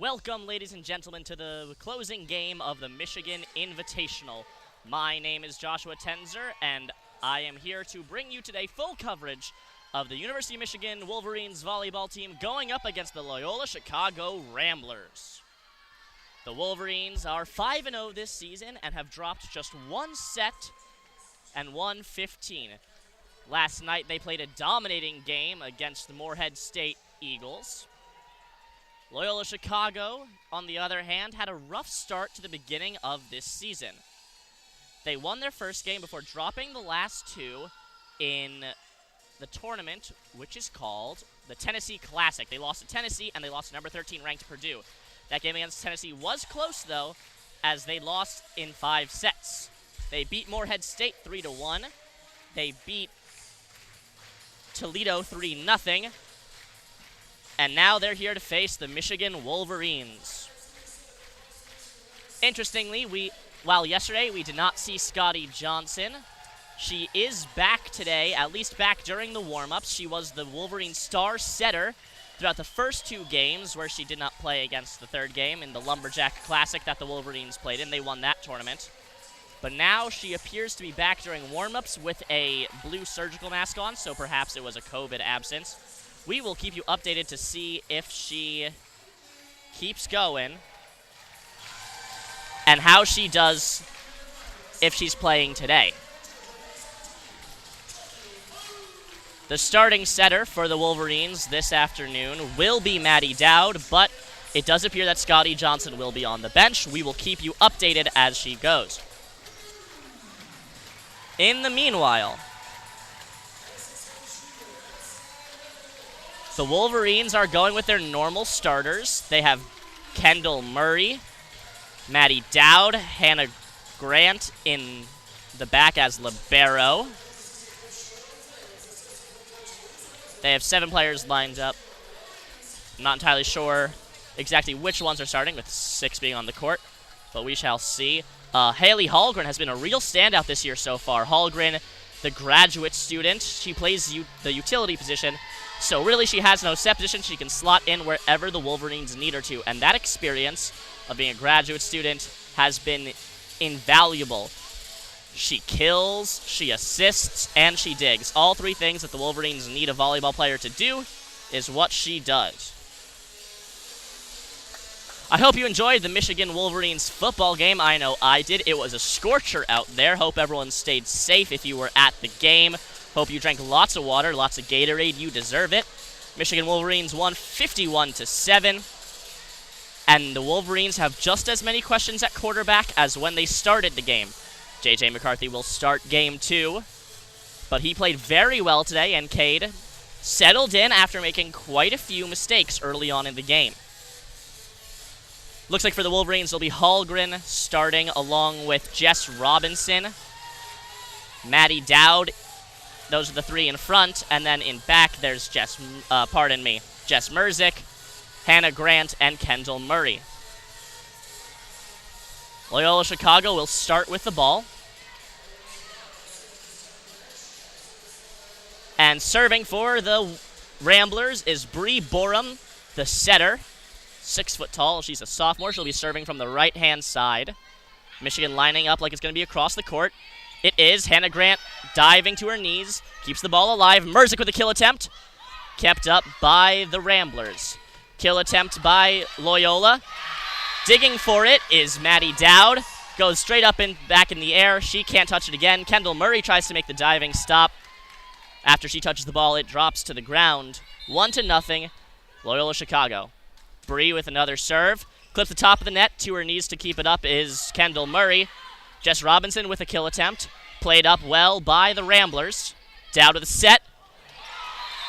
Welcome, ladies and gentlemen, to the closing game of the Michigan Invitational. My name is Joshua Tenzer, and I am here to bring you today full coverage of the University of Michigan Wolverines volleyball team going up against the Loyola Chicago Ramblers. The Wolverines are 5-0 this season and have dropped just one set and won 15. Last night they played a dominating game against the Morehead State Eagles. Loyola Chicago, on the other hand, had a rough start to the beginning of this season. They won their first game before dropping the last two in the tournament, which is called the Tennessee Classic. They lost to Tennessee, and they lost to number 13 ranked Purdue. That game against Tennessee was close, though, as they lost in 5 sets. They beat Morehead State 3-1. They beat Toledo 3-0. And now they're here to face the Michigan Wolverines. Interestingly, while yesterday we did not see Scotty Johnson, she is back today, at least back during the warm-ups. She was the Wolverines star setter throughout the first 2 games, where she did not play against the third game in the Lumberjack Classic that the Wolverines played in. They won that tournament. But now she appears to be back during warm-ups with a blue surgical mask on, so perhaps it was a COVID absence. We will keep you updated to see if she keeps going and how she does if she's playing today. The starting setter for the Wolverines this afternoon will be Maddie Dowd, but it does appear that Scotty Johnson will be on the bench. We will keep you updated as she goes. In the meanwhile, the Wolverines are going with their normal starters. They have Kendall Murray, Maddie Dowd, Hannah Grant in the back as libero. They have 7 players lined up. I'm not entirely sure exactly which ones are starting, with 6 being on the court, but we shall see. Haley Hallgren has been a real standout this year so far. Hallgren, the graduate student, she plays the utility position, so really she has no set position. She can slot in wherever the Wolverines need her to, and that experience of being a graduate student has been invaluable. She kills, she assists, and she digs. All 3 things that the Wolverines need a volleyball player to do is what she does. I hope you enjoyed the Michigan Wolverines football game. I know I did. It was a scorcher out there. Hope everyone stayed safe if you were at the game. Hope you drank lots of water, lots of Gatorade. You deserve it. Michigan Wolverines won 51-7. And the Wolverines have just as many questions at quarterback as when they started the game. J.J. McCarthy will start game 2. But he played very well today, and Cade settled in after making quite a few mistakes early on in the game. Looks like for the Wolverines, it'll be Hallgren starting along with Jess Robinson, Maddie Dowd. Those are the 3 in front, and then in back there's Jess Mruzik, Hannah Grant, and Kendall Murray. Loyola Chicago will start with the ball. And serving for the Ramblers is Bree Borum, the setter. 6 foot tall. She's a sophomore. She'll be serving from the right-hand side. Michigan lining up like it's going to be across the court. It is. Hannah Grant diving to her knees. Keeps the ball alive. Mruzik with a kill attempt. Kept up by the Ramblers. Kill attempt by Loyola. Digging for it is Maddie Dowd. Goes straight up and back in the air. She can't touch it again. Kendall Murray tries to make the diving stop. After she touches the ball, it drops to the ground. 1-0, Loyola Chicago. Bree with another serve. Clips the top of the net. To her knees to keep it up is Kendall Murray. Jess Robinson with a kill attempt. Played up well by the Ramblers. Down to the set.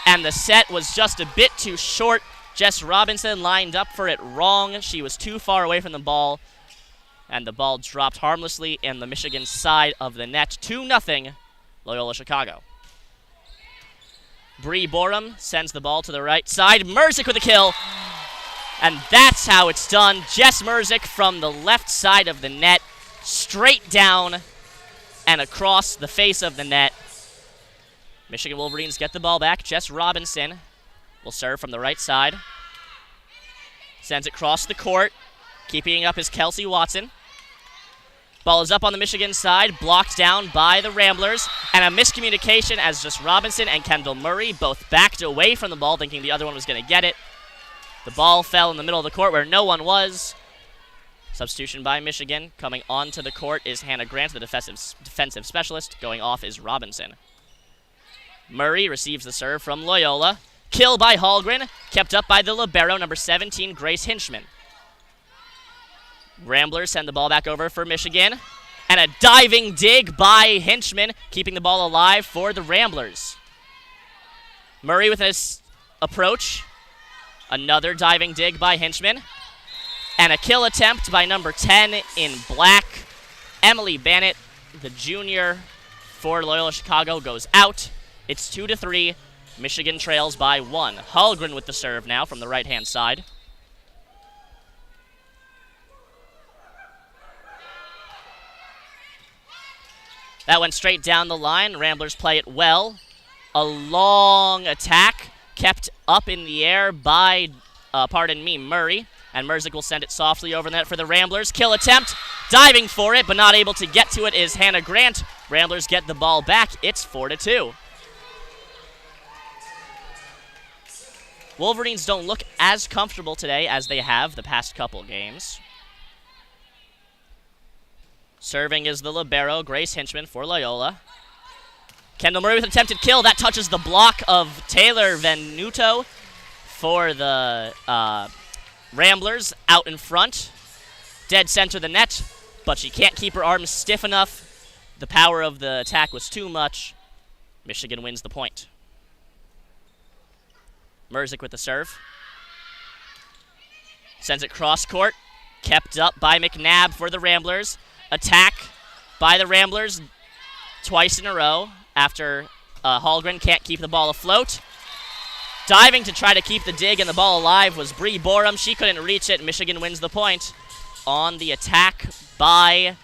And the set was just a bit too short. Jess Robinson lined up for it wrong. She was too far away from the ball. And the ball dropped harmlessly in the Michigan side of the net. 2-0, Loyola Chicago. Bree Borum sends the ball to the right side. Mruzik with a kill. And that's how it's done. Jess Mruzik from the left side of the net, straight down and across the face of the net. Michigan Wolverines get the ball back. Jess Robinson will serve from the right side. Sends it across the court. Keeping up is Kelsey Watson. Ball is up on the Michigan side, blocked down by the Ramblers, and a miscommunication as Jess Robinson and Kendall Murray both backed away from the ball, thinking the other one was going to get it. The ball fell in the middle of the court where no one was. Substitution by Michigan. Coming onto the court is Hannah Grant, the defensive specialist. Going off is Robinson. Murray receives the serve from Loyola. Kill by Hallgren, kept up by the libero, number 17, Grace Hinchman. Ramblers send the ball back over for Michigan. And a diving dig by Hinchman, keeping the ball alive for the Ramblers. Murray with his approach. Another diving dig by Hinchman. And a kill attempt by number 10 in black. Emily Bannett, the junior for Loyola Chicago, goes out. It's 2-3. Michigan trails by 1. Hallgren with the serve now from the right-hand side. That went straight down the line. Ramblers play it well. A long attack kept up in the air by, Murray. And Mruzik will send it softly over the net for the Ramblers. Kill attempt. Diving for it, but not able to get to it is Hannah Grant. Ramblers get the ball back. It's 4-2. Wolverines don't look as comfortable today as they have the past couple games. Serving is the libero, Grace Hinchman for Loyola. Kendall Murray with an attempted kill. That touches the block of Taylor Venuto for the Ramblers out in front. Dead center the net, but she can't keep her arms stiff enough. The power of the attack was too much. Michigan wins the point. Mruzik with the serve. Sends it cross court. Kept up by McNabb for the Ramblers. Attack by the Ramblers twice in a row after Hallgren can't keep the ball afloat. Diving to try to keep the dig and the ball alive was Bree Borum. She couldn't reach it. Michigan wins the point on the attack by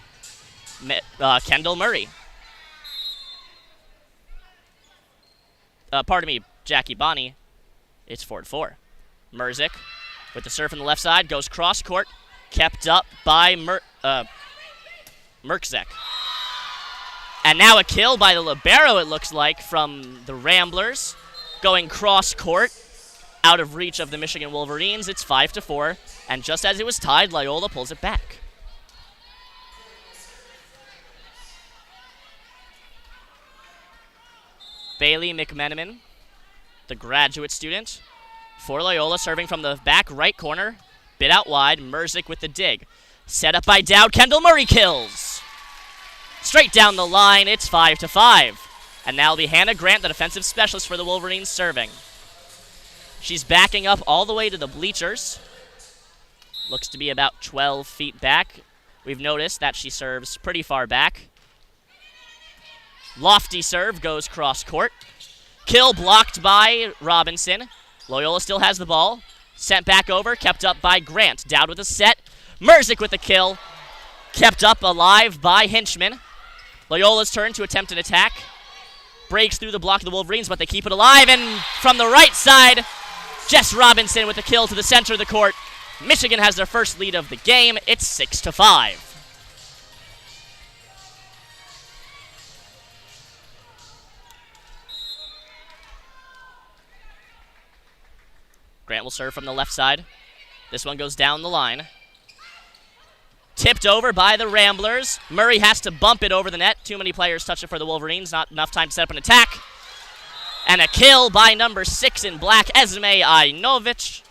Kendall Murray. Jacque Boney. It's 4-4. Mruzik with the serve from the left side goes cross court. Kept up by Mruzik. And now a kill by the libero, it looks like, from the Ramblers. Going cross court, out of reach of the Michigan Wolverines. It's 5-4, and just as it was tied, Loyola pulls it back. Bailey McMenamin, the graduate student for Loyola, serving from the back right corner. Bit out wide, Mruzik with the dig. Set up by Dowd, Kendall Murray kills. Straight down the line, it's 5-5. And now it'll be Hannah Grant, the defensive specialist for the Wolverines, serving. She's backing up all the way to the bleachers. Looks to be about 12 feet back. We've noticed that she serves pretty far back. Lofty serve goes cross court. Kill blocked by Robinson. Loyola still has the ball. Sent back over, kept up by Grant. Dowd with a set. Mruzik with the kill. Kept up alive by Hinchman. Loyola's turn to attempt an attack. Breaks through the block of the Wolverines, but they keep it alive. And from the right side, Jess Robinson with the kill to the center of the court. Michigan has their first lead of the game. It's 6-5. Grant will serve from the left side. This one goes down the line. Tipped over by the Ramblers. Murray has to bump it over the net. Too many players touch it for the Wolverines. Not enough time to set up an attack. And a kill by number 6 in black, Esme Ainovich,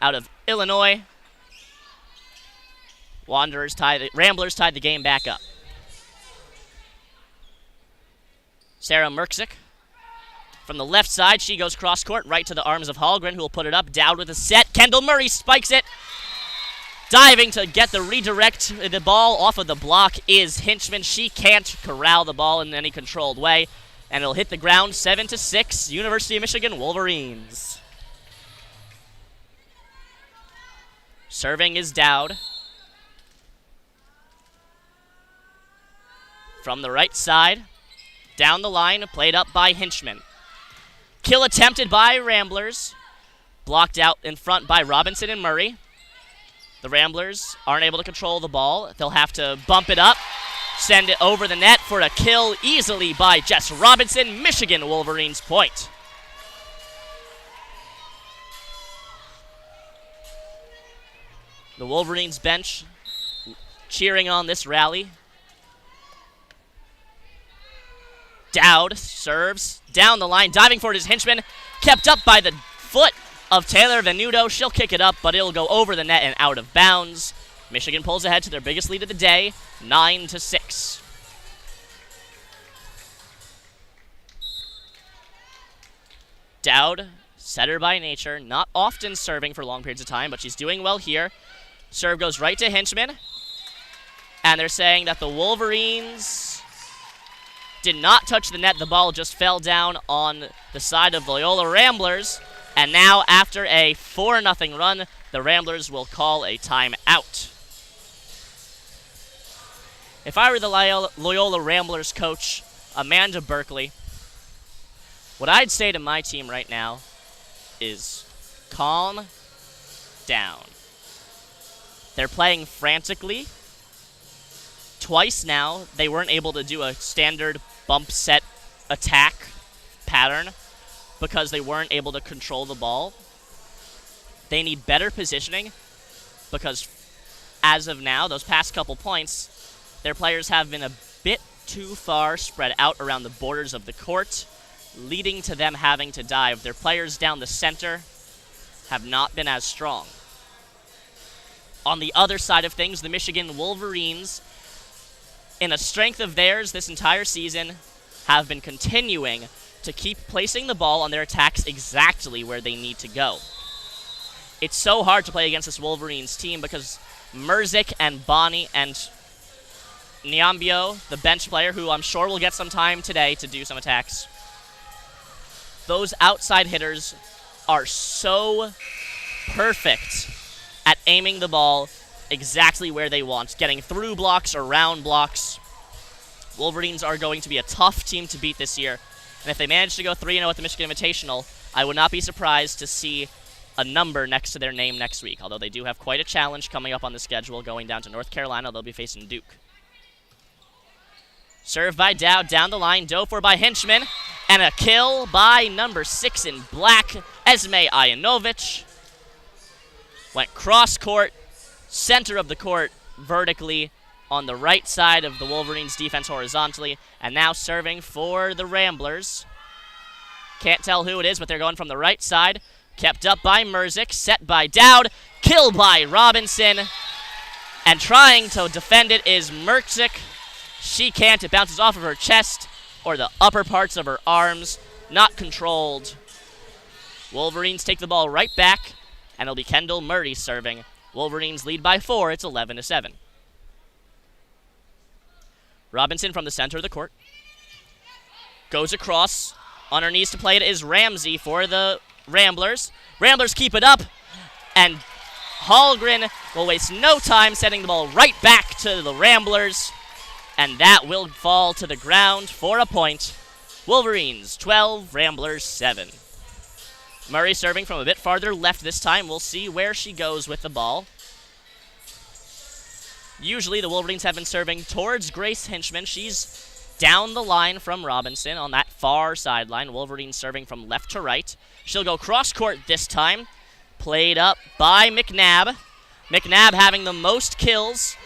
out of Illinois. Ramblers tied the game back up. Sarah Mruzik from the left side. She goes cross court right to the arms of Hallgren, who will put it up. Dowd with a set. Kendall Murray spikes it. Diving to get the redirect. The ball off of the block is Hinchman. She can't corral the ball in any controlled way. And it'll hit the ground. 7-6, University of Michigan Wolverines. Serving is Dowd. From the right side. Down the line, played up by Hinchman. Kill attempted by Ramblers. Blocked out in front by Robinson and Murray. The Ramblers aren't able to control the ball. They'll have to bump it up, send it over the net for a kill easily by Jess Robinson. Michigan Wolverines point. The Wolverines bench cheering on this rally. Dowd serves down the line, diving for it is Hinchman, kept up by the foot of Taylor Venuto. She'll kick it up, but it'll go over the net and out of bounds. Michigan pulls ahead to their biggest lead of the day, 9-6. Dowd, setter by nature, not often serving for long periods of time, but she's doing well here. Serve goes right to Hinchman, and they're saying that the Wolverines did not touch the net. The ball just fell down on the side of Loyola Ramblers. And now, after a 4-0 run, the Ramblers will call a timeout. If I were the Loyola Ramblers coach, Amanda Berkeley, what I'd say to my team right now is calm down. They're playing frantically. Twice now, they weren't able to do a standard bump set attack pattern because they weren't able to control the ball. They need better positioning because as of now, those past couple points, their players have been a bit too far spread out around the borders of the court, leading to them having to dive. Their players down the center have not been as strong. On the other side of things, the Michigan Wolverines, in a strength of theirs this entire season, have been continuing to keep placing the ball on their attacks exactly where they need to go. It's so hard to play against this Wolverines team because Mruzik and Boney and Nyambio, the bench player, who I'm sure will get some time today to do some attacks, those outside hitters are so perfect at aiming the ball exactly where they want, getting through blocks, around blocks. Wolverines are going to be a tough team to beat this year, and if they manage to go 3-0 at the Michigan Invitational, I would not be surprised to see a number next to their name next week, although they do have quite a challenge coming up on the schedule going down to North Carolina. They'll be facing Duke. Serve by Dowd, down the line, dove for by Hinchman, and a kill by number 6 in black, Esme Ayanovich. Went cross-court, center of the court, vertically, on the right side of the Wolverines' defense horizontally, and now serving for the Ramblers. Can't tell who it is, but they're going from the right side. Kept up by Mruzik, set by Dowd, kill by Robinson, and trying to defend it is Mruzik. She can't. It bounces off of her chest or the upper parts of her arms. Not controlled. Wolverines take the ball right back, and it'll be Kendall Murray serving. Wolverines lead by 4. It's 11-7. Robinson from the center of the court. Goes across. On her knees to play it is Ramsey for the Ramblers. Ramblers keep it up, and Hallgren will waste no time sending the ball right back to the Ramblers, and that will fall to the ground for a point. Wolverines 12, Ramblers 7. Murray serving from a bit farther left this time. We'll see where she goes with the ball. Usually the Wolverines have been serving towards Grace Hinchman. She's down the line from Robinson on that far sideline. Wolverines serving from left to right. She'll go cross-court this time. Played up by McNabb. McNabb having the most kills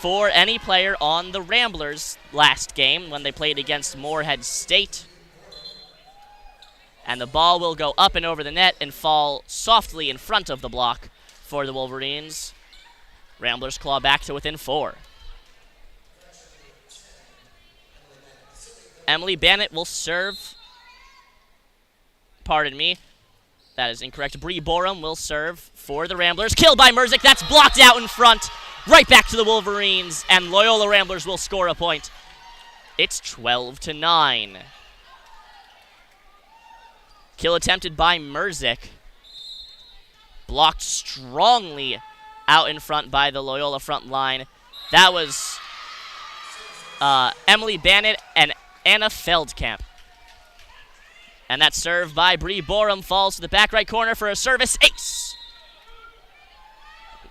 for any player on the Ramblers last game when they played against Morehead State. And the ball will go up and over the net and fall softly in front of the block for the Wolverines. Ramblers claw back to within 4. Emily Bannett will serve. Pardon me. That is incorrect. Bree Borum will serve for the Ramblers. Killed by Mruzik. That's blocked out in front. Right back to the Wolverines. And Loyola Ramblers will score a point. It's 12-9. Kill attempted by Mruzik. Blocked strongly out in front by the Loyola front line. That was Emily Bannett and Anna Feldkamp. And that serve by Bree Borum falls to the back right corner for a service ace.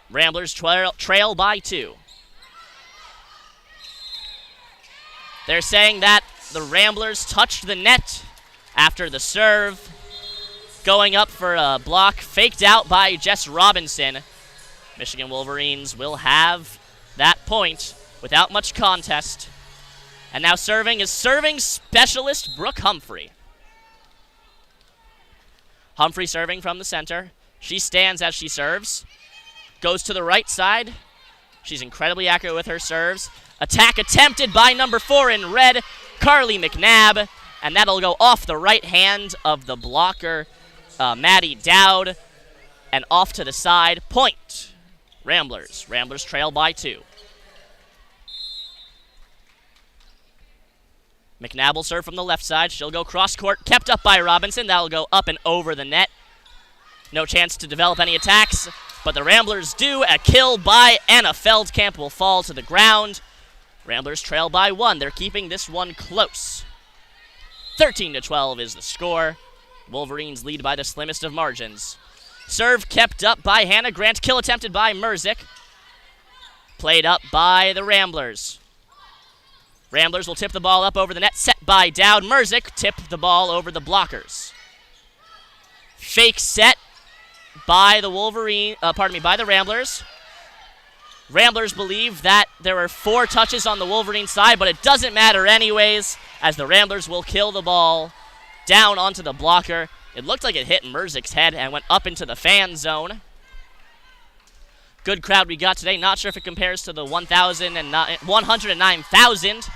Ramblers trail by 2. They're saying that the Ramblers touched the net after the serve. Going up for a block faked out by Jess Robinson. Michigan Wolverines will have that point without much contest. And now serving is serving specialist Brooke Humphrey. Humphrey serving from the center. She stands as she serves. Goes to the right side. She's incredibly accurate with her serves. Attack attempted by number 4 in red, Karlie McNabb. And that'll go off the right hand of the blocker, Maddie Dowd. And off to the side. Point. Ramblers. Ramblers trail by 2. McNabb will serve from the left side. She'll go cross court. Kept up by Robinson. That'll go up and over the net. No chance to develop any attacks. But the Ramblers do. A kill by Anna Feldkamp will fall to the ground. Ramblers trail by 1. They're keeping this one close. 13-12 is the score. Wolverines lead by the slimmest of margins. Serve kept up by Hannah Grant. Kill attempted by Mruzik. Played up by the Ramblers. Ramblers will tip the ball up over the net. Set by Dowd. Mruzik tip the ball over the blockers. Fake set by the by the Ramblers. Ramblers believe that there are 4 touches on the Wolverine side, but it doesn't matter anyways, as the Ramblers will kill the ball down onto the blocker. It looked like it hit Murzik's head and went up into the fan zone. Good crowd we got today. Not sure if it compares to the 109,000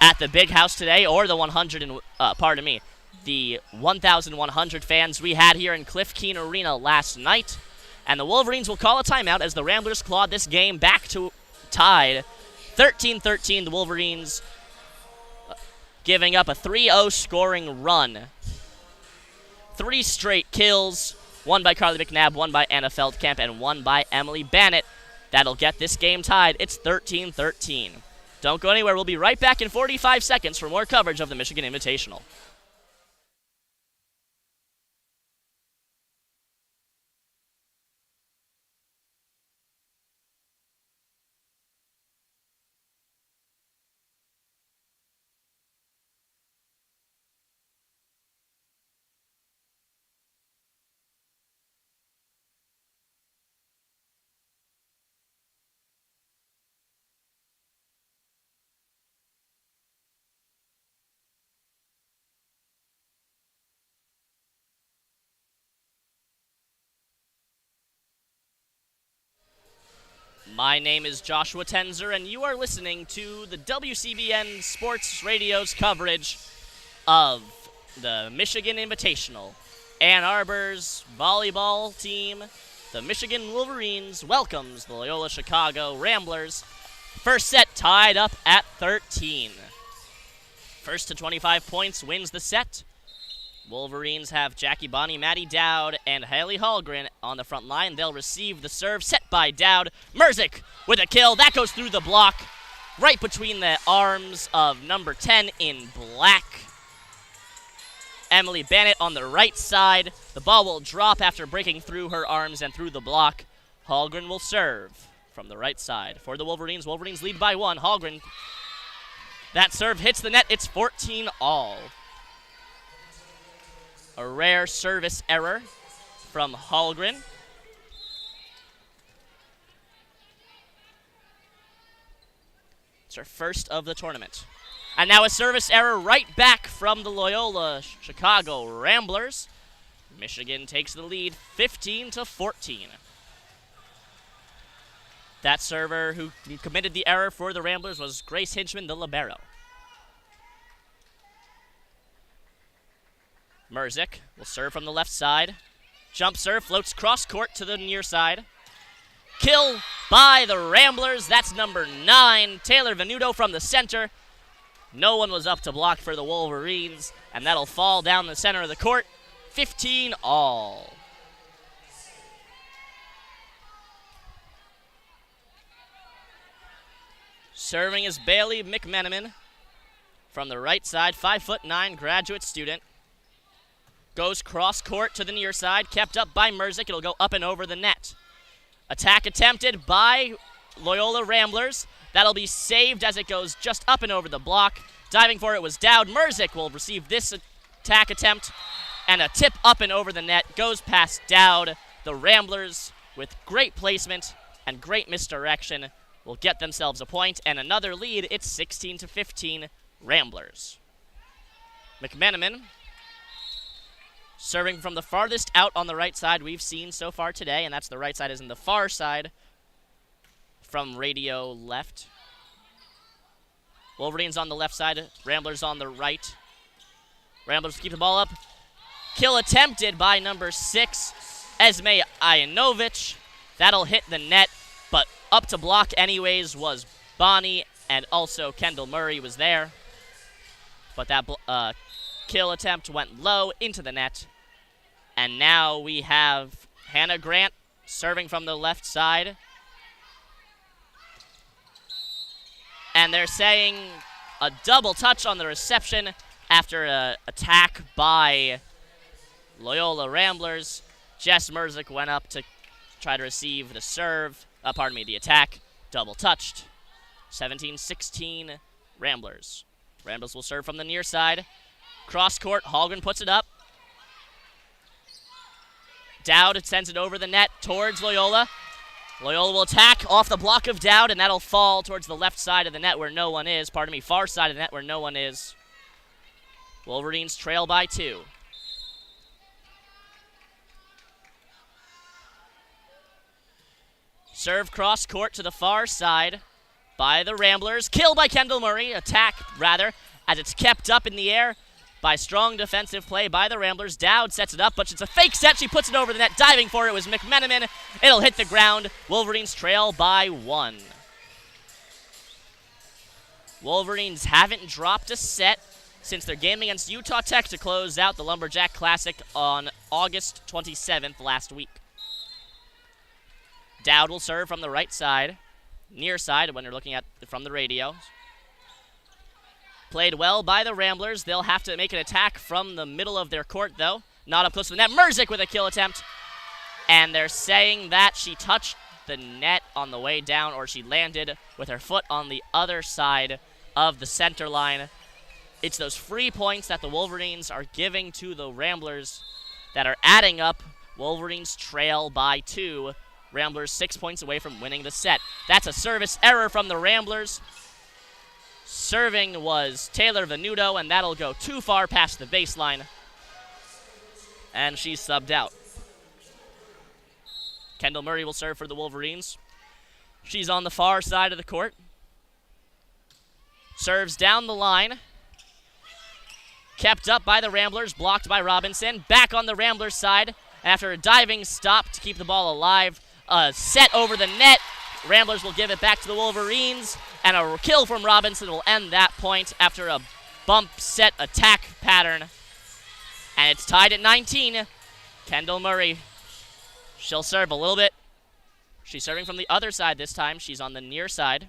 at the Big House today, or the 1,100 fans we had here in Cliff Keen Arena last night. And the Wolverines will call a timeout as the Ramblers clawed this game back to tied. 13-13, the Wolverines giving up a 3-0 scoring run. 3 straight kills, 1 by Karlie McNabb, 1 by Anna Feldkamp, and 1 by Emily Bannett. That'll get this game tied. It's 13-13. Don't go anywhere. We'll be right back in 45 seconds for more coverage of the Michigan Invitational. My name is Joshua Tenzer, and you are listening to the WCBN Sports Radio's coverage of the Michigan Invitational. Ann Arbor's volleyball team, the Michigan Wolverines, welcomes the Loyola Chicago Ramblers. First set tied up at 13. First to 25 points wins the set. Wolverines have Jacque Boney, Maddie Dowd, and Haley Hallgren on the front line. They'll receive the serve set by Dowd. Mruzik with a kill. That goes through the block right between the arms of number 10 in black. Emily Bannett on the right side. The ball will drop after breaking through her arms and through the block. Hallgren will serve from the right side. For the Wolverines, Wolverines lead by 1. Hallgren, that serve hits the net. It's 14-all. A rare service error from Hallgren. It's her first of the tournament. And now a service error right back from the Loyola Chicago Ramblers. Michigan takes the lead 15-14. That server who committed the error for the Ramblers was Grace Hinchman, the libero. Mruzik will serve from the left side. Jump serve, floats cross court to the near side. Kill by the Ramblers. That's number 9, Taylor Venuto from the center. No one was up to block for the Wolverines, and that'll fall down the center of the court. 15-all. Serving is Bailey McMenamin from the right side, 5'9" graduate student. Goes cross court to the near side, kept up by Mruzik. It'll go up and over the net. Attack attempted by Loyola Ramblers. That'll be saved as it goes just up and over the block. Diving for it was Dowd. Mruzik will receive this attack attempt, and a tip up and over the net goes past Dowd. The Ramblers, with great placement and great misdirection, will get themselves a point and another lead. It's 16-15 Ramblers. McMenamin serving from the farthest out on the right side we've seen so far today, and that's the right side, is in the far side from radio left. Wolverines on the left side, Ramblers on the right. Ramblers keep the ball up. Kill attempted by number 6, Esme Ayanovich. That'll hit the net, but up to block anyways was Bonnie, and also Kendall Murray was there. But that kill attempt went low into the net. And now we have Hannah Grant serving from the left side. And they're saying a double touch on the reception after an attack by Loyola Ramblers. Jess Mruzik went up to try to receive the serve. The attack. Double touched. 17-16 Ramblers. Ramblers will serve from the near side. Cross court, Hallgren puts it up. Dowd sends it over the net towards Loyola. Loyola will attack off the block of Dowd, and that'll fall towards the left side of the net where no one is. Far side of the net where no one is. Wolverines trail by 2. Serve cross court to the far side by the Ramblers. Kill by Kendall Murray. Attack, rather, as it's kept up in the air by strong defensive play by the Ramblers. Dowd sets it up, but it's a fake set. She puts it over the net. Diving for it was McMenamin. It'll hit the ground. Wolverines trail by 1. Wolverines haven't dropped a set since their game against Utah Tech to close out the Lumberjack Classic on August 27th last week. Dowd will serve from the right side, near side when you're looking at from the radio. Played well by the Ramblers. They'll have to make an attack from the middle of their court, though. Not up close to the net. Mruzik with a kill attempt. And they're saying that she touched the net on the way down, or she landed with her foot on the other side of the center line. It's those free points that the Wolverines are giving to the Ramblers that are adding up. Wolverines trail by 2. Ramblers 6 points away from winning the set. That's a service error from the Ramblers. Serving was Taylor Venuto, and that'll go too far past the baseline. And she's subbed out. Kendall Murray will serve for the Wolverines. She's on the far side of the court. Serves down the line. Kept up by the Ramblers, blocked by Robinson. Back on the Ramblers side after a diving stop to keep the ball alive. A set over the net. Ramblers will give it back to the Wolverines, and a kill from Robinson will end that point after a bump set attack pattern. And it's tied at 19. Kendall Murray, she'll serve a little bit. She's serving from the other side this time. She's on the near side.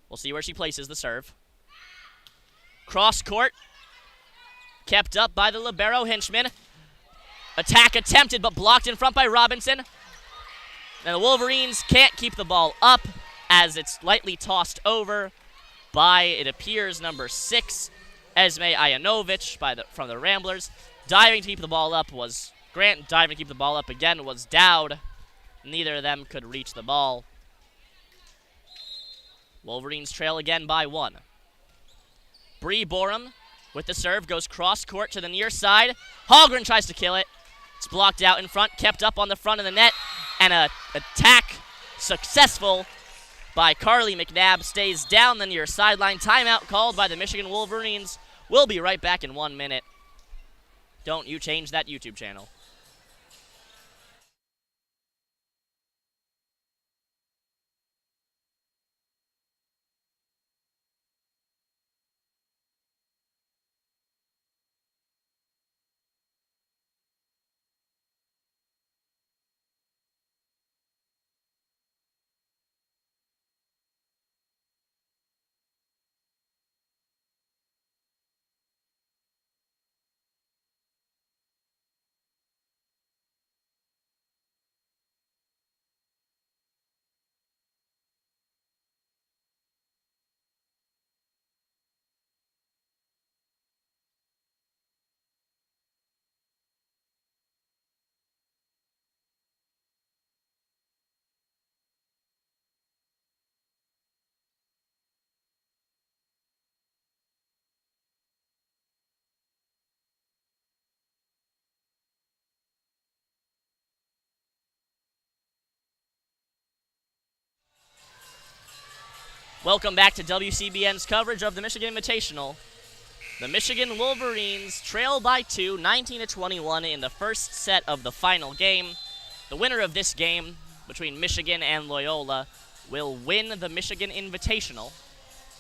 We'll see where she places the serve. Cross court, kept up by the libero Hinchman. Attack attempted, but blocked in front by Robinson. And the Wolverines can't keep the ball up as it's lightly tossed over by, it appears, number 6, Esme Ayanovich from the Ramblers. Diving to keep the ball up was Grant. Diving to keep the ball up again was Dowd. Neither of them could reach the ball. Wolverines trail again by 1. Bree Borum with the serve goes cross court to the near side. Hallgren tries to kill it. It's blocked out in front, kept up on the front of the net, and an attack successful by Karlie McNabb stays down the near sideline. Timeout called by the Michigan Wolverines. We'll be right back in 1 minute. Don't you change that YouTube channel. Welcome back to WCBN's coverage of the Michigan Invitational. The Michigan Wolverines trail by 2, 19-21 in the first set of the final game. The winner of this game between Michigan and Loyola will win the Michigan Invitational.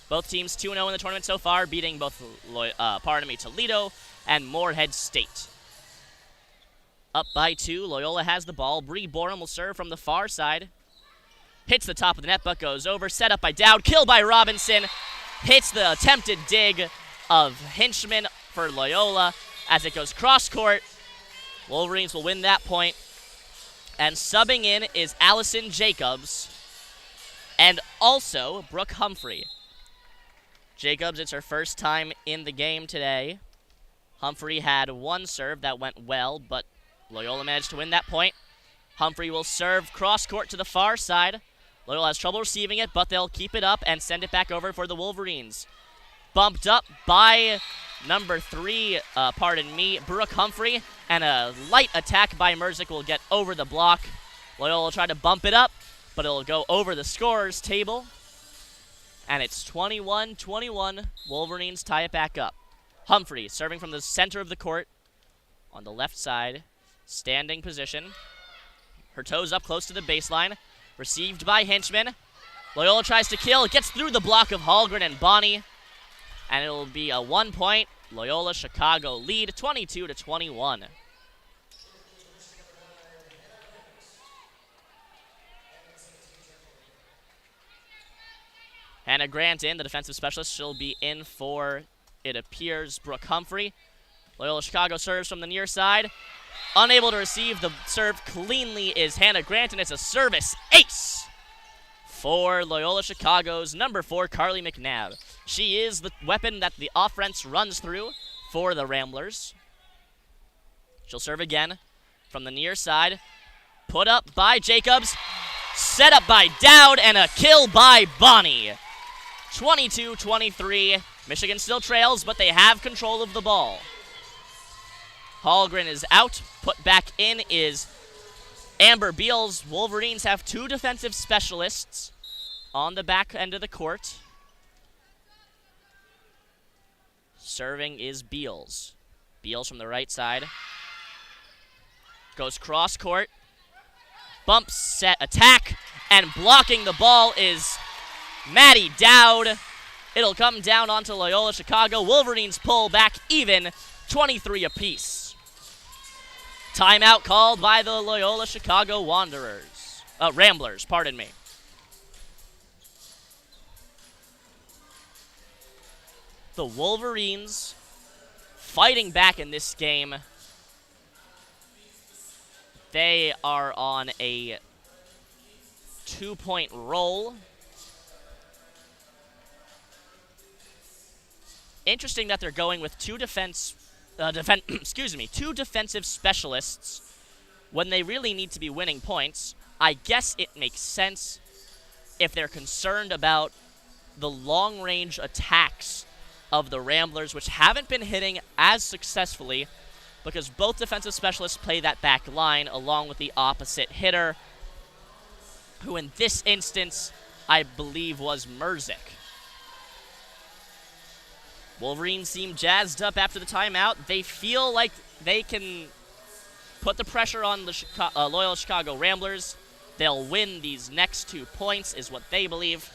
Both teams 2-0 in the tournament so far, beating both Toledo and Morehead State. Up by 2, Loyola has the ball. Bree Borum will serve from the far side. Hits the top of the net, but goes over. Set up by Dowd. Kill by Robinson. Hits the attempted dig of Hinchman for Loyola as it goes cross court. Wolverines will win that point. And subbing in is Allison Jacobs and also Brooke Humphrey. Jacobs, it's her first time in the game today. Humphrey had one serve that went well, but Loyola managed to win that point. Humphrey will serve cross court to the far side. Loyola has trouble receiving it, but they'll keep it up and send it back over for the Wolverines. Bumped up by number 3, Brooke Humphrey, and a light attack by Mruzik will get over the block. Loyola will try to bump it up, but it'll go over the scorer's table. And it's 21-21. Wolverines tie it back up. Humphrey serving from the center of the court on the left side. Standing position. Her toes up close to the baseline. Received by Hinchman. Loyola tries to kill. It gets through the block of Hallgren and Boney. And it'll be a 1-point Loyola Chicago lead, 22-21. Hannah Grant in, the defensive specialist. She'll be in for, it appears, Brooke Humphrey. Loyola Chicago serves from the near side. Unable to receive the serve cleanly is Hannah Grant, and it's a service ace for Loyola Chicago's number 4, Karlie McNabb. She is the weapon that the offense runs through for the Ramblers. She'll serve again from the near side. Put up by Jacobs. Set up by Dowd, and a kill by Boney. 22-23. Michigan still trails, but they have control of the ball. Hallgren is out. Put back in is Amber Beals. Wolverines have 2 defensive specialists on the back end of the court. Serving is Beals. Beals from the right side. Goes cross court. Bump, set, attack. And blocking the ball is Maddie Dowd. It'll come down onto Loyola Chicago. Wolverines pull back even, 23 apiece. Timeout called by the Loyola Chicago Ramblers, pardon me. The Wolverines fighting back in this game. They are on a 2-point roll. Interesting that they're going with 2 two defensive specialists when they really need to be winning points. I guess it makes sense if they're concerned about the long-range attacks of the Ramblers, which haven't been hitting as successfully because both defensive specialists play that back line along with the opposite hitter, who in this instance, I believe, was Mruzik. Wolverines seem jazzed up after the timeout. They feel like they can put the pressure on the Loyola Chicago Ramblers. They'll win these next 2 points, is what they believe.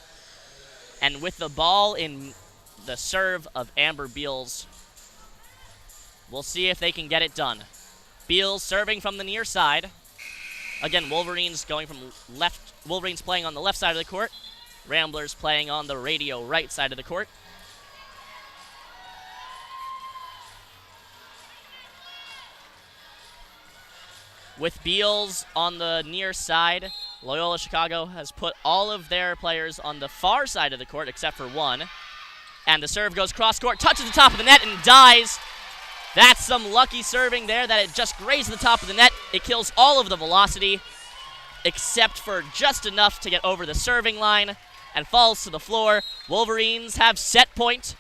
And with the ball in the serve of Amber Beals, we'll see if they can get it done. Beals serving from the near side. Again, Wolverines going from left. Wolverines playing on the left side of the court. Ramblers playing on the radio right side of the court. With Beals on the near side, Loyola Chicago has put all of their players on the far side of the court except for one. And the serve goes cross-court, touches the top of the net, and dies. That's some lucky serving there that it just grazed the top of the net. It kills all of the velocity except for just enough to get over the serving line and falls to the floor. Wolverines have set point,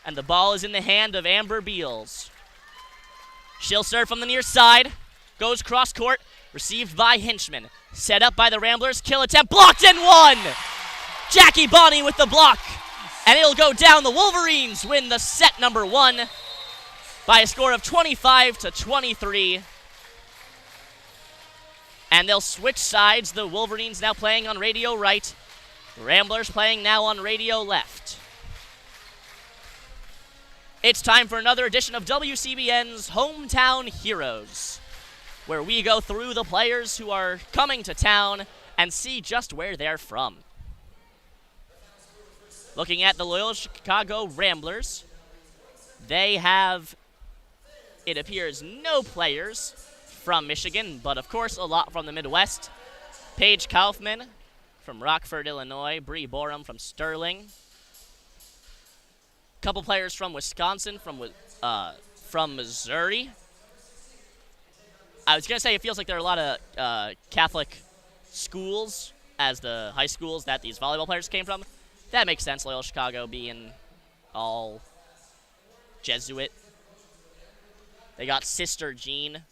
and the ball is in the hand of Amber Beals. She'll serve from the near side. Goes cross-court, received by Hinchman. Set up by the Ramblers, kill attempt, blocked and won! Jacque Boney with the block. And it'll go down. The Wolverines win the set number 1 by a score of 25-23. And they'll switch sides. The Wolverines now playing on radio right. The Ramblers playing now on radio left. It's time for another edition of WCBN's Hometown Heroes, where we go through the players who are coming to town and see just where they're from. Looking at the Loyola Chicago Ramblers, they have, it appears, no players from Michigan, but of course a lot from the Midwest. Paige Kaufman from Rockford, Illinois. Bree Borum from Sterling. Couple players from Wisconsin, from Missouri. I was going to say it feels like there are a lot of Catholic schools as the high schools that these volleyball players came from. That makes sense, Loyola Chicago being all Jesuit. They got Sister Jean.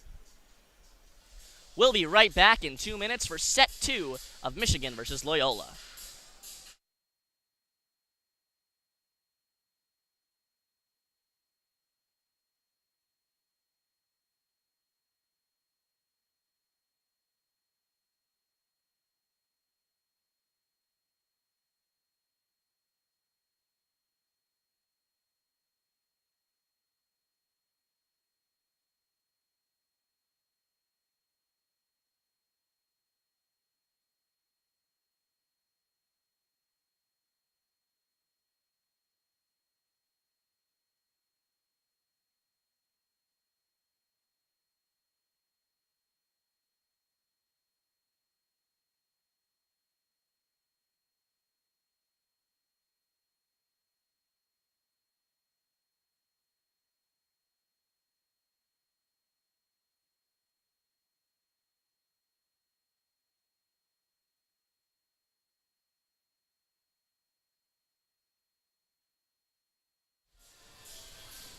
We'll be right back in 2 minutes for set 2 of Michigan versus Loyola.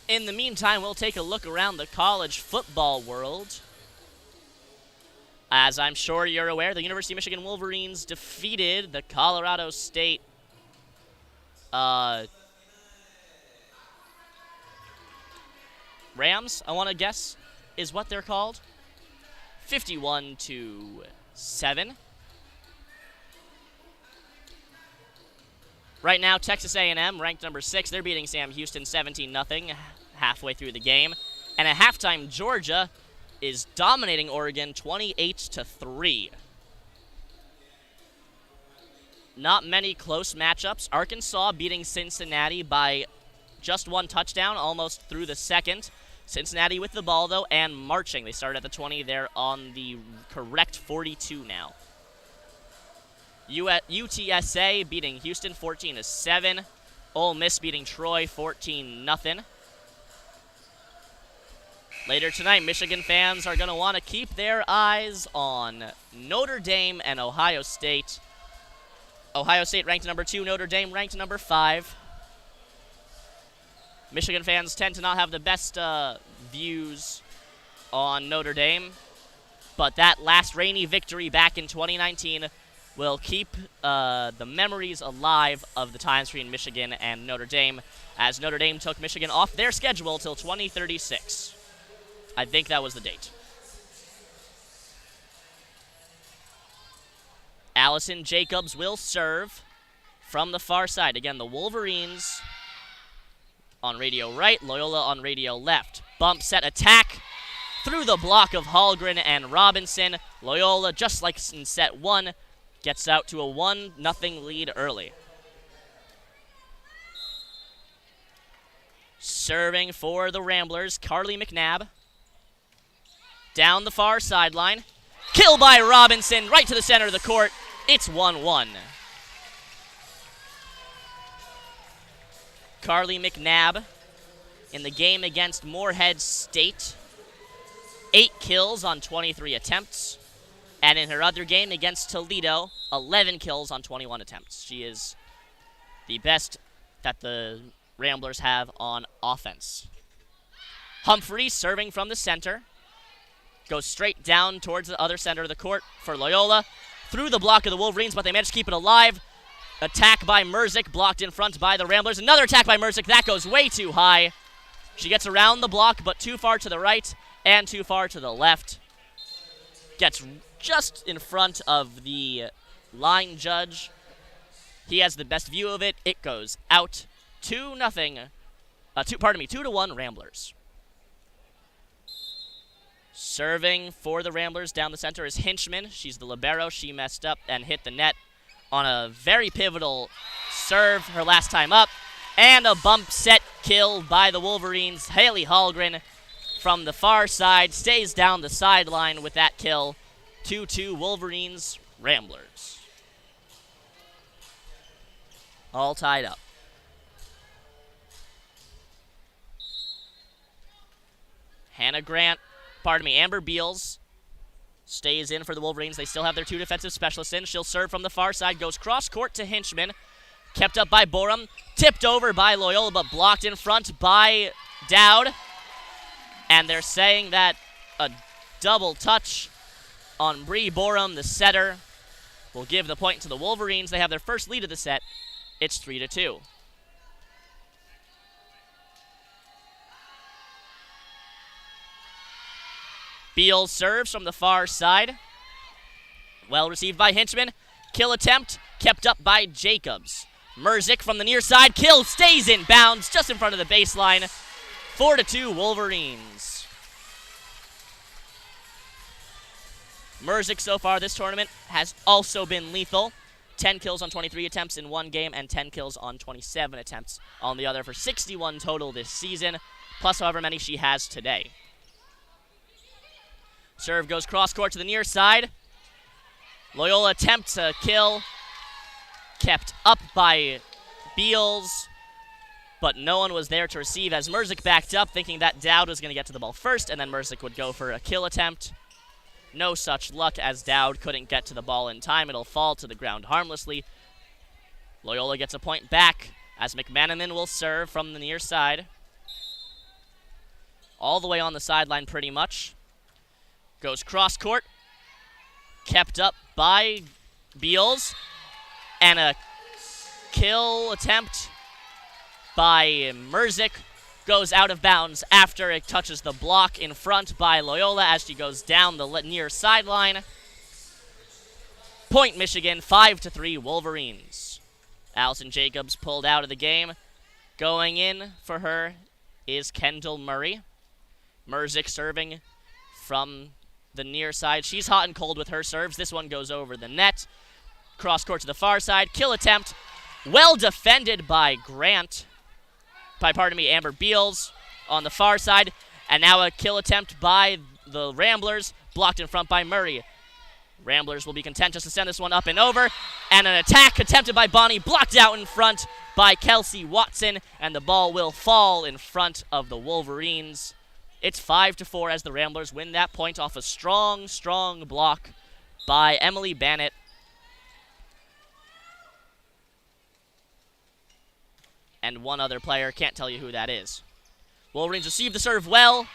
In the meantime, we'll take a look around the college football world. As I'm sure you're aware, the University of Michigan Wolverines defeated the Colorado State Rams, I want to guess, is what they're called. 51-7. Right now, Texas A&M, ranked number 6, they're beating Sam Houston 17-0 halfway through the game. And at halftime, Georgia is dominating Oregon 28-3. Not many close matchups. Arkansas beating Cincinnati by just 1 touchdown, almost through the second. Cincinnati with the ball, though, and marching. They started at the 20. They're on the correct 42 now. UTSA beating Houston 14-7. Ole Miss beating Troy 14-0. Later tonight, Michigan fans are going to want to keep their eyes on Notre Dame and Ohio State. Ohio State ranked number 2, Notre Dame ranked number 5. Michigan fans tend to not have the best views on Notre Dame, but that last rainy victory back in 2019 will keep the memories alive of the times between Michigan and Notre Dame, as Notre Dame took Michigan off their schedule till 2036. I think that was the date. Allison Jacobs will serve from the far side. Again, the Wolverines on radio right, Loyola on radio left. Bump set attack through the block of Hallgren and Robinson. Loyola, just like in set 1, gets out to a 1-0 lead early. Serving for the Ramblers, Karlie McNabb. Down the far sideline. Kill by Robinson, right to the center of the court. It's 1-1. Karlie McNabb in the game against Morehead State. 8 kills on 23 attempts. And in her other game against Toledo, 11 kills on 21 attempts. She is the best that the Ramblers have on offense. Humphrey serving from the center. Goes straight down towards the other center of the court for Loyola. Through the block of the Wolverines, but they managed to keep it alive. attack by Mruzik, blocked in front by the Ramblers. Another attack by Mruzik. That goes way too high. She gets around the block, but too far to the right and too far to the left. Gets just in front of the line judge. He has the best view of it. It goes out 2-1 Ramblers. Serving for the Ramblers down the center is Hinchman. She's the libero. She messed up and hit the net on a very pivotal serve her last time up. And a bump set kill by the Wolverines. Haley Hallgren from the far side stays down the sideline with that kill. 2-2 Wolverines, Ramblers. All tied up. Amber Beals stays in for the Wolverines. They still have their two defensive specialists in. She'll serve from the far side, goes cross-court to Hinchman. Kept up by Borum, tipped over by Loyola, but blocked in front by Dowd. And they're saying that a double touch on Bree Borum, the setter, will give the point to the Wolverines. They have their first lead of the set. It's 3-2. Beals serves from the far side. Well received by Hinchman. Kill attempt kept up by Jacobs. Mruzik from the near side. Kill stays in bounds just in front of the baseline. 4-2 Wolverines. Mruzik so far this tournament has also been lethal. 10 kills on 23 attempts in one game and 10 kills on 27 attempts on the other for 61 total this season, plus however many she has today. Serve goes cross-court to the near side. Loyola attempts a kill. Kept up by Beals, but no one was there to receive as Mruzik backed up, thinking that Dowd was going to get to the ball first, and then Mruzik would go for a kill attempt. No such luck as Dowd couldn't get to the ball in time. It'll fall to the ground harmlessly. Loyola gets a point back as McManaman will serve from the near side. All the way on the sideline pretty much. Goes cross-court. Kept up by Beals. And a kill attempt by Mruzik goes out of bounds after it touches the block in front by Loyola as she goes down the near sideline. Point Michigan, 5-3 Wolverines. Allison Jacobs pulled out of the game. Going in for her is Kendall Murray. Mruzik serving from the near side. She's hot and cold with her serves. This one goes over the net. Cross-court to the far side. Kill attempt. Well defended by Amber Beals on the far side. And now a kill attempt by the Ramblers. Blocked in front by Murray. Ramblers will be content just to send this one up and over. And an attack attempted by Boney. Blocked out in front by Kelsey Watson. And the ball will fall in front of the Wolverines. It's 5-4 as the Ramblers win that point off a strong, strong block by Emily Bannett. And one other player, can't tell you who that is. Wolverines receive the serve well.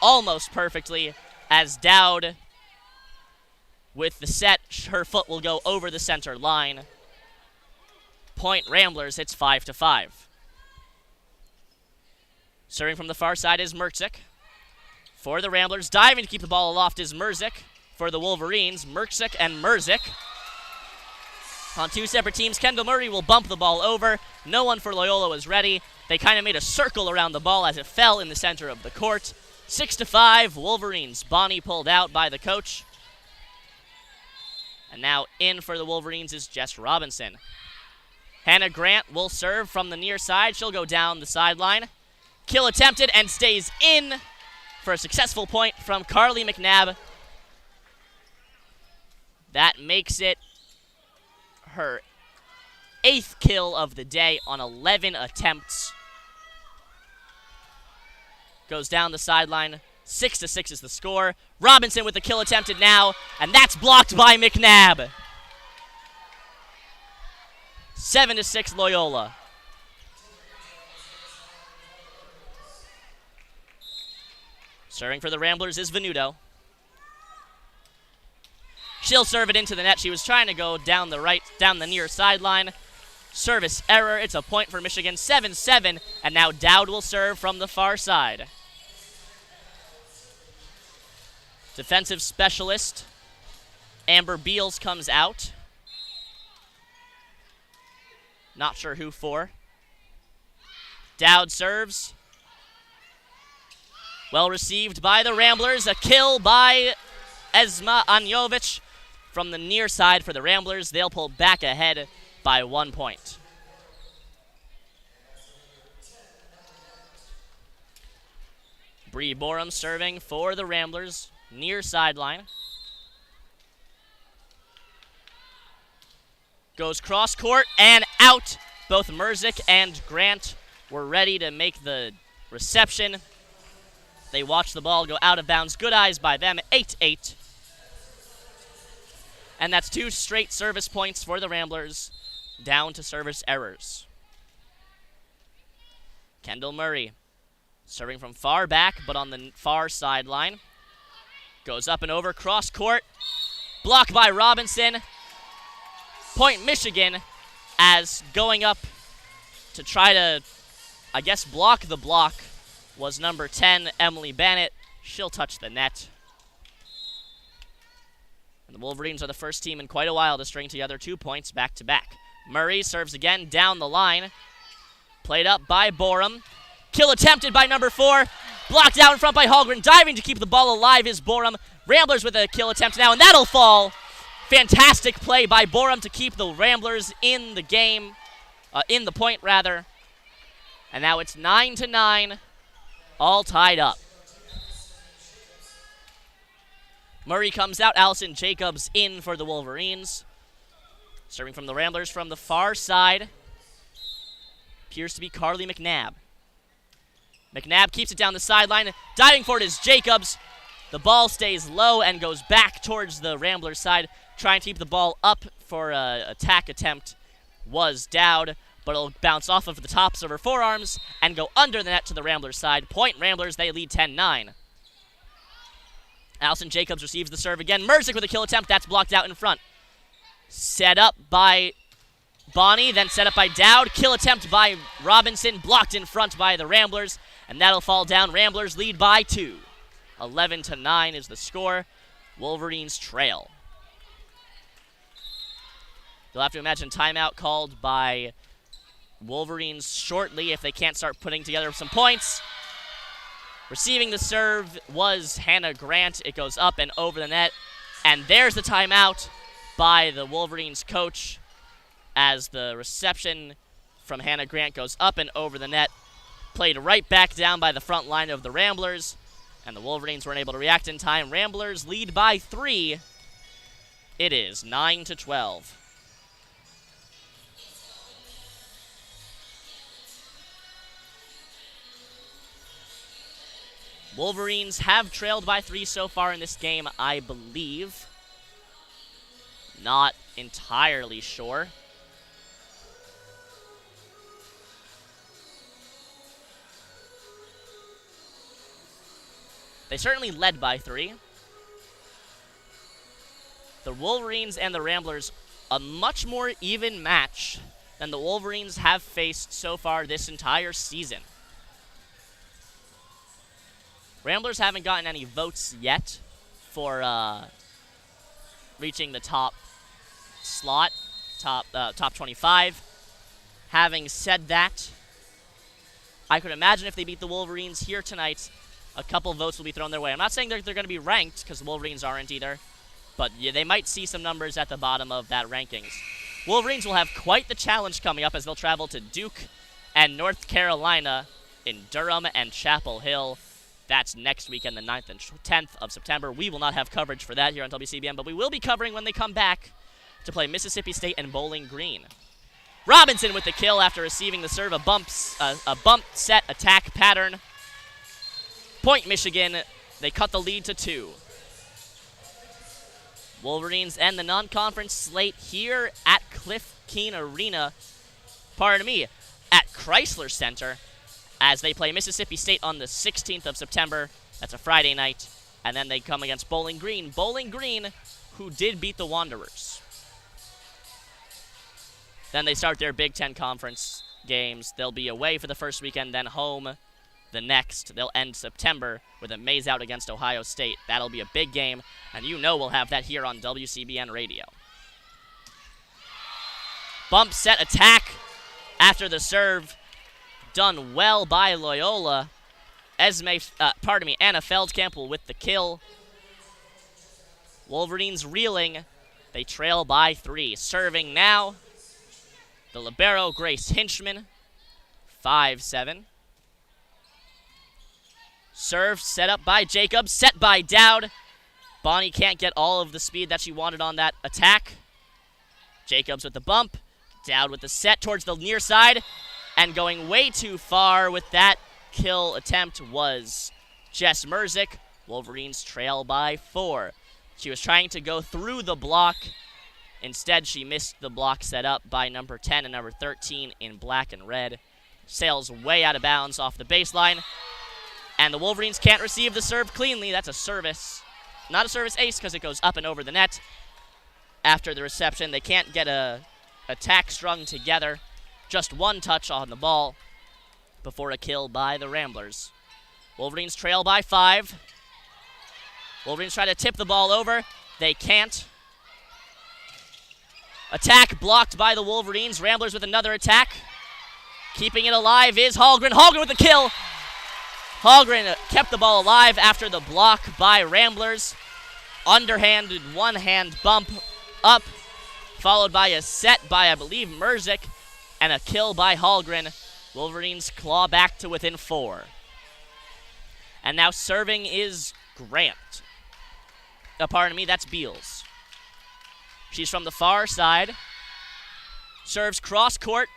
Almost perfectly as Dowd with the set. Her foot will go over the center line. Point Ramblers, it's 5-5. Serving from the far side is Mruzik. For the Ramblers, diving to keep the ball aloft is Mruzik. For the Wolverines, Mruzik and Mruzik. On two separate teams, Kendall Murray will bump the ball over. No one for Loyola was ready. They kind of made a circle around the ball as it fell in the center of the court. 6-5, Wolverines. Bonnie pulled out by the coach. And now in for the Wolverines is Jess Robinson. Hannah Grant will serve from the near side. She'll go down the sideline. Kill attempted and stays in for a successful point from Karlie McNabb. That makes it her 8th kill of the day on 11 attempts. Goes down the sideline. 6-6 is the score. Robinson with the kill attempted now, and that's blocked by McNabb. 7-6 Loyola. Serving for the Ramblers is Venuto. She'll serve it into the net. She was trying to go down the near sideline. Service error. It's a point for Michigan, 7-7, and now Dowd will serve from the far side. Defensive specialist Amber Beals comes out. Not sure who for. Dowd serves. Well received by the Ramblers. A kill by Esma Anjovic from the near side for the Ramblers. They'll pull back ahead by 1 point. Bree Borum serving for the Ramblers, near sideline. Goes cross court and out. Both Mruzik and Grant were ready to make the reception. They watch the ball go out of bounds. Good eyes by them, 8-8. And that's 2 straight service points for the Ramblers, down to service errors. Kendall Murray serving from far back, but on the far sideline. Goes up and over, cross court. Blocked by Robinson. Point Michigan, as going up to try to, I guess, block the block was number 10, Emily Bannett. She'll touch the net. And the Wolverines are the first team in quite a while to string together 2 points back-to-back. Murray serves again down the line. Played up by Borum. Kill attempted by number 4. Blocked out in front by Hallgren. Diving to keep the ball alive is Borum. Ramblers with a kill attempt now, and that'll fall. Fantastic play by Borum to keep the Ramblers in the game, in the point rather. And now it's 9-9, all tied up. Murray comes out. Allison Jacobs in for the Wolverines. Serving from the Ramblers from the far side appears to be Karlie McNabb. McNabb keeps it down the sideline. Diving for it is Jacobs. The ball stays low and goes back towards the Ramblers side. Trying to keep the ball up for an attack attempt was Dowd, but it'll bounce off of the tops of her forearms and go under the net to the Ramblers side. Point Ramblers, they lead 10-9. Allison Jacobs receives the serve again. Mruzik with a kill attempt. That's blocked out in front. Set up by Boney, then set up by Dowd. Kill attempt by Robinson, blocked in front by the Ramblers, and that'll fall down. Ramblers lead by 2. 11-9 is the score. Wolverines trail. You'll have to imagine timeout called by Wolverines shortly if they can't start putting together some points. Receiving the serve was Hannah Grant. It goes up and over the net. And there's the timeout by the Wolverines coach as the reception from Hannah Grant goes up and over the net. Played right back down by the front line of the Ramblers. And the Wolverines weren't able to react in time. Ramblers lead by 3. It is 9-12. Wolverines have trailed by 3 so far in this game, I believe. Not entirely sure. They certainly led by 3. The Wolverines and the Ramblers, a much more even match than the Wolverines have faced so far this entire season. Ramblers haven't gotten any votes yet for reaching the top slot, top 25. Having said that, I could imagine if they beat the Wolverines here tonight, a couple votes will be thrown their way. I'm not saying they're going to be ranked, because the Wolverines aren't either, but yeah, they might see some numbers at the bottom of that rankings. Wolverines will have quite the challenge coming up as they'll travel to Duke and North Carolina in Durham and Chapel Hill. That's next weekend, the 9th and 10th of September. We will not have coverage for that here on WCBM, but we will be covering when they come back to play Mississippi State and Bowling Green. Robinson with the kill after receiving the serve, a bump set attack pattern. Point Michigan, they cut the lead to 2. Wolverines end the non-conference slate here at Cliff Keen Arena, at Chrysler Center, as they play Mississippi State on the 16th of September. That's a Friday night. And then they come against Bowling Green. Bowling Green who did beat the Wanderers. Then they start their Big Ten Conference games. They'll be away for the first weekend, then home the next. They'll end September with a maze out against Ohio State. That'll be a big game, and you know we'll have that here on WCBN Radio. Bump set attack after the serve. Done well by Loyola. Anna Feldkamp with the kill. Wolverines reeling. They trail by 3. Serving now, the libero, Grace Hinchman, 5-7. Serve set up by Jacobs, set by Dowd. Boney can't get all of the speed that she wanted on that attack. Jacobs with the bump. Dowd with the set towards the near side. And going way too far with that kill attempt was Jess Mruzik. Wolverines trail by 4. She was trying to go through the block. Instead, she missed the block set up by number 10 and number 13 in black and red. Sails way out of bounds off the baseline. And the Wolverines can't receive the serve cleanly. That's a service. Not a service ace because it goes up and over the net. After the reception, they can't get a attack strung together. Just one touch on the ball before a kill by the Ramblers. Wolverines trail by 5. Wolverines try to tip the ball over. They can't. Attack blocked by the Wolverines. Ramblers with another attack. Keeping it alive is Hallgren. Hallgren with the kill. Hallgren kept the ball alive after the block by Ramblers. Underhanded one-hand bump up, followed by a set by, I believe, Mruzik, and a kill by Hallgren. Wolverines claw back to within 4. And now serving is Grant. Pardon me, that's Beals. She's from the far side. Serves cross court.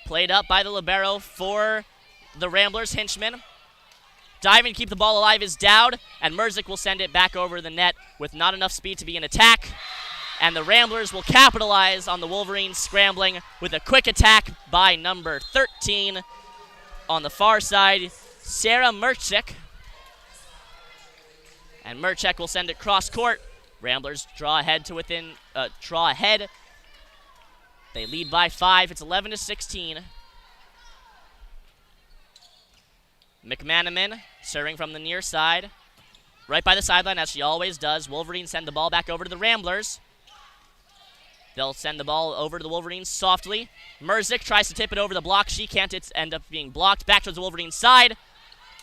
Played up by the libero for the Ramblers, Hinchman. Diving to keep the ball alive is Dowd, and Mruzik will send it back over the net with not enough speed to be in attack. And the Ramblers will capitalize on the Wolverines scrambling with a quick attack by number 13 on the far side, Sarah Mruzik. And Mruzik will send it cross court. Ramblers draw ahead to within, draw ahead. They lead by 5. It's 11-16. McManaman serving from the near side. Right by the sideline, as she always does. Wolverines send the ball back over to the Ramblers. They'll send the ball over to the Wolverines softly. Mruzik tries to tip it over the block. She can't. It's end up being blocked. Back towards the Wolverines side.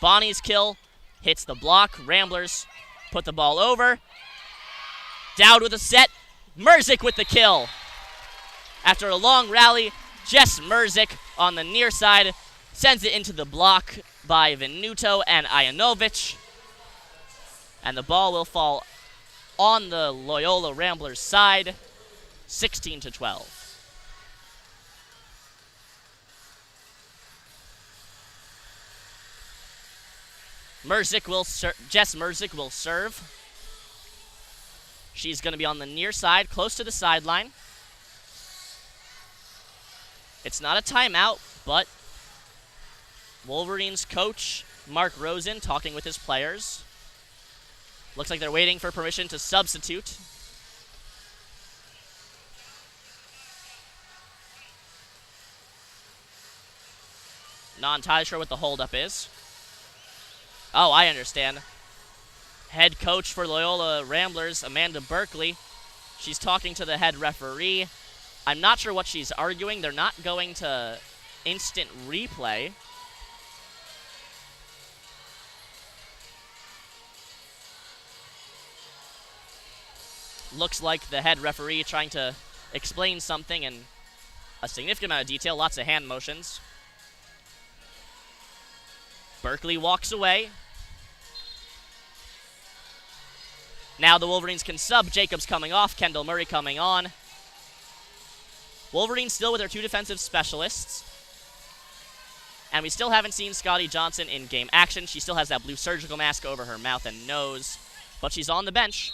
Bonnie's kill hits the block. Ramblers put the ball over. Dowd with a set. Mruzik with the kill. After a long rally, Jess Mruzik on the near side sends it into the block by Venuto and Ionovich. And the ball will fall on the Loyola Ramblers side, 16-12. Jess Mruzik will serve. She's going to be on the near side, close to the sideline. It's not a timeout, but Wolverines coach Mark Rosen talking with his players. Looks like they're waiting for permission to substitute. Not entirely sure what the holdup is. Oh, I understand. Head coach for Loyola Ramblers, Amanda Berkeley. She's talking to the head referee. I'm not sure what she's arguing. They're not going to instant replay. Looks like the head referee trying to explain something in a significant amount of detail. Lots of hand motions. Berkeley walks away. Now the Wolverines can sub. Jacobs coming off. Kendall Murray coming on. Wolverines still with their 2 defensive specialists. And we still haven't seen Scotty Johnson in game action. She still has that blue surgical mask over her mouth and nose. But she's on the bench.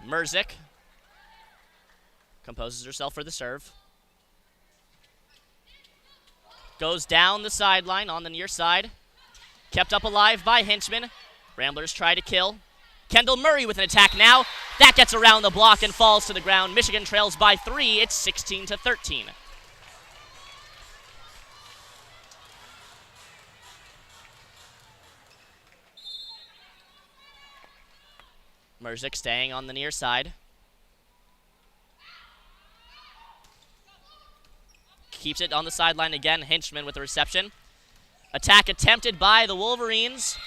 Mruzik composes herself for the serve. Goes down the sideline on the near side. Kept up alive by Hinchman. Ramblers try to kill. Kendall Murray with an attack now. That gets around the block and falls to the ground. Michigan trails by 3. It's 16-13. Mruzik staying on the near side. Keeps it on the sideline again. Hinchman with the reception. Attack attempted by the Wolverines.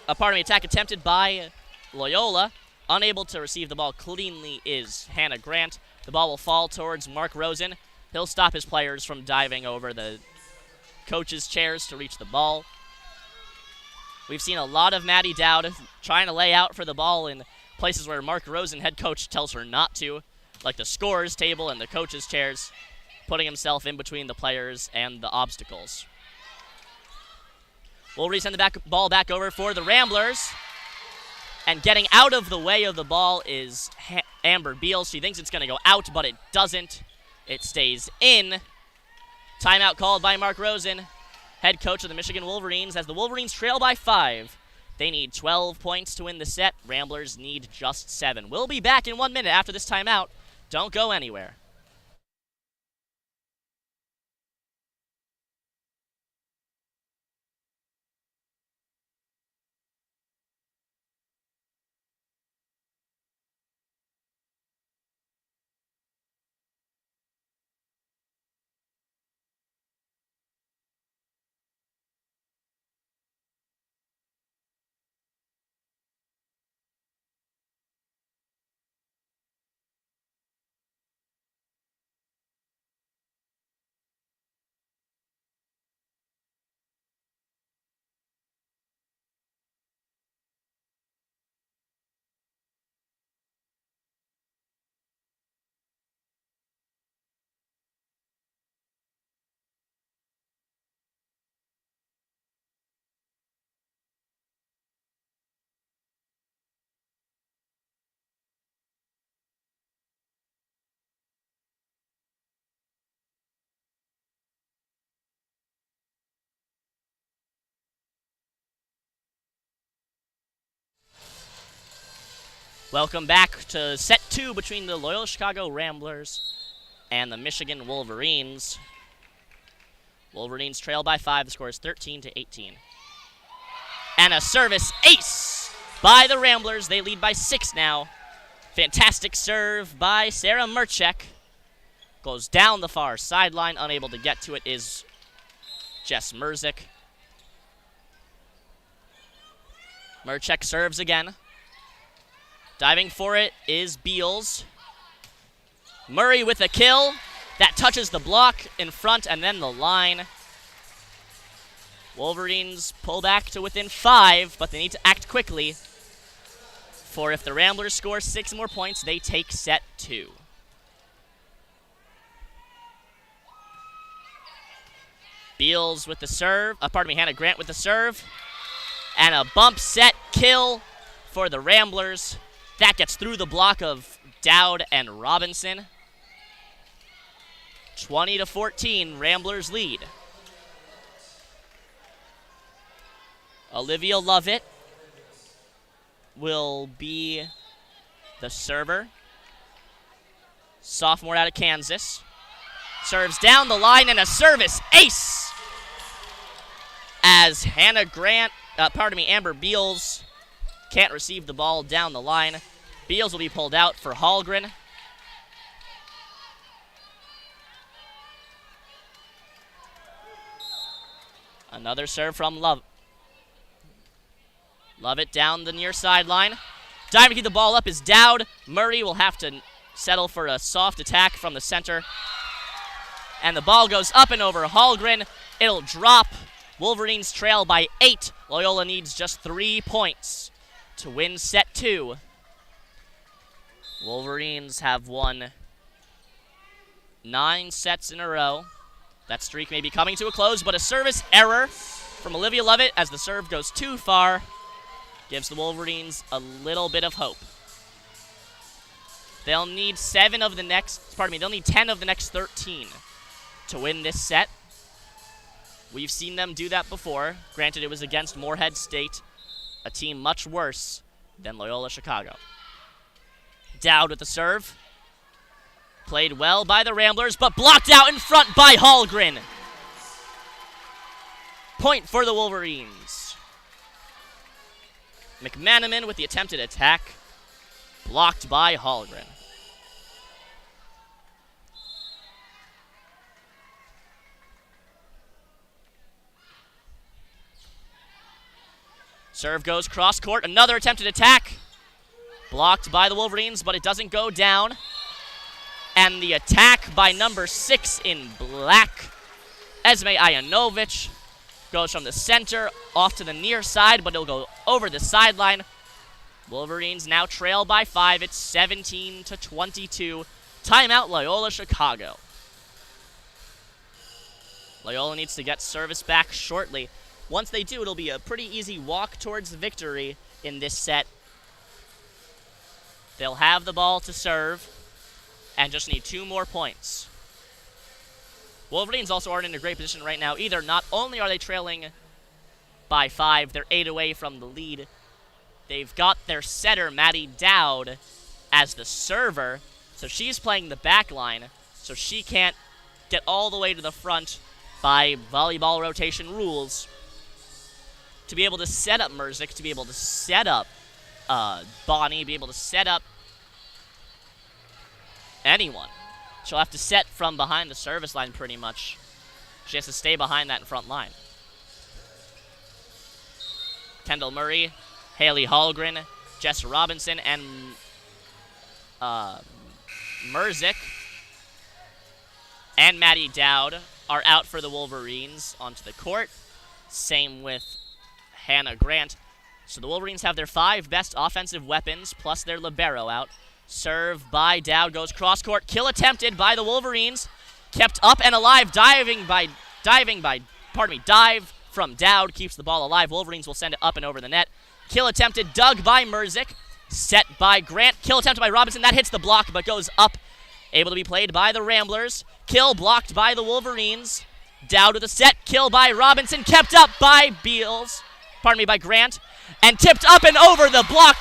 Attack attempted by Loyola. Unable to receive the ball cleanly is Hannah Grant. The ball will fall towards Mark Rosen. He'll stop his players from diving over the coaches' chairs to reach the ball. We've seen a lot of Maddie Dowd trying to lay out for the ball in places where Mark Rosen, head coach, tells her not to, like the scorer's table and the coaches' chairs, putting himself in between the players and the obstacles. We'll resend the ball back over for the Ramblers. And getting out of the way of the ball is Amber Beals. She thinks it's going to go out, but it doesn't. It stays in. Timeout called by Mark Rosen, head coach of the Michigan Wolverines, as the Wolverines trail by 5. They need 12 points to win the set. Ramblers need just 7. We'll be back in 1 minute after this timeout. Don't go anywhere. Welcome back to set 2 between the Loyola Chicago Ramblers and the Michigan Wolverines. Wolverines trail by 5. The score is 13-18. And a service ace by the Ramblers. They lead by 6 now. Fantastic serve by Sarah Mruzik. Goes down the far sideline. Unable to get to it is Jess Mruzik. Mruzik serves again. Diving for it is Beals. Murray with a kill. That touches the block in front and then the line. Wolverines pull back to within 5, but they need to act quickly. For if the Ramblers score 6 more points, they take set 2. Beals with the serve. Hannah Grant with the serve. And a bump set kill for the Ramblers. That gets through the block of Dowd and Robinson. 20-14, Ramblers lead. Olivia Lovett will be the server. Sophomore out of Kansas. Serves down the line and a service ace. As Amber Beals can't receive the ball down the line. Beals will be pulled out for Hallgren. Another serve from Lovett down the near sideline. Diving to keep the ball up is Dowd. Murray will have to settle for a soft attack from the center. And the ball goes up and over Hallgren. It'll drop. Wolverines trail by 8. Loyola needs just 3 points to win set 2. Wolverines have won 9 sets in a row. That streak may be coming to a close, but a service error from Olivia Lovett as the serve goes too far gives the Wolverines a little bit of hope. They'll need 10 of the next 13 to win this set. We've seen them do that before. Granted, it was against Morehead State a team much worse than Loyola Chicago. Dowd with the serve. Played well by the Ramblers, but blocked out in front by Hallgren. Point for the Wolverines. McManaman with the attempted attack. Blocked by Hallgren. Serve goes cross court. Another attempted attack. Blocked by the Wolverines, but it doesn't go down. And the attack by number 6 in black, Esme Ayanovich, goes from the center off to the near side, but it'll go over the sideline. Wolverines now trail by 5. It's 17-22. Timeout, Loyola Chicago. Loyola needs to get service back shortly. Once they do, it'll be a pretty easy walk towards victory in this set. They'll have the ball to serve and just need 2 more points. Wolverines also aren't in a great position right now either. Not only are they trailing by 5, they're 8 away from the lead. They've got their setter, Maddie Dowd, as the server, so she's playing the back line, so she can't get all the way to the front by volleyball rotation rules to be able to set up Mruzik, to be able to set up Boney, be able to set up anyone. She'll have to set from behind the service line pretty much. She has to stay behind that front line. Kendall Murray, Haley Hallgren, Jess Robinson, and Mruzik and Maddie Dowd are out for the Wolverines onto the court. Same with Hannah Grant. So the Wolverines have their 5 best offensive weapons plus their libero out. Serve by Dowd goes cross court. Kill attempted by the Wolverines. Kept up and alive. Dive from Dowd keeps the ball alive. Wolverines will send it up and over the net. Kill attempted, dug by Mruzik. Set by Grant. Kill attempted by Robinson. That hits the block but goes up. Able to be played by the Ramblers. Kill blocked by the Wolverines. Dowd with a set. Kill by Robinson. Kept up by by Grant. And tipped up and over the block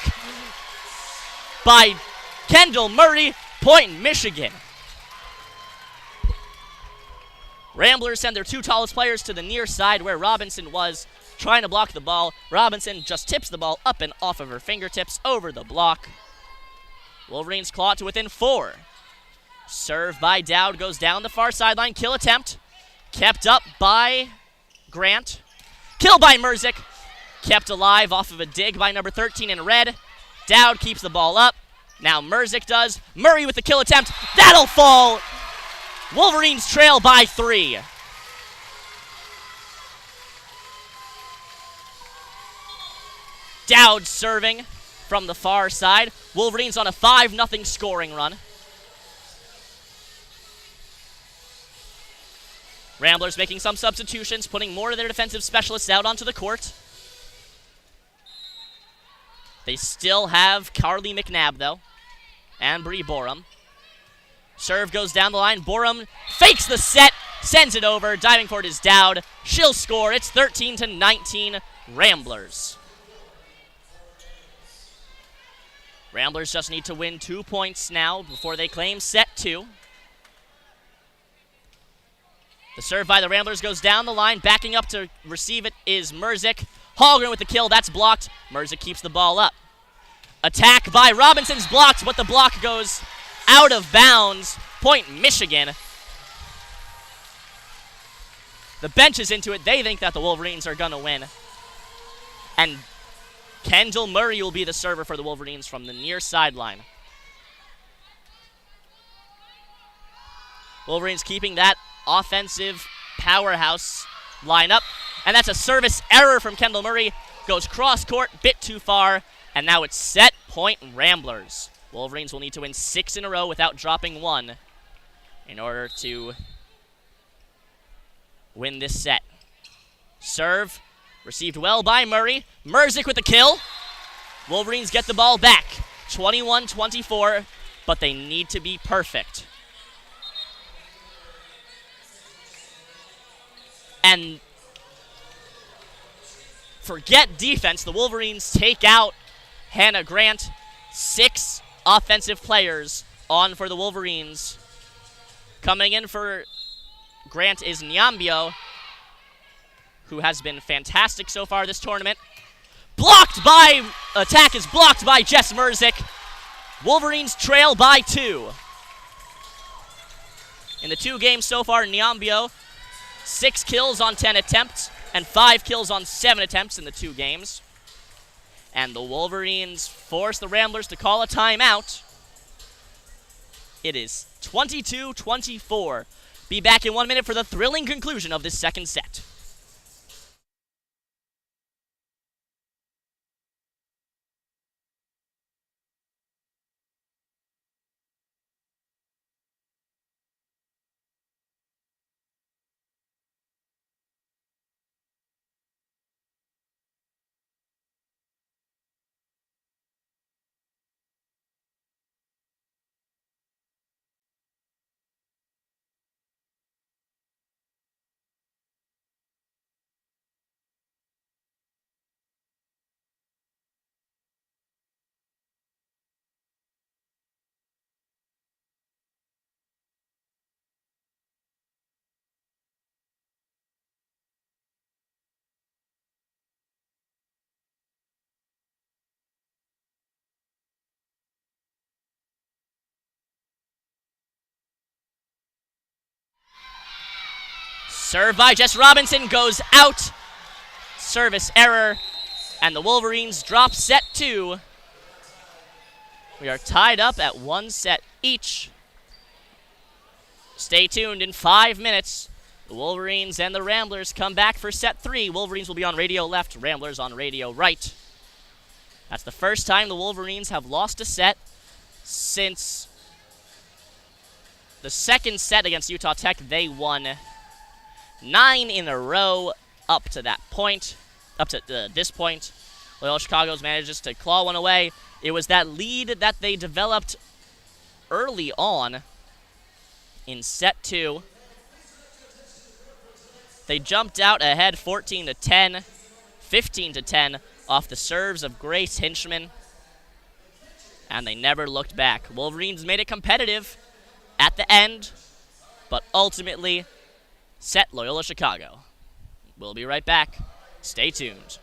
by Kendall Murray. Point Michigan. Ramblers send their 2 tallest players to the near side where Robinson was trying to block the ball. Robinson just tips the ball up and off of her fingertips over the block. Wolverines claw it to within 4. Serve by Dowd goes down the far sideline. Kill attempt. Kept up by Grant. Kill by Mruzik. Kept alive off of a dig by number 13 in red. Dowd keeps the ball up. Now Mruzik does. Murray with the kill attempt. That'll fall. Wolverines trail by 3. Dowd serving from the far side. Wolverines on a 5-0 scoring run. Ramblers making some substitutions, putting more of their defensive specialists out onto the court. They still have Karlie McNabb, though, and Bree Borum. Serve goes down the line. Borum fakes the set, sends it over. Diving for it is Dowd. She'll score. It's 13-19 Ramblers. Ramblers just need to win 2 points now before they claim set 2. The serve by the Ramblers goes down the line. Backing up to receive it is Mruzik. Hallgren with the kill. That's blocked. Mruzik keeps the ball up. Attack by Robinson's blocked, but the block goes out of bounds. Point Michigan. The bench is into it. They think that the Wolverines are going to win. And Kendall Murray will be the server for the Wolverines from the near sideline. Wolverines keeping that offensive powerhouse lineup. And that's a service error from Kendall Murray. Goes cross court, bit too far. And now it's set point Ramblers. Wolverines will need to win 6 in a row without dropping 1 in order to win this set. Serve received well by Murray. Mruzik with the kill. Wolverines get the ball back. 21-24, but they need to be perfect. And forget defense. The Wolverines take out Hannah Grant. 6 offensive players on for the Wolverines. Coming in for Grant is Nyambio, who has been fantastic so far this tournament. Attack is blocked by Jess Mruzik. Wolverines trail by 2. In the 2 games so far, Nyambio, 6 kills on 10 attempts and 5 kills on 7 attempts in the 2 games. And the Wolverines force the Ramblers to call a timeout. It is 22-24. Be back in 1 minute for the thrilling conclusion of this second set. Serve by Jess Robinson goes out. Service error. And the Wolverines drop set 2. We are tied up at 1 set each. Stay tuned. In 5 minutes, the Wolverines and the Ramblers come back for set 3. Wolverines will be on radio left, Ramblers on radio right. That's the first time the Wolverines have lost a set since the second set against Utah Tech. They won 9 in a row up to that point, up to this point. Loyola Chicago manages to claw one away. It was that lead that they developed early on in set 2. They jumped out ahead 14-10, 15-10 off the serves of Grace Hinchman, and they never looked back. Wolverines made it competitive at the end, but ultimately set Loyola Chicago. We'll be right back. Stay tuned.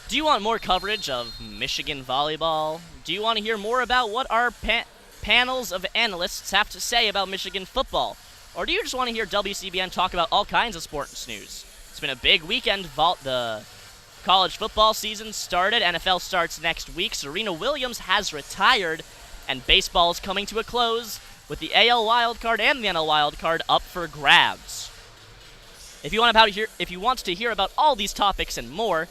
Do you want more coverage of Michigan volleyball? Do you want to hear more about what our panels of analysts have to say about Michigan football? Or do you just want to hear WCBN talk about all kinds of sports news? It's been a big weekend. The college football season started. NFL starts next week. Serena Williams has retired, and baseball is coming to a close with the AL wildcard and the NL wildcard up for grabs. If you want to hear about all these topics and more,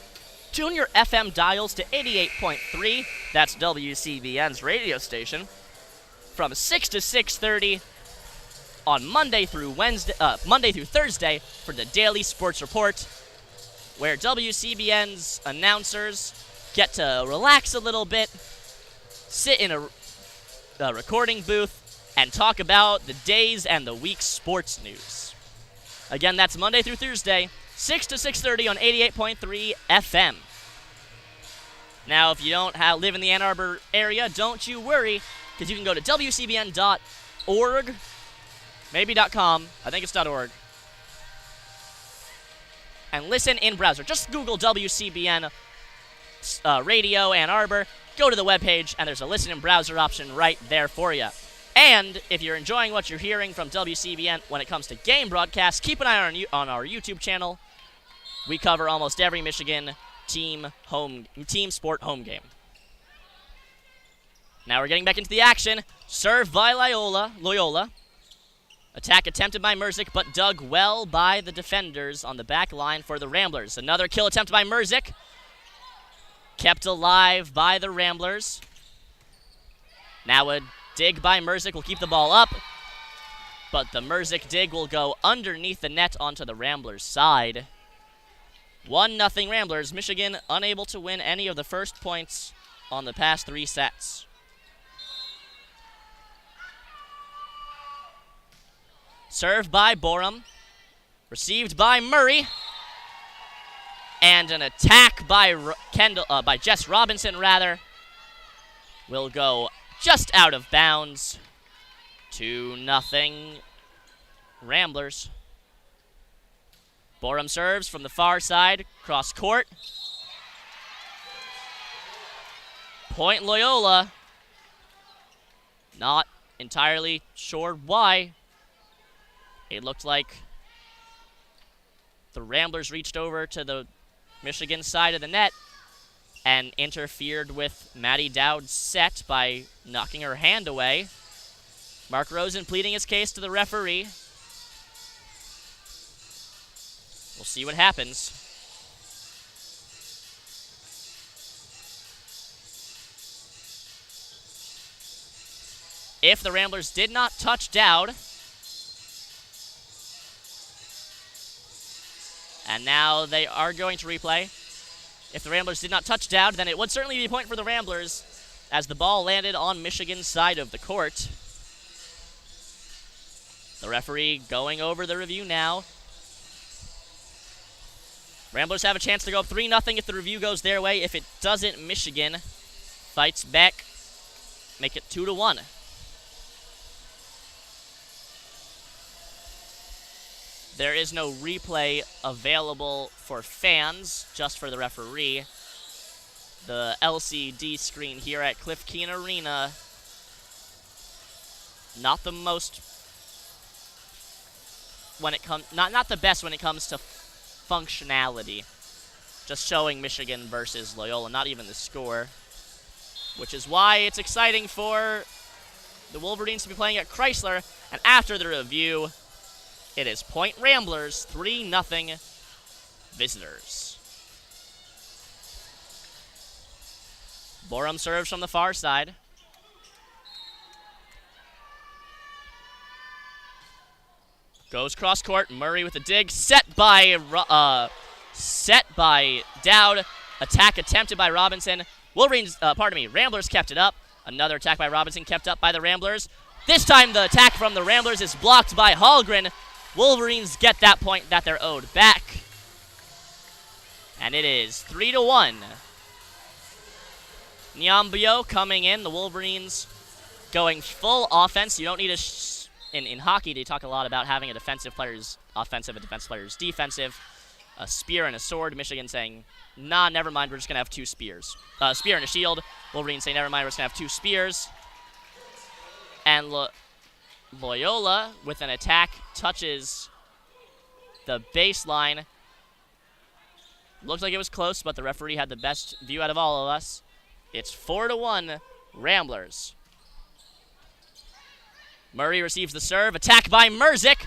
tune your FM dials to 88.3. That's WCBN's radio station, from 6 to 6:30 on Monday through Thursday for the Daily Sports Report, where WCBN's announcers get to relax a little bit, sit in a recording booth, and talk about the day's and the week's sports news. Again, that's Monday through Thursday, 6 to 6:30 on 88.3 FM. Now, if you don't live in the Ann Arbor area, don't you worry, because you can go to WCBN.org, maybe .com, I think it's .org, and listen in browser. Just Google WCBN Radio Ann Arbor, go to the webpage, and there's a listen in browser option right there for you. And if you're enjoying what you're hearing from WCBN when it comes to game broadcasts, keep an eye on our YouTube channel. We cover almost every Michigan team sport home game. Now we're getting back into the action. Serve by Loyola. Attack attempted by Mruzik, but dug well by the defenders on the back line for the Ramblers. Another kill attempt by Mruzik. Kept alive by the Ramblers. Now a dig by Mruzik will keep the ball up, but the Mruzik dig will go underneath the net onto the Ramblers' side. 1-0 Ramblers. Michigan unable to win any of the first points on the past 3 sets. Served by Borum. Received by Murray. And an attack by Jess Robinson, will go just out of bounds. 2-0 Ramblers. Borum serves from the far side, cross court. Point Loyola. Not entirely sure why. It looked like the Ramblers reached over to the Michigan side of the net and interfered with Maddie Dowd's set by knocking her hand away. Mark Rosen pleading his case to the referee. We'll see what happens. If the Ramblers did not touch Dowd, and now they are going to replay. If the Ramblers did not touch Dowd, then it would certainly be a point for the Ramblers as the ball landed on Michigan's side of the court. The referee going over the review now. Ramblers have a chance to go up 3-0 if the review goes their way. If it doesn't, Michigan fights back, make it 2-1. There is no replay available for fans, just for the referee. The LCD screen here at Cliff Keen Arena, not the most not the best when it comes to functionality. Just showing Michigan versus Loyola, not even the score. Which is why it's exciting for the Wolverines to be playing at Chrysler. And after the review, it is point Ramblers, 3-0 visitors. Borum serves from the far side. Goes cross court. Murray with a dig. Set by Dowd. Attack attempted by Robinson. Ramblers kept it up. Another attack by Robinson kept up by the Ramblers. This time the attack from the Ramblers is blocked by Hallgren. Wolverines get that point that they're owed back. And it is 3-1. Nyambio coming in. The Wolverines going full offense. You don't need in hockey, they talk a lot about having a defensive player's offensive, a defensive player's defensive. a spear and a sword. Michigan saying, nah, never mind, we're just going to have 2 spears. Spear and a shield. Wolverines saying, never mind, we're just going to have 2 spears. And Loyola, with an attack, touches the baseline. Looked like it was close, but the referee had the best view out of all of us. It's 4-1, Ramblers. Murray receives the serve. Attack by Mruzik.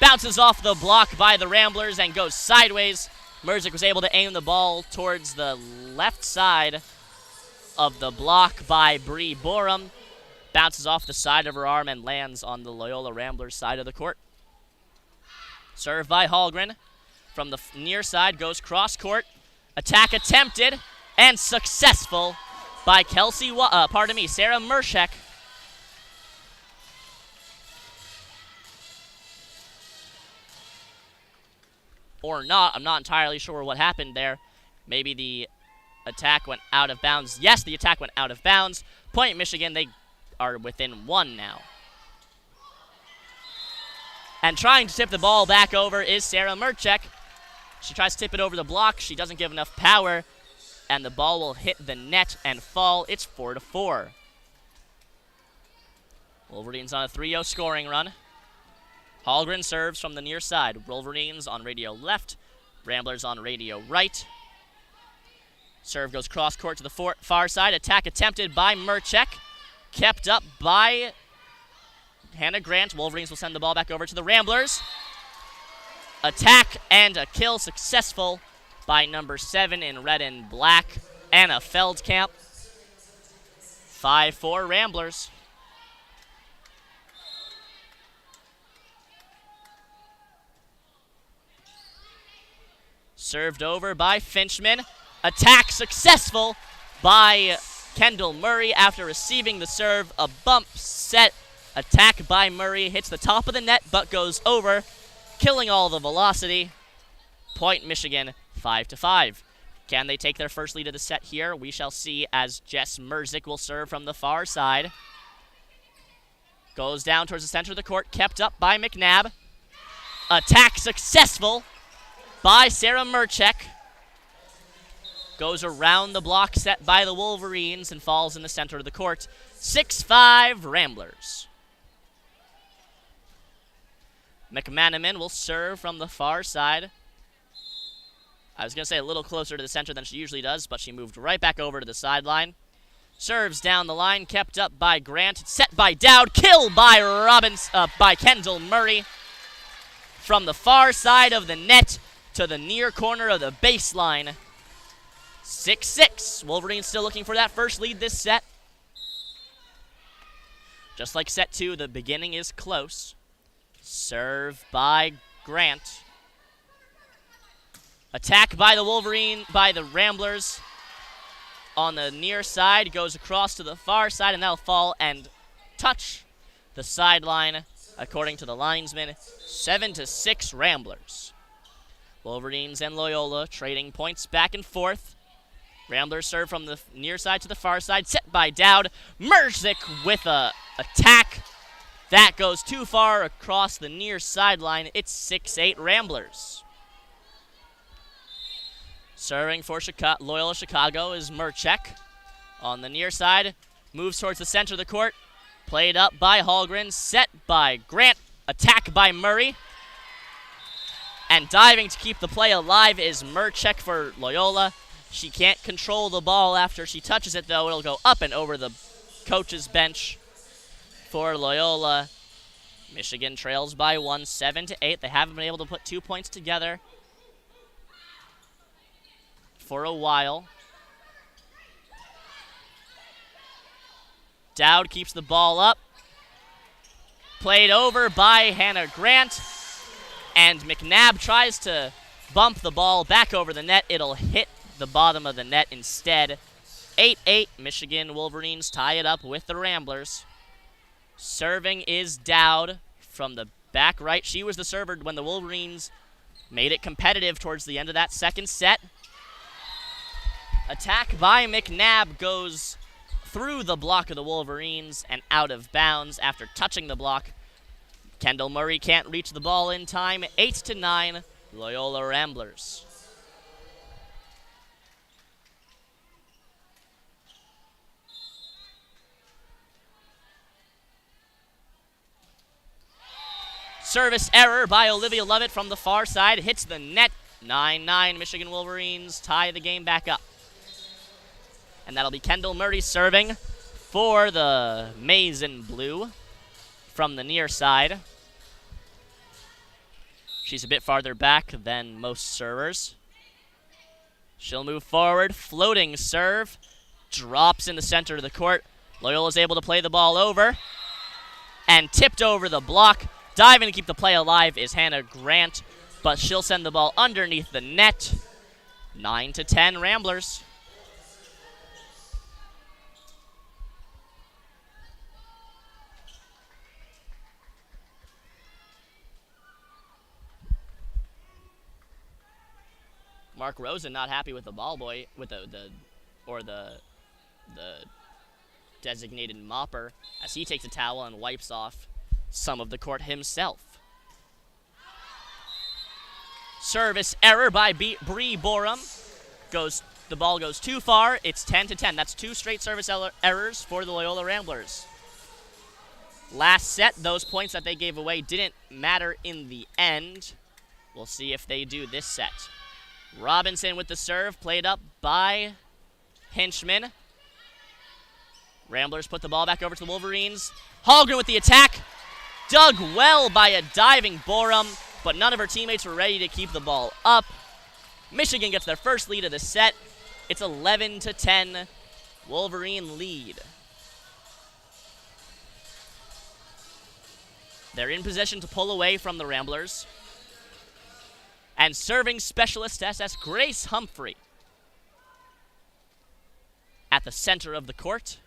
Bounces off the block by the Ramblers and goes sideways. Mruzik was able to aim the ball towards the left side of the block by Bree Borum. Bounces off the side of her arm and lands on the Loyola Ramblers side of the court. Serve by Hallgren. From the near side goes cross court. Attack attempted and successful by Sarah Mruzik. Or not. I'm not entirely sure what happened there. Maybe the attack went out of bounds. Yes, the attack went out of bounds. Point Michigan, they are within 1 now. And trying to tip the ball back over is Sarah Mruzik. She tries to tip it over the block. She doesn't give enough power, and the ball will hit the net and fall. It's 4-4. Wolverines on a 3-0 scoring run. Hallgren serves from the near side. Wolverines on radio left. Ramblers on radio right. Serve goes cross court to the far side. Attack attempted by Mruzik. Kept up by Hannah Grant. Wolverines will send the ball back over to the Ramblers. Attack and a kill successful by number 7 in red and black, Anna Feldkamp. 5-4 Ramblers. Served over by Finchman. Attack successful by Kendall Murray after receiving the serve. A bump set. Attack by Murray. Hits the top of the net but goes over, killing all the velocity. Point Michigan, 5-5. Can they take their first lead of the set here? We shall see as Jess Mruzik will serve from the far side. Goes down towards the center of the court, kept up by McNabb. Attack successful by Sarah Mruzik. Goes around the block set by the Wolverines and falls in the center of the court. 6-5 Ramblers. McManaman will serve from the far side. I was going to say a little closer to the center than she usually does, but she moved right back over to the sideline. Serves down the line, kept up by Grant, set by Dowd, kill by by Kendall Murray. From the far side of the net to the near corner of the baseline. 6-6. Wolverines still looking for that first lead this set. Just like set 2, the beginning is close. Serve by Grant. Attack by the Ramblers. On the near side, goes across to the far side, and that'll fall and touch the sideline, according to the linesman. 7-6 Ramblers. Wolverines and Loyola trading points back and forth. Ramblers serve from the near side to the far side, set by Dowd. Mruzik with a attack. That goes too far across the near sideline. It's 6-8 Ramblers. Serving for Loyola Chicago is Mruzik. On the near side, moves towards the center of the court. Played up by Hallgren, set by Grant. Attack by Murray. And diving to keep the play alive is Mruzik for Loyola. She can't control the ball after she touches it, though. It'll go up and over the coach's bench for Loyola. Michigan trails by 1, 7-8. They haven't been able to put 2 points together for a while. Dowd keeps the ball up. Played over by Hannah Grant. And McNabb tries to bump the ball back over the net. It'll hit the bottom of the net instead. 8-8. Michigan Wolverines tie it up with the Ramblers. Serving is Dowd from the back right. She was the server when the Wolverines made it competitive towards the end of that second set. Attack by McNabb goes through the block of the Wolverines and out of bounds after touching the block. Kendall Murray can't reach the ball in time. 8-9. Loyola Ramblers. Service error by Olivia Lovett from the far side. Hits the net. 9-9. Michigan Wolverines tie the game back up. And that'll be Kendall Murray serving for the maize and blue from the near side. She's a bit farther back than most servers. She'll move forward. Floating serve. Drops in the center of the court. Loyola's able to play the ball over. And tipped over the block. Diving to keep the play alive is Hannah Grant, but she'll send the ball underneath the net. 9-10 Ramblers. Mark Rosen not happy with the ball boy, with the designated mopper, as he takes a towel and wipes off some of the court himself. Service error by Bree Borum. The ball goes too far. It's 10-10. That's 2 straight service errors for the Loyola Ramblers. Last set, those points that they gave away didn't matter in the end. We'll see if they do this set. Robinson with the serve, played up by Hinchman. Ramblers put the ball back over to the Wolverines. Hallgren with the attack. Dug well by a diving Borum, but none of her teammates were ready to keep the ball up. Michigan gets their first lead of the set. It's 11-10. Wolverine lead. They're in position to pull away from the Ramblers. And serving specialist SS Grace Humphrey at the center of the court.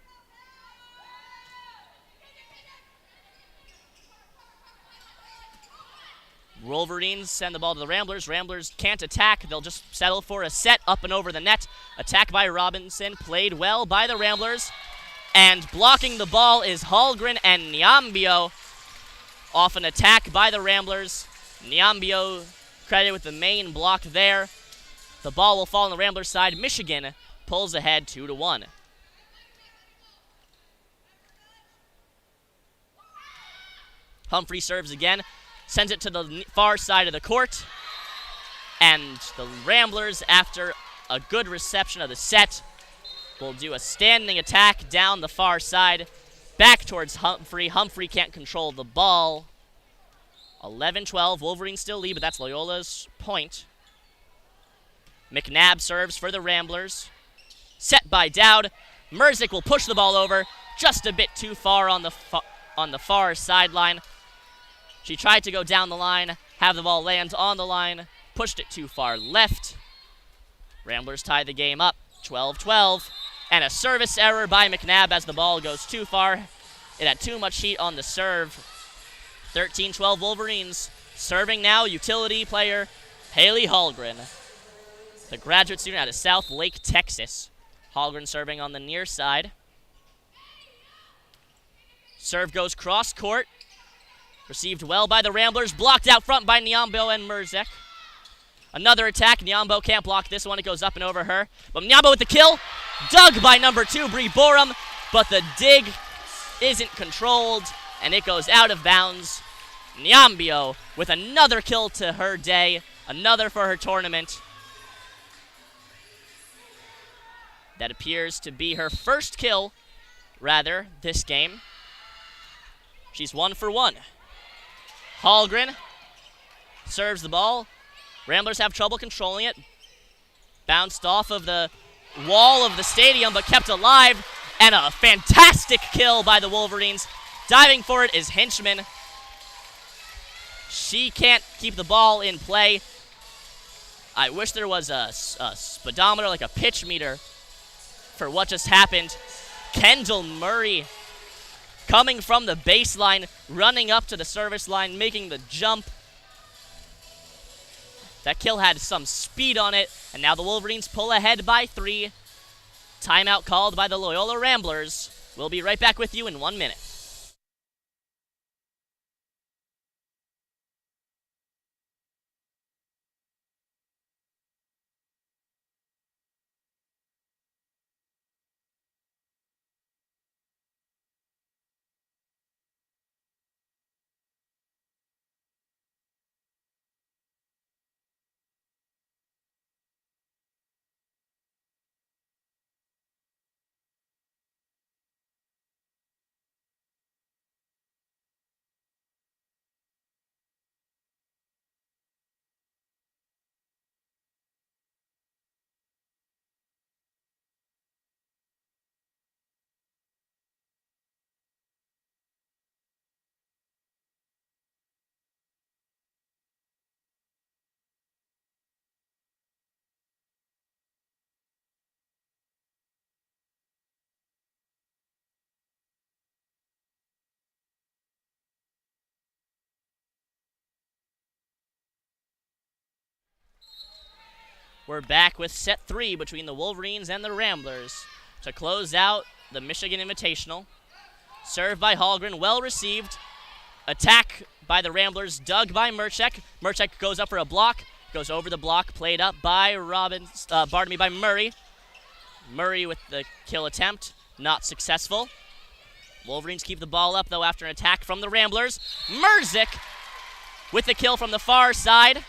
Wolverines send the ball to the Ramblers. Ramblers can't attack. They'll just settle for a set up and over the net. Attack by Robinson. Played well by the Ramblers. And blocking the ball is Hallgren and Nyambio. Off an attack by the Ramblers. Nyambio credited with the main block there. The ball will fall on the Ramblers side. Michigan pulls ahead 2-1. Humphrey serves again. Sends it to the far side of the court. And the Ramblers, after a good reception of the set, will do a standing attack down the far side. Back towards Humphrey. Humphrey can't control the ball. 11-12. Wolverines still lead, but that's Loyola's point. McNabb serves for the Ramblers. Set by Dowd. Mruzik will push the ball over just a bit too far on the far sideline. She tried to go down the line, have the ball land on the line, pushed it too far left. Ramblers tie the game up, 12-12. And a service error by McNabb as the ball goes too far. It had too much heat on the serve. 13-12 Wolverines. Serving now, utility player Haley Hallgren, the graduate student out of South Lake, Texas. Hallgren serving on the near side. Serve goes cross court. Received well by the Ramblers. Blocked out front by Nyambo and Mruzik. Another attack. Nyambo can't block this one. It goes up and over her. But Nyambo with the kill. Dug by number 2, Bree Borum. But the dig isn't controlled, and it goes out of bounds. Nyambio with another kill to her day. Another for her tournament. That appears to be her first kill, rather, this game. She's 1 for 1. Hallgren serves the ball. Ramblers have trouble controlling it. Bounced off of the wall of the stadium, but kept alive. And a fantastic kill by the Wolverines. Diving for it is Hinchman. She can't keep the ball in play. I wish there was a speedometer, like a pitch meter, for what just happened. Kendall Murray coming from the baseline, running up to the service line, making the jump. That kill had some speed on it, and now the Wolverines pull ahead by 3. Timeout called by the Loyola Ramblers. We'll be right back with you in 1 minute. We're back with set 3 between the Wolverines and the Ramblers to close out the Michigan Invitational. Serve by Hallgren, well received. Attack by the Ramblers, dug by Mruzik. Mruzik goes up for a block, goes over the block, played up by by Murray. Murray with the kill attempt, not successful. Wolverines keep the ball up, though, after an attack from the Ramblers. Mruzik with the kill from the far side.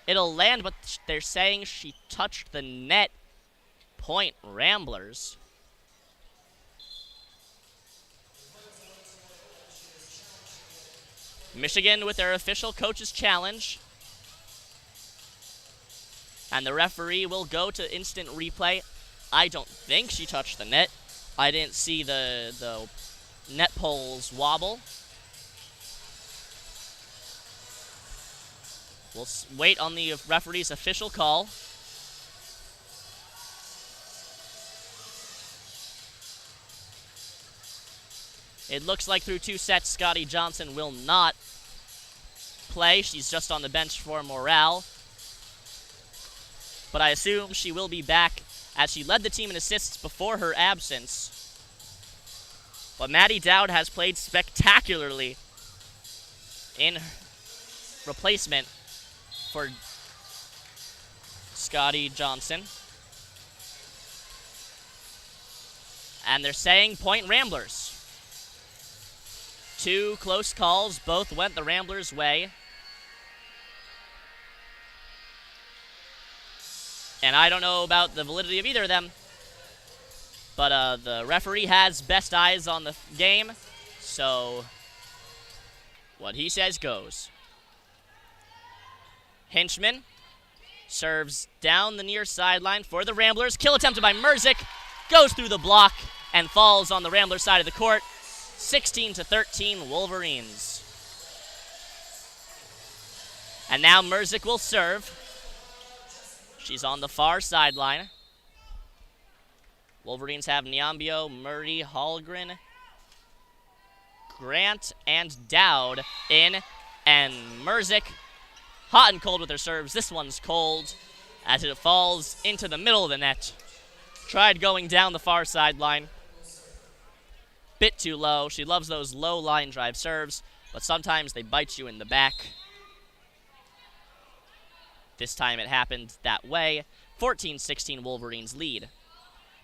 It'll land, but they're saying she touched the net. Point Ramblers. Michigan with their official coach's challenge. And the referee will go to instant replay. I don't think she touched the net. I didn't see the net poles wobble. We'll wait on the referee's official call. It looks like through 2 sets, Scotty Johnson will not play. She's just on the bench for morale. But I assume she will be back as she led the team in assists before her absence. But Maddie Dowd has played spectacularly in replacement for Scotty Johnson. And they're saying point Ramblers. 2 close calls, both went the Ramblers' way. And I don't know about the validity of either of them, but the referee has best eyes on the game, so what he says goes. Hinchman serves down the near sideline for the Ramblers. Kill attempted by Mruzik, goes through the block and falls on the Rambler side of the court. 16-13 Wolverines. And now Mruzik will serve. She's on the far sideline. Wolverines have Nyambio, Murray, Hallgren, Grant, and Dowd in. And Mruzik, hot and cold with her serves. This one's cold as it falls into the middle of the net. Tried going down the far sideline. Bit too low. She loves those low line drive serves, but sometimes they bite you in the back. This time it happened that way. 14-16 Wolverines lead.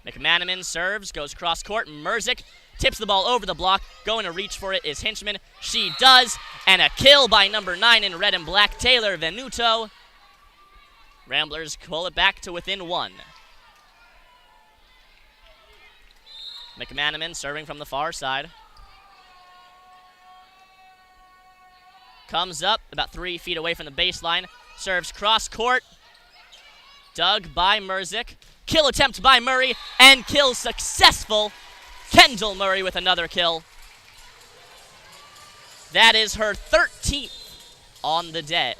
McManaman serves, goes cross court. Mruzik tips the ball over the block. Going to reach for it is Hinchman. She does, and a kill by number 9 in red and black, Taylor Venuto. Ramblers pull it back to within 1. McManaman serving from the far side. Comes up about 3 feet away from the baseline. Serves cross court. Dug by Mruzik. Kill attempt by Murray. And kill successful. Kendall Murray with another kill. That is her 13th on the day.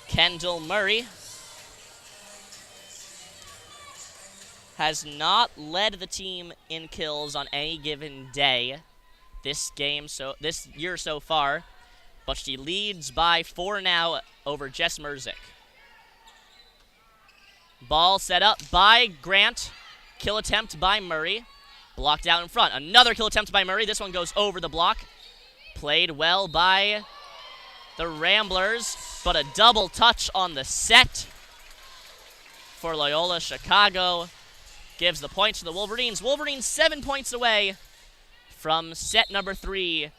Kendall Murray has not led the team in kills on any given day this year so far, but she leads by 4 now over Jess Mruzik. Ball set up by Grant. Kill attempt by Murray. Blocked out in front. Another kill attempt by Murray. This one goes over the block. Played well by the Ramblers, but a double touch on the set for Loyola Chicago gives the points to the Wolverines. Wolverines 7 points away from set number 3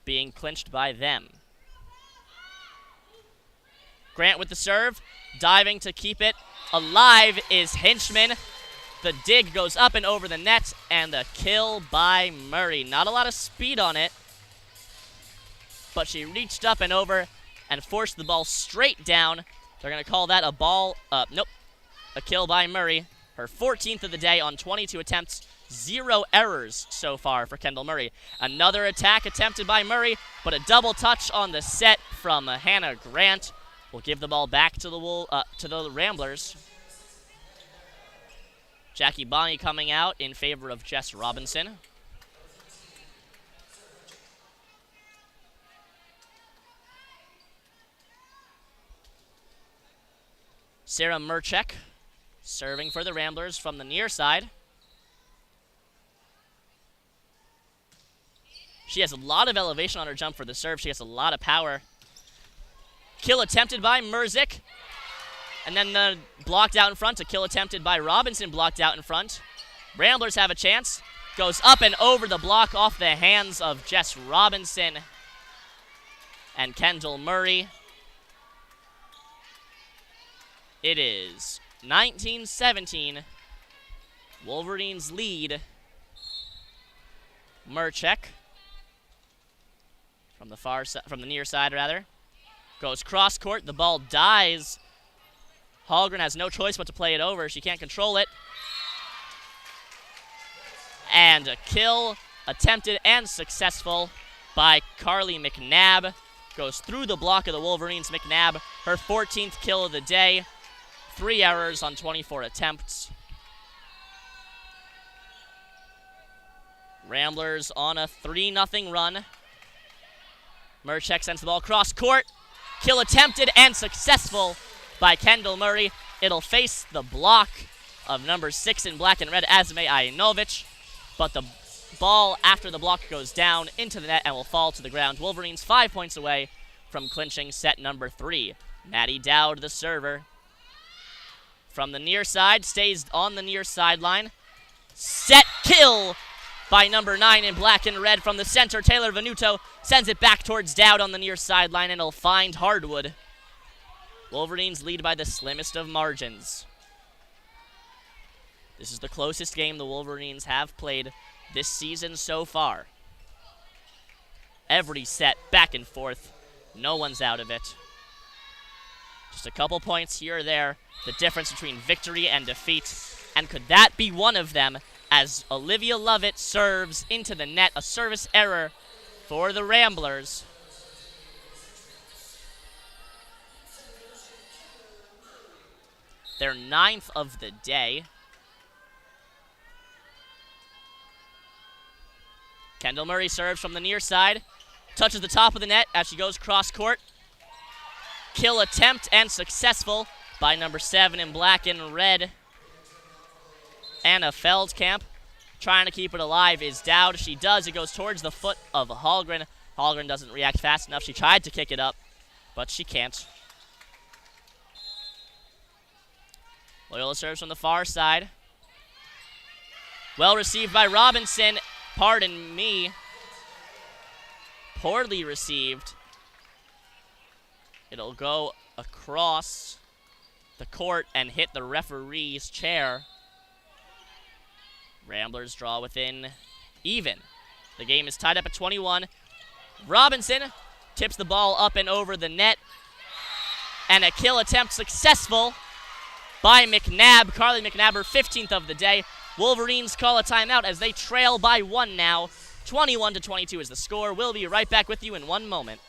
being clinched by them. Grant with the serve, diving to keep it alive is Hinchman. The dig goes up and over the net, and the kill by Murray. Not a lot of speed on it, but she reached up and over and forced the ball straight down. They're going to call that a ball. Nope. A kill by Murray. Her 14th of the day on 22 attempts. 0 errors so far for Kendall Murray. Another attack attempted by Murray, but a double touch on the set from Hannah Grant will give the ball back to the Ramblers. Jacque Boney coming out in favor of Jess Robinson. Sarah Mruzik serving for the Ramblers from the near side. She has a lot of elevation on her jump for the serve. She has a lot of power. Kill attempted by Mruzik. And then the blocked out in front. A kill attempted by Robinson, blocked out in front. Ramblers have a chance. Goes up and over the block off the hands of Jess Robinson and Kendall Murray. It is 19-17. Wolverines lead. Mruzik from the far side, from the near side rather, goes cross court. The ball dies. Hallgren has no choice but to play it over. She can't control it. And a kill attempted and successful by Karlie McNabb. Goes through the block of the Wolverines. McNabb, her 14th kill of the day. 3 errors on 24 attempts. Ramblers on a 3-0 run. Mruzik sends the ball cross court. Kill attempted and successful by Kendall Murray. It'll face the block of number 6 in black and red, Asme Ayanovic. But the ball after the block goes down into the net and will fall to the ground. Wolverines 5 points away from clinching set number 3. Maddie Dowd, the server. From the near side, stays on the near sideline. Set kill by number 9 in black and red from the center. Taylor Venuto sends it back towards Dowd on the near sideline, and it'll find Hardwood. Wolverines lead by the slimmest of margins. This is the closest game the Wolverines have played this season so far. Every set, back and forth. No one's out of it. Just a couple points here or there. The difference between victory and defeat. And could that be one of them as Olivia Lovett serves into the net? A service error for the Ramblers. Their 9th of the day. Kendall Murray serves from the near side. Touches the top of the net as she goes cross court. Kill attempt and successful by number 7 in black and red. Anna Feldkamp trying to keep it alive is Dowd. She does. It goes towards the foot of Hallgren. Hallgren doesn't react fast enough. She tried to kick it up, but she can't. Loyola serves from the far side. Well received by Robinson. Pardon me. Poorly received. It'll go across the court and hit the referee's chair. Ramblers draw within even. The game is tied up at 21. Robinson tips the ball up and over the net. And a kill attempt successful by McNabb. Karlie McNabb, her 15th of the day. Wolverines call a timeout as they trail by 1 now. 21-22 is the score. We'll be right back with you in 1 moment.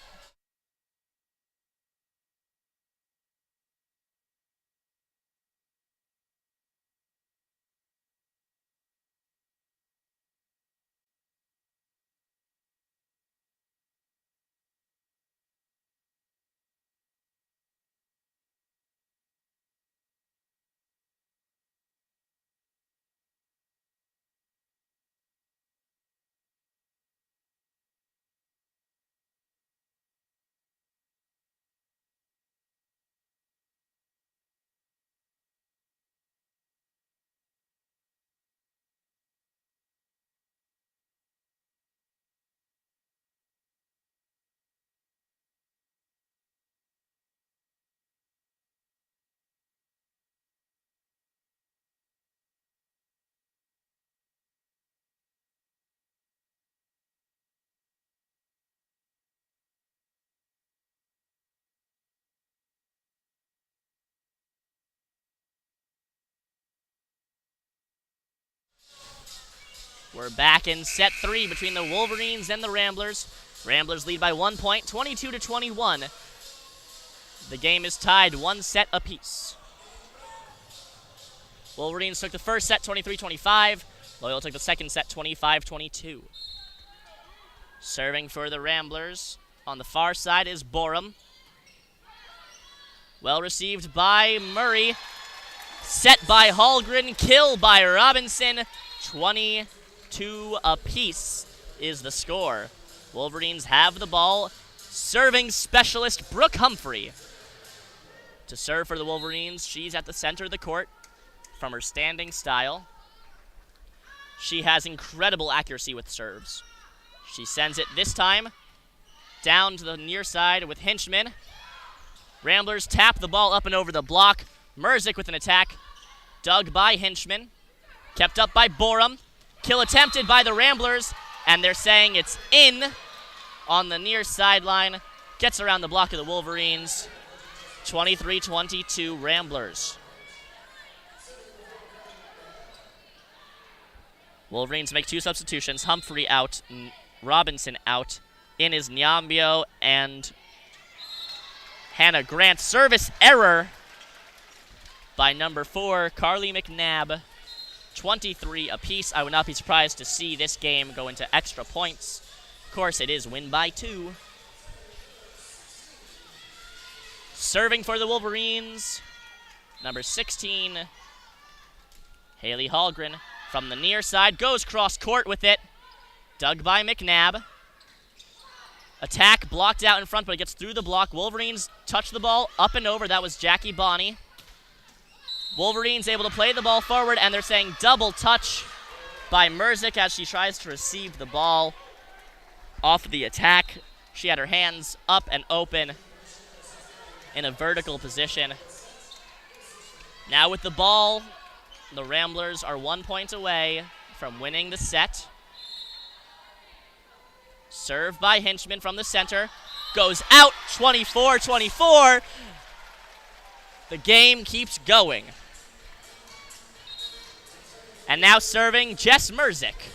We're back in set 3 between the Wolverines and the Ramblers. Ramblers lead by 1 point, 22-21. The game is tied 1 set apiece. Wolverines took the first set 23-25. Loyola took the second set 25-22. Serving for the Ramblers on the far side is Borum. Well received by Murray. Set by Hallgren, kill by Robinson. 22 apiece is the score. Wolverines have the ball. Serving specialist Brooke Humphrey. To serve for the Wolverines, she's at the center of the court from her standing style. She has incredible accuracy with serves. She sends it this time down to the near side with Hinchman. Ramblers tap the ball up and over the block. Mruzik with an attack. Dug by Hinchman. Kept up by Borum. Kill attempted by the Ramblers, and they're saying it's in on the near sideline. Gets around the block of the Wolverines. 23-22 Ramblers. Wolverines make two substitutions. Humphrey out, Robinson out. In is Nyambio and Hannah Grant. Service error by number 4, Karlie McNabb. 23 apiece. I would not be surprised to see this game go into extra points. Of course, it is win by 2. Serving for the Wolverines, number 16, Haley Hallgren. From the near side, goes cross court with it. Dug by McNabb. Attack blocked out in front, but it gets through the block. Wolverines touch the ball up and over. That was Jacque Boney. Wolverines able to play the ball forward, and they're saying double touch by Mruzik as she tries to receive the ball off the attack. She had her hands up and open in a vertical position. Now with the ball, the Ramblers are 1 point away from winning the set. Serve by Hinchman from the center. Goes out, 24-24. The game keeps going. And now serving Jess Mruzik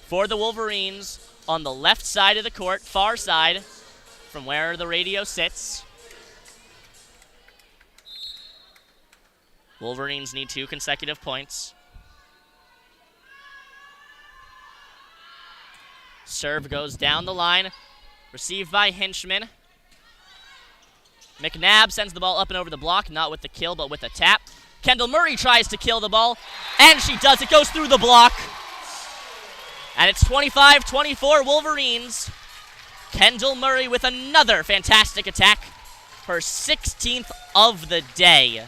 for the Wolverines on the left side of the court, far side from where the radio sits. Wolverines need 2 consecutive points. Serve goes down the line. Received by Hinchman. McNabb sends the ball up and over the block, not with the kill, but with a tap. Kendall Murray tries to kill the ball, and she does. It goes through the block. And it's 25-24 Wolverines. Kendall Murray with another fantastic attack. Her 16th of the day.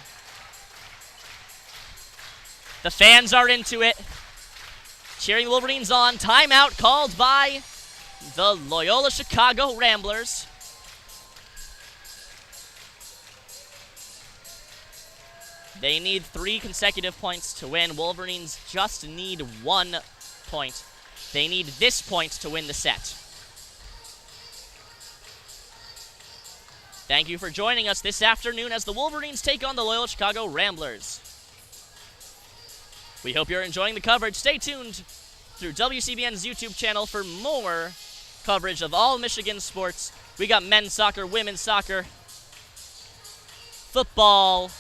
The fans are into it. Cheering the Wolverines on. Timeout called by the Loyola Chicago Ramblers. They need 3 consecutive points to win. Wolverines just need 1 point. They need this point to win the set. Thank you for joining us this afternoon as the Wolverines take on the Loyola Chicago Ramblers. We hope you're enjoying the coverage. Stay tuned through WCBN's YouTube channel for more coverage of all Michigan sports. We got men's soccer, women's soccer, football,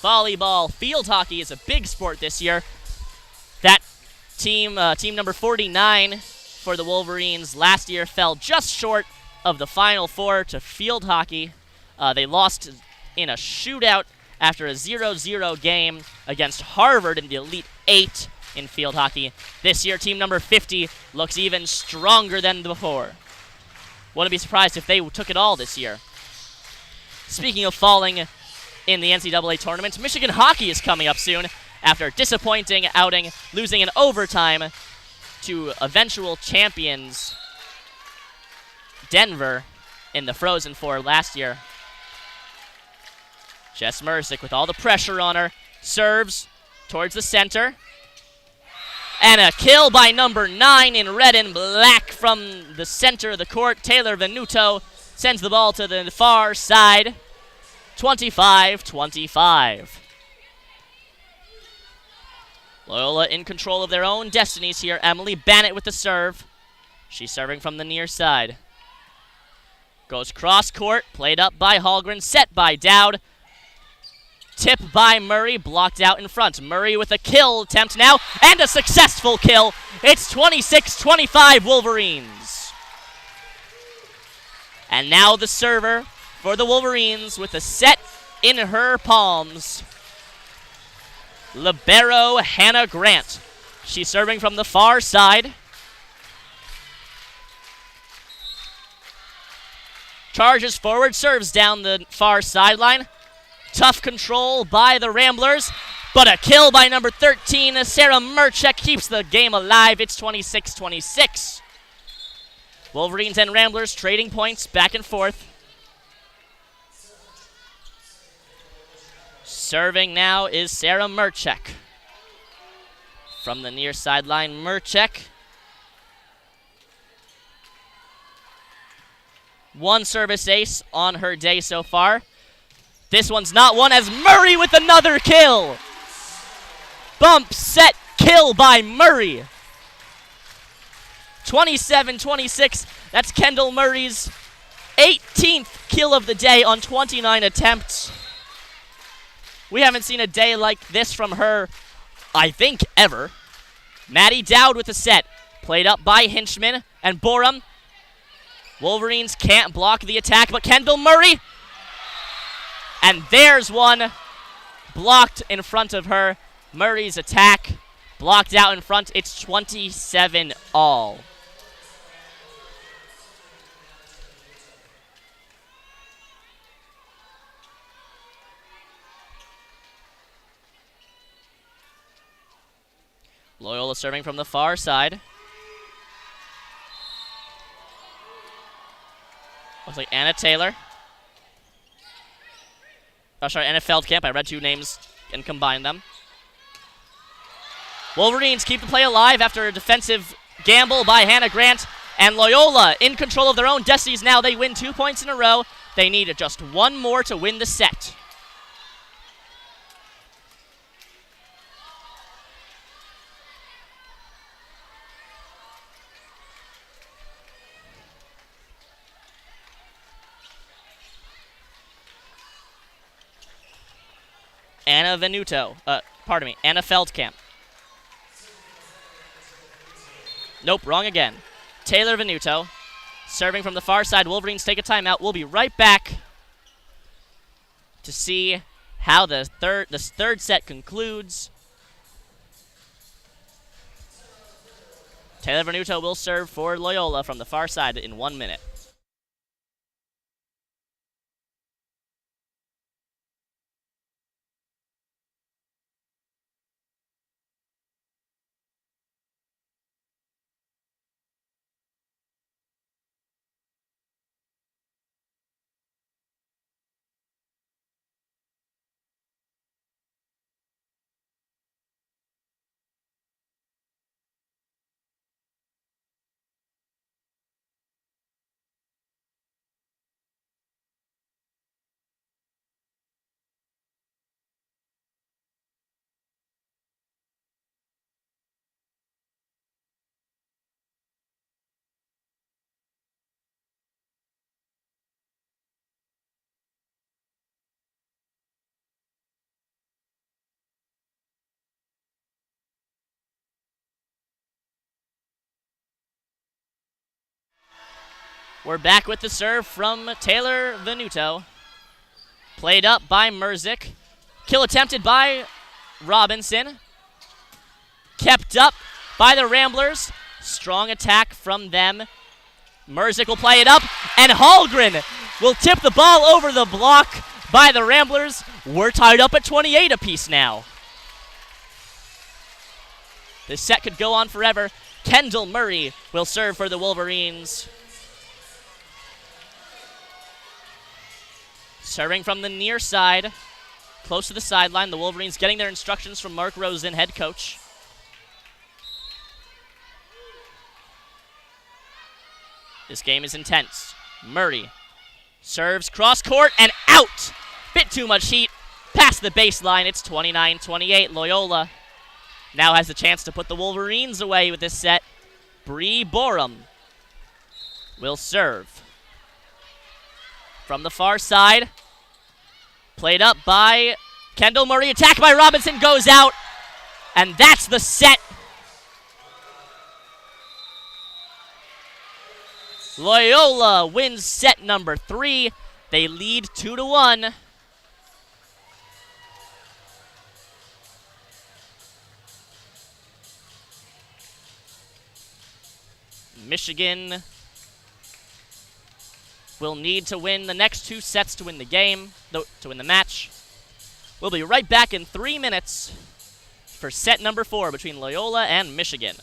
volleyball. Field hockey is a big sport this year. That team number 49 for the Wolverines last year fell just short of the Final Four to field hockey. They lost in a shootout after a 0-0 game against Harvard in the Elite 8 in field hockey. This year, team number 50 looks even stronger than before. Wouldn't be surprised if they took it all this year. Speaking of falling in the NCAA tournament, Michigan hockey is coming up soon after a disappointing outing, losing in overtime to eventual champions Denver in the Frozen Four last year. Jess Mruzik with all the pressure on her. Serves towards the center. And a kill by number 9 in red and black from the center of the court. Taylor Venuto sends the ball to the far side. 25-25. Loyola in control of their own destinies here. Emily Bannett with the serve. She's serving from the near side. Goes cross court. Played up by Hallgren. Set by Dowd. Tip by Murray, blocked out in front. Murray with a kill attempt now, and a successful kill. It's 26-25 Wolverines. And now the server for the Wolverines with a set in her palms. Libero Hannah Grant. She's serving from the far side. Charges forward, serves down the far sideline. Tough control by the Ramblers, but a kill by number 13, Sarah Mruzik, keeps the game alive. It's 26-26. Wolverines and Ramblers trading points back and forth. Serving now is Sarah Mruzik. From the near sideline, Mruzik. One service ace on her day so far. This one's not one, as Murray with another kill. Bump, set, kill by Murray. 27-26. That's Kendall Murray's 18th kill of the day on 29 attempts. We haven't seen a day like this from her, I think, ever. Maddie Dowd with the set. Played up by Hinchman and Borum. Wolverines can't block the attack, but Kendall Murray. And there's one blocked in front of her. Murray's attack blocked out in front. It's 27-all. Loyola serving from the far side. Looks like Anna Taylor. Oh, sorry, Anna Feldkamp. I read two names and combined them. Wolverines keep the play alive after a defensive gamble by Hannah Grant. And Loyola in control of their own destinies now. They win 2 points in a row. They need just one more to win the set. Anna Feldkamp. Nope, wrong again. Taylor Venuto, serving from the far side. Wolverines take a timeout. We'll be right back to see how the third set concludes. Taylor Venuto will serve for Loyola from the far side in 1 minute. We're back with the serve from Taylor Venuto. Played up by Mruzik. Kill attempted by Robinson. Kept up by the Ramblers. Strong attack from them. Mruzik will play it up, and Hallgren will tip the ball over the block by the Ramblers. We're tied up at 28 apiece now. This set could go on forever. Kendall Murray will serve for the Wolverines. Serving from the near side, close to the sideline. The Wolverines getting their instructions from Mark Rosen, head coach. This game is intense. Murray serves cross court and out. Bit too much heat. Past the baseline. It's 29-28. Loyola now has the chance to put the Wolverines away with this set. Bree Borum will serve. From the far side, played up by Kendall Murray, attacked by Robinson, goes out. And that's the set. Loyola wins set number 3. They lead 2-1. Michigan will need to win the next 2 sets to win the game, to win the match. We'll be right back in 3 minutes for set number 4 between Loyola and Michigan.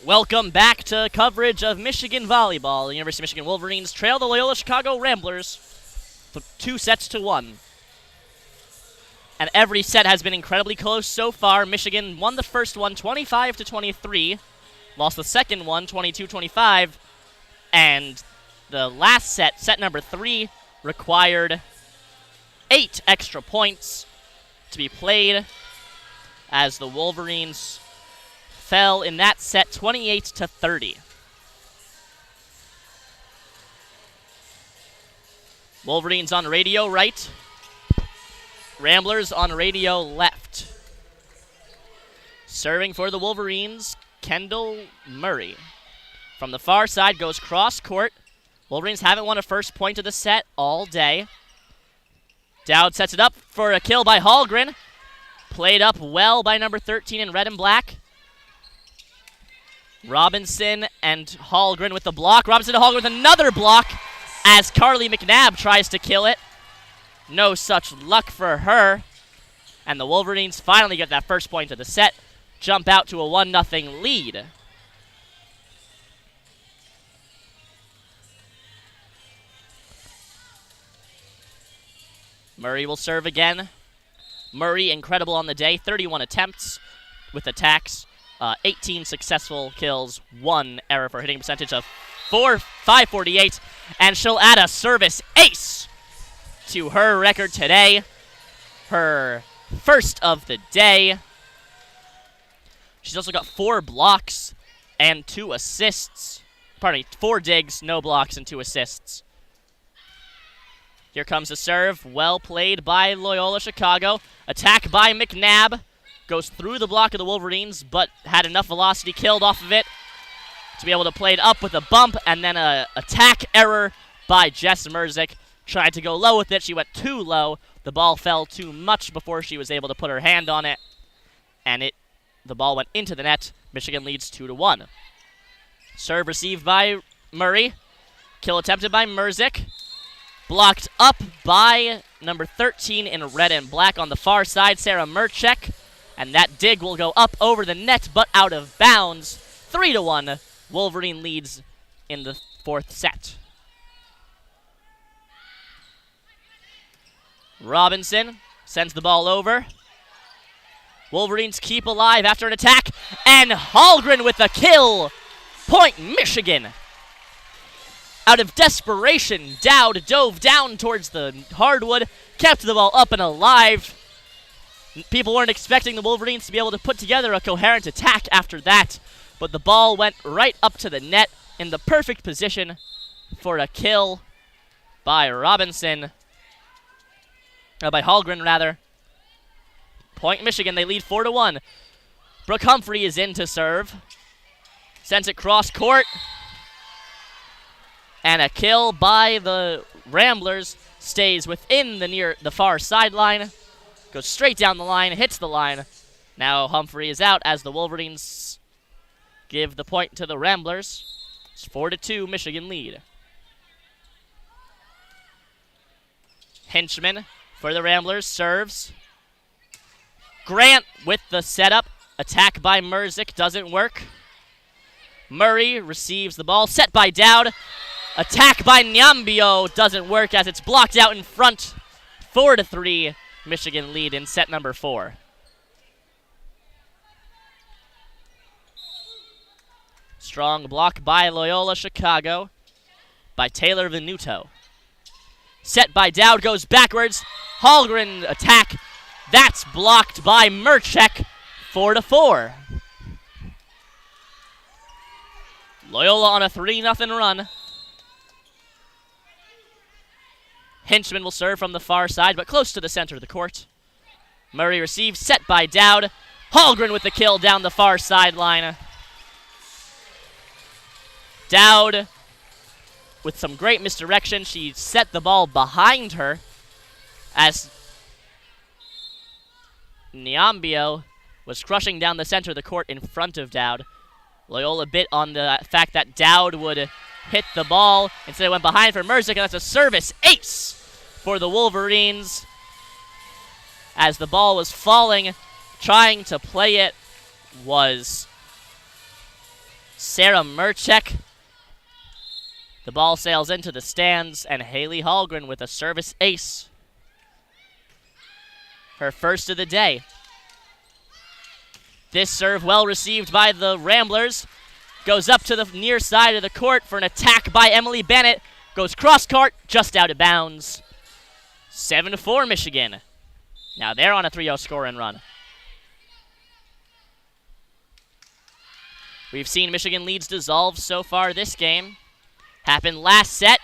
Welcome back to coverage of Michigan volleyball. The University of Michigan Wolverines trail the Loyola Chicago Ramblers 2-1. And every set has been incredibly close so far. Michigan won the first one 25-23, lost the second one 22-25, and the last set, set number 3, required 8 extra points to be played as the Wolverines fell in that set 28-30. Wolverines on radio right. Ramblers on radio left. Serving for the Wolverines, Kendall Murray. From the far side goes cross court. Wolverines haven't won a first point of the set all day. Dowd sets it up for a kill by Hallgren. Played up well by number 13 in red and black. Robinson and Hallgren with the block. Robinson and Hallgren with another block as Karlie McNabb tries to kill it. No such luck for her. And the Wolverines finally get that first point of the set. Jump out to a 1-0 lead. Murray will serve again. Murray, incredible on the day. 31 attempts with attacks. 18 successful kills, 1 error for hitting percentage of 548, and she'll add a service ace to her record today. Her first of the day. She's also got 4 blocks and 2 assists. Pardon me, 4 digs, no blocks, and 2 assists. Here comes a serve. Well played by Loyola Chicago. Attack by McNabb. Goes through the block of the Wolverines, but had enough velocity killed off of it to be able to play it up with a bump, and then a attack error by Jess Mruzik. Tried to go low with it. She went too low. The ball fell too much before she was able to put her hand on it, and the ball went into the net. Michigan leads 2-1. Serve received by Murray. Kill attempted by Mruzik. Blocked up by number 13 in red and black on the far side, Sarah Murchek. And that dig will go up over the net, but out of bounds. 3-1. Wolverine leads in the 4th set. Robinson sends the ball over. Wolverines keep alive after an attack, and Hallgren with a kill. Point Michigan. Out of desperation, Dowd dove down towards the hardwood, kept the ball up and alive. People weren't expecting the Wolverines to be able to put together a coherent attack after that, but the ball went right up to the net in the perfect position for a kill by Robinson. By Hallgren, rather. Point Michigan, they lead 4-1. Brooke Humphrey is in to serve. Sends it cross court. And a kill by the Ramblers. Stays within the far sideline. Goes straight down the line, hits the line. Now Humphrey is out as the Wolverines give the point to the Ramblers. It's 4-2, Michigan lead. Hinchman for the Ramblers serves. Grant with the setup. Attack by Mruzik doesn't work. Murray receives the ball. Set by Dowd. Attack by Nyambio doesn't work as it's blocked out in front. 4-3. Michigan lead in set number 4. Strong block by Loyola Chicago by Taylor Venuto. Set by Dowd, goes backwards. Hallgren attack. That's blocked by Murchek. 4-4. Loyola on a 3-0 run. Hinchman will serve from the far side, but close to the center of the court. Murray receives, set by Dowd. Hallgren with the kill down the far sideline. Dowd with some great misdirection. She set the ball behind her as Nyambio was crushing down the center of the court in front of Dowd. Loyola bit on the fact that Dowd would hit the ball. Instead, it went behind for Mruzik, and that's a service ace for the Wolverines. As the ball was falling, trying to play it was Sarah Murchek. The ball sails into the stands, and Haley Hallgren with a service ace. Her first of the day. This serve well received by the Ramblers. Goes up to the near side of the court for an attack by Emily Bennett. Goes cross court, just out of bounds. 7-4 Michigan. Now they're on a 3-0 score and run. We've seen Michigan leads dissolve so far this game. Happened last set.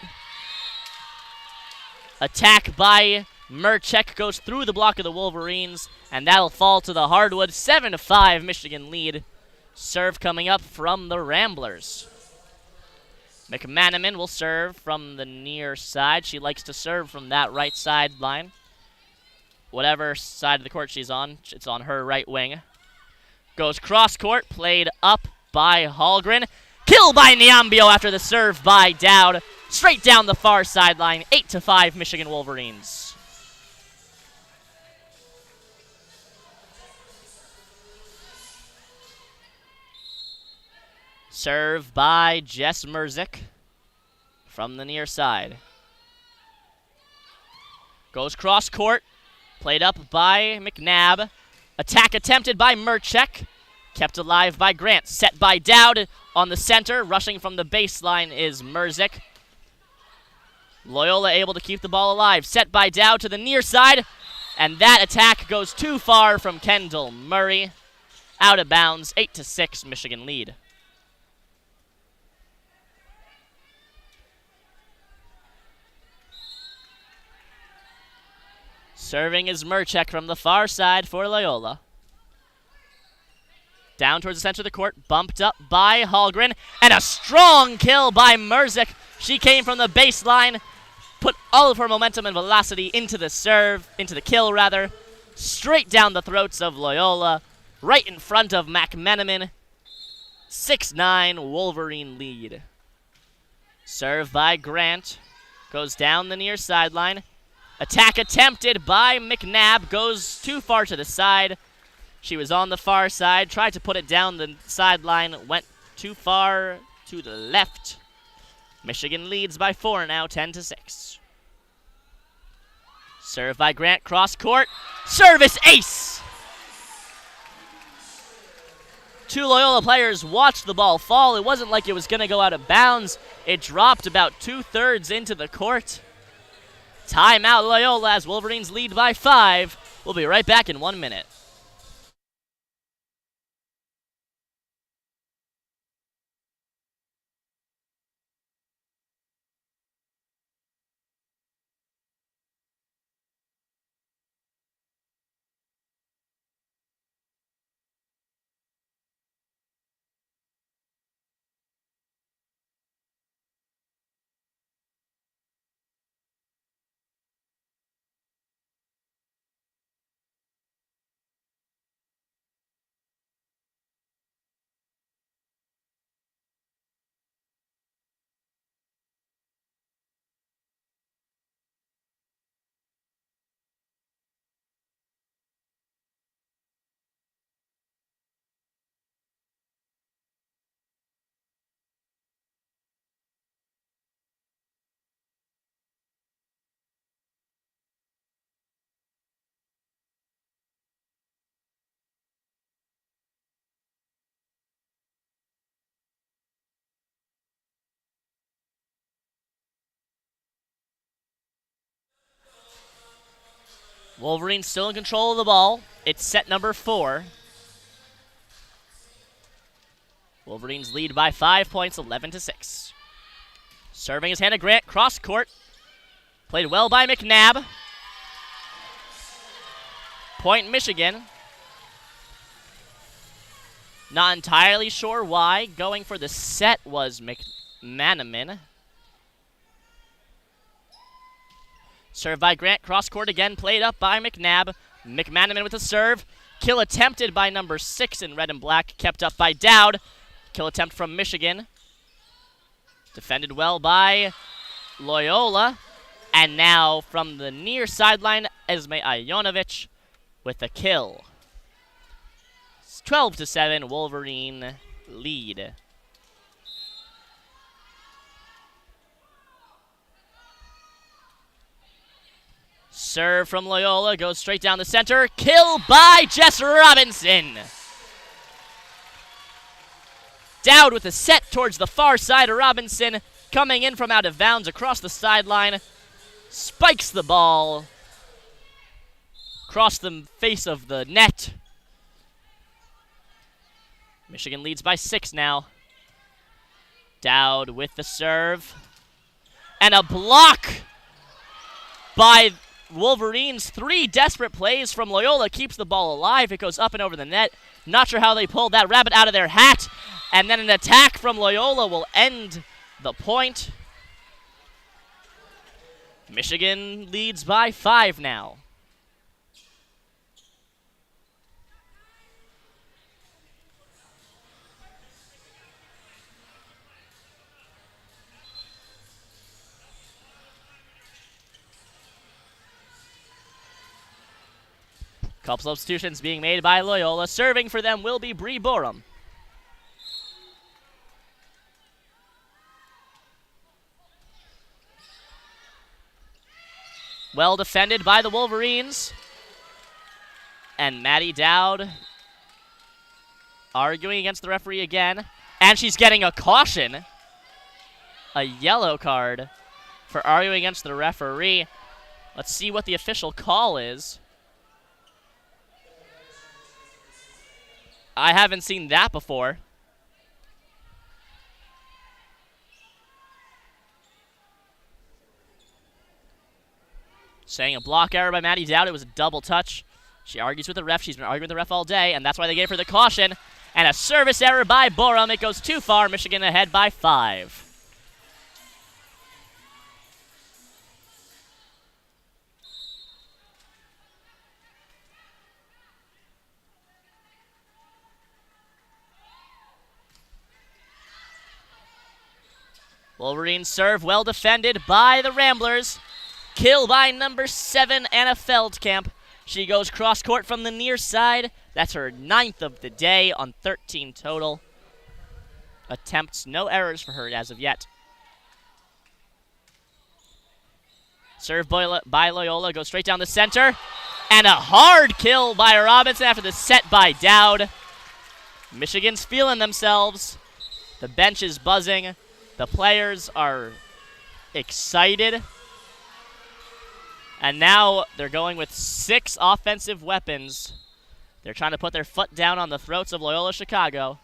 Attack by Murchek goes through the block of the Wolverines, and that'll fall to the hardwood. 7-5 Michigan lead. Serve coming up from the Ramblers. McManaman will serve from the near side. She likes to serve from that right sideline. Whatever side of the court she's on, it's on her right wing. Goes cross court, played up by Hallgren. Kill by Nyambio after the serve by Dowd. Straight down the far sideline. 8-5 Michigan Wolverines. Serve by Jess Mruzik from the near side. Goes cross court. Played up by McNabb. Attack attempted by Murchek. Kept alive by Grant. Set by Dowd on the center. Rushing from the baseline is Mruzik. Loyola able to keep the ball alive. Set by Dowd to the near side. And that attack goes too far from Kendall Murray. Out of bounds, 8-6, Michigan lead. Serving is Mruzik from the far side for Loyola. Down towards the center of the court, bumped up by Hallgren, and a strong kill by Mruzik. She came from the baseline, put all of her momentum and velocity into the kill rather, straight down the throats of Loyola, right in front of McManaman. 6-9 Wolverine lead. Serve by Grant, goes down the near sideline. Attack attempted by McNabb, goes too far to the side. She was on the far side, tried to put it down the sideline, went too far to the left. Michigan leads by 4 now, 10-6. Serve by Grant, cross court, service ace! Two Loyola players watched the ball fall. It wasn't like it was going to go out of bounds. It dropped about 2/3 into the court. Timeout Loyola as Wolverines lead by 5. We'll be right back in 1 minute. Wolverines still in control of the ball. It's set number 4. Wolverines lead by 5 points, 11-6. Serving is Hannah Grant, cross court. Played well by McNabb. Point Michigan. Not entirely sure why. Going for the set was McManaman. Serve by Grant, cross court again, played up by McNabb. McManaman with a serve. Kill attempted by number 6 in red and black, kept up by Dowd. Kill attempt from Michigan. Defended well by Loyola. And now from the near sideline, Esme Ionovic with a kill. It's 12-7, Wolverine lead. Serve from Loyola, goes straight down the center. Kill by Jess Robinson. Dowd with a set towards the far side of Robinson, coming in from out of bounds across the sideline. Spikes the ball across the face of the net. Michigan leads by 6 now. Dowd with the serve. And a block by Wolverines. 3 desperate plays from Loyola keeps the ball alive. It goes up and over the net. Not sure how they pulled that rabbit out of their hat. And then an attack from Loyola will end the point. Michigan leads by 5 now. Couple substitutions being made by Loyola. Serving for them will be Bree Borum. Well defended by the Wolverines. And Maddie Dowd arguing against the referee again. And she's getting a caution. A yellow card for arguing against the referee. Let's see what the official call is. I haven't seen that before. Saying a block error by Maddie Dowd. It was a double touch. She argues with the ref. She's been arguing with the ref all day, and that's why they gave her the caution. And a service error by Borum. It goes too far. Michigan ahead by 5. Wolverines serve, well defended by the Ramblers. Kill by number 7, Anna Feldkamp. She goes cross court from the near side. That's her 9th of the day on 13 total attempts. No errors for her as of yet. Serve by Loyola, goes straight down the center. And a hard kill by Robinson after the set by Dowd. Michigan's feeling themselves. The bench is buzzing. The players are excited. And now they're going with 6 offensive weapons. They're trying to put their foot down on the throats of Loyola Chicago.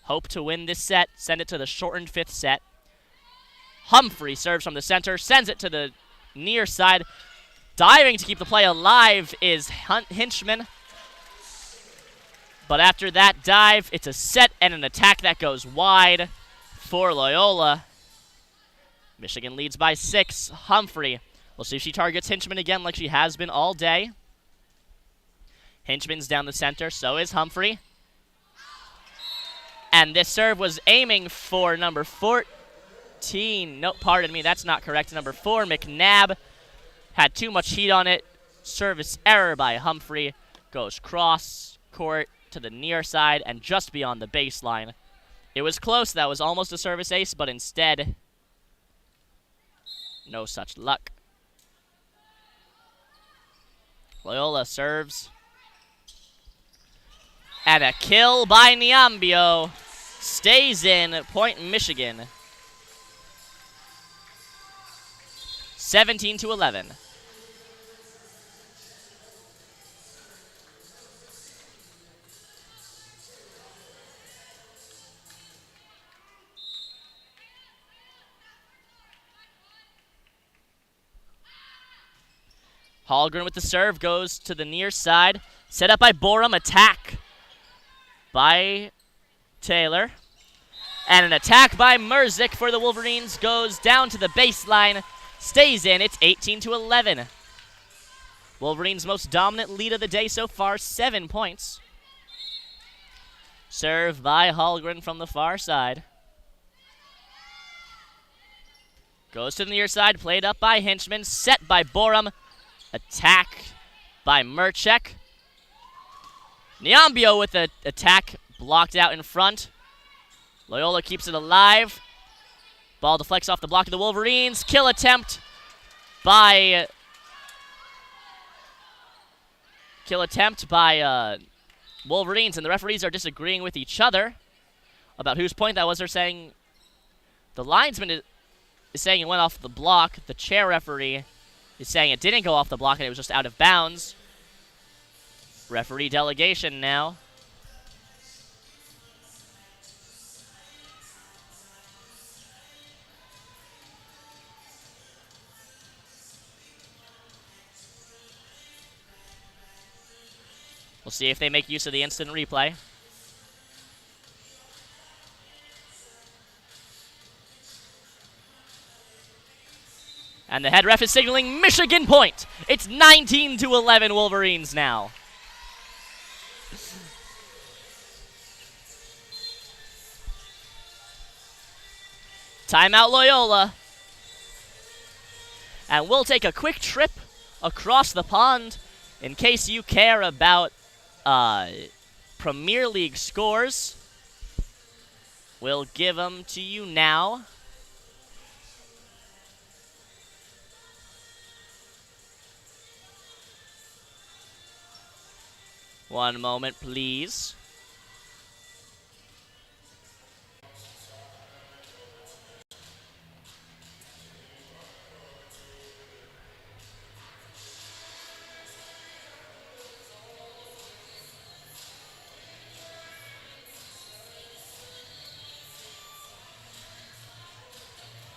Hope to win this set, send it to the shortened 5th set. Humphrey serves from the center, sends it to the near side. Diving to keep the play alive is Hinchman. But after that dive, it's a set and an attack that goes wide for Loyola. Michigan leads by 6. Humphrey. We'll see if she targets Hinchman again like she has been all day. Hinchman's down the center, so is Humphrey. And this serve was aiming for number 14. No, pardon me, that's not correct. Number 4, McNabb. Had too much heat on it. Service error by Humphrey. Goes cross court to the near side and just beyond the baseline. It was close. That was almost a service ace, but instead, no such luck. Loyola serves. And a kill by Niambio. Stays in. Point Michigan. 17-11. Hallgren with the serve, goes to the near side. Set up by Borum, attack by Taylor. And an attack by Mruzik for the Wolverines goes down to the baseline, stays in. It's 18-11. Wolverines' most dominant lead of the day so far, 7 points. Serve by Hallgren from the far side. Goes to the near side, played up by Hinchman, set by Borum. Attack by Mrczek. Niambio with the attack blocked out in front. Loyola keeps it alive. Ball deflects off the block of the Wolverines. Kill attempt by Wolverines, and the referees are disagreeing with each other about whose point that was. They're saying the linesman is saying it went off the block. The chair referee is saying it didn't go off the block and it was just out of bounds. Referee delegation now. We'll see if they make use of the instant replay. And the head ref is signaling Michigan point. It's 19-11 Wolverines now. Timeout Loyola. And we'll take a quick trip across the pond in case you care about Premier League scores. We'll give them to you now. One moment, please.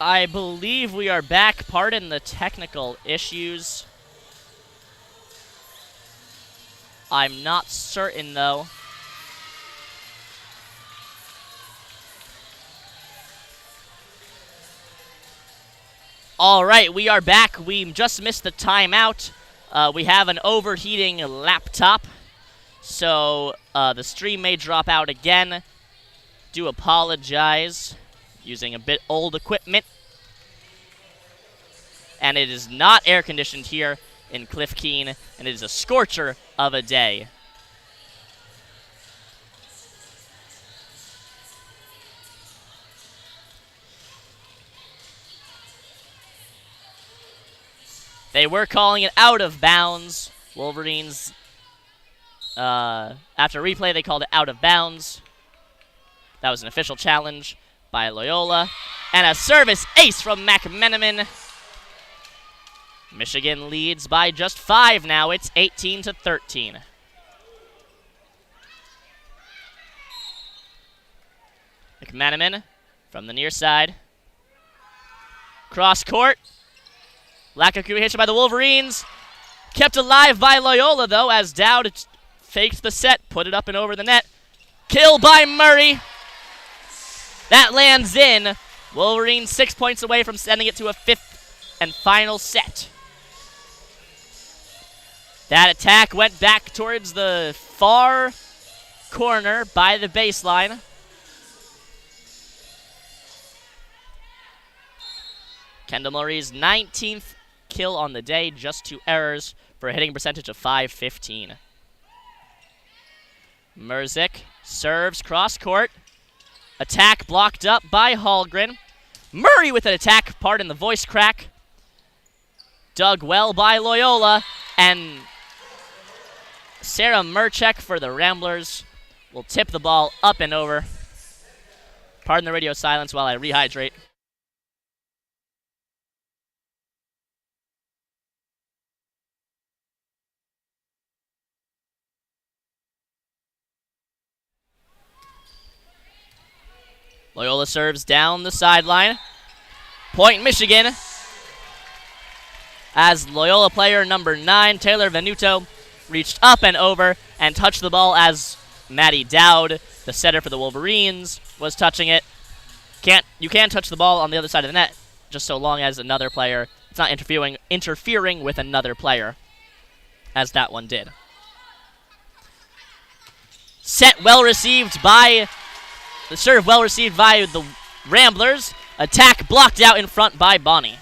I believe we are back. Pardon the technical issues. I'm not certain, though. All right, we are back. We just missed the timeout. We have an overheating laptop, so the stream may drop out again. Do apologize. Using a bit old equipment. And it is not air-conditioned here in Cliff Keene, and it is a scorcher of a day. They were calling it out of bounds. Wolverines, after replay, they called it out of bounds. That was an official challenge by Loyola. And a service ace from McMenamin. Michigan leads by just 5 now. It's 18-13. McMenamin from the near side. Cross court. Lack of communication by the Wolverines. Kept alive by Loyola, though, as Dowd faked the set, put it up and over the net. Kill by Murray. That lands in. Wolverines 6 points away from sending it to a 5th and final set. That attack went back towards the far corner by the baseline. Kendall Murray's 19th kill on the day, just 2 errors for a hitting percentage of .515. Mruzik serves cross court. Attack blocked up by Hallgren. Murray with an attack, pardon the voice crack. Dug well by Loyola, and Sarah Murchek for the Ramblers will tip the ball up and over. Pardon the radio silence while I rehydrate. Loyola serves down the sideline. Point Michigan. As Loyola player number 9, Taylor Venuto, reached up and over and touched the ball as Maddie Dowd, the setter for the Wolverines, was touching it. You can touch the ball on the other side of the net, just so long as another player, it's not interfering with another player, as that one did. Set well received by the serve, well received by the Ramblers. Attack blocked out in front by Boney.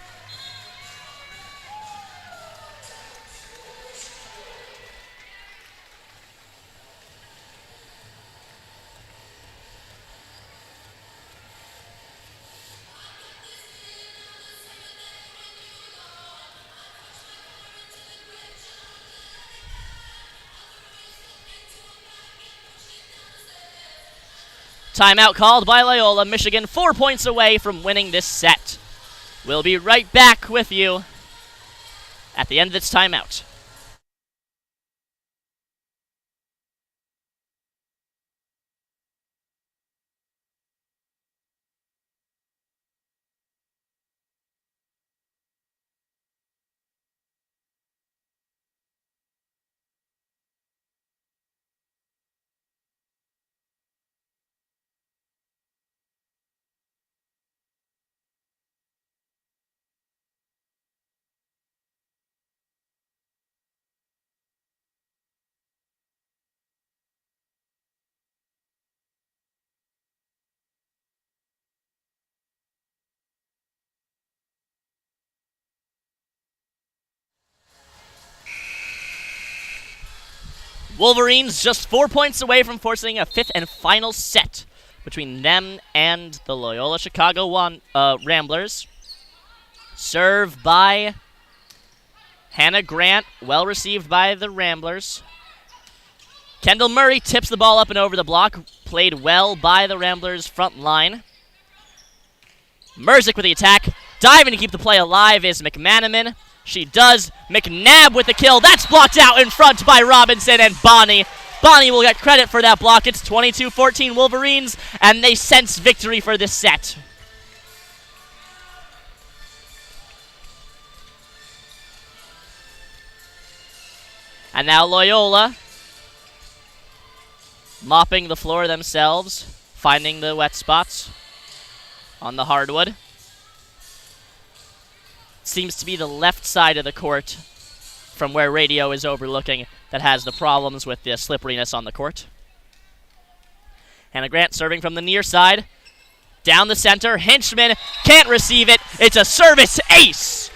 Timeout called by Loyola. Michigan 4 points away from winning this set. We'll be right back with you at the end of this timeout. Wolverines just 4 points away from forcing a 5th and final set between them and the Loyola Chicago Ramblers. Serve by Hannah Grant, well received by the Ramblers. Kendall Murray tips the ball up and over the block, played well by the Ramblers' front line. Mruzik with the attack, diving to keep the play alive is McMenamin. She does. McNabb with the kill. That's blocked out in front by Robinson and Boney. Boney will get credit for that block. It's 22-14 Wolverines, and they sense victory for this set. And now Loyola mopping the floor themselves, finding the wet spots on the hardwood. Seems to be the left side of the court from where radio is overlooking that has the problems with the slipperiness on the court. Hannah Grant serving from the near side. Down the center, Hinchman can't receive it. It's a service ace.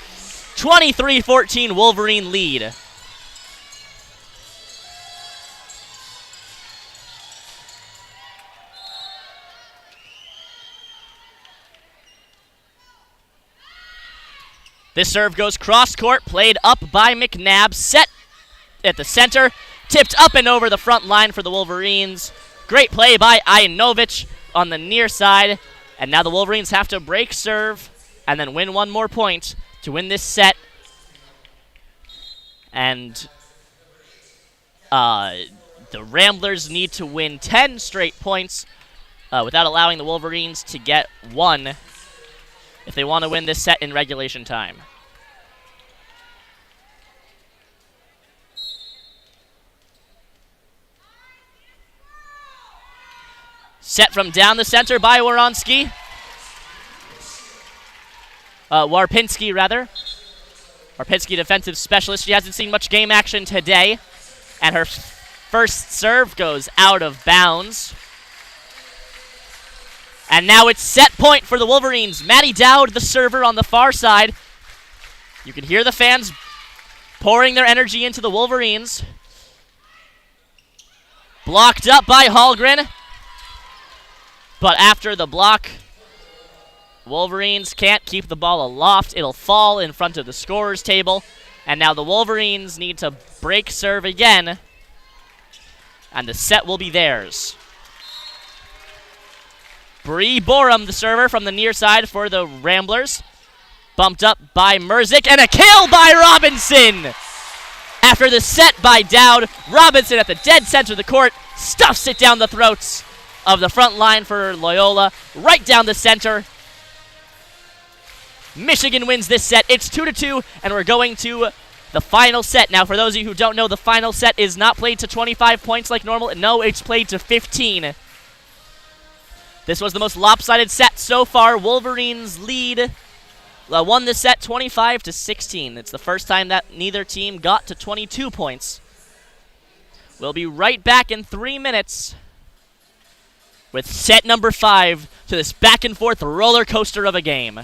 23-14 Wolverine lead. This serve goes cross-court, played up by McNabb, set at the center, tipped up and over the front line for the Wolverines. Great play by Ionovich on the near side, and now the Wolverines have to break serve and then win one more point to win this set. And the Ramblers need to win 10 straight points without allowing the Wolverines to get one if they want to win this set in regulation time. Set from down the center by Warpinski, rather. Warpinski, defensive specialist. She hasn't seen much game action today, and her first serve goes out of bounds. And now it's set point for the Wolverines. Maddie Dowd, the server on the far side. You can hear the fans pouring their energy into the Wolverines. Blocked up by Hallgren. But after the block, Wolverines can't keep the ball aloft. It'll fall in front of the scorer's table. And now the Wolverines need to break serve again. And the set will be theirs. Bree Borum, the server from the near side for the Ramblers. Bumped up by Mruzik, and a kill by Robinson! After the set by Dowd, Robinson at the dead center of the court stuffs it down the throats of the front line for Loyola, right down the center. Michigan wins this set. It's 2-2, and we're going to the final set. Now, for those of you who don't know, the final set is not played to 25 points like normal. No, it's played to 15. This was the most lopsided set so far. Wolverines lead, won this set 25-16. It's the first time that neither team got to 22 points. We'll be right back in 3 minutes with set number 5 to this back-and-forth roller coaster of a game.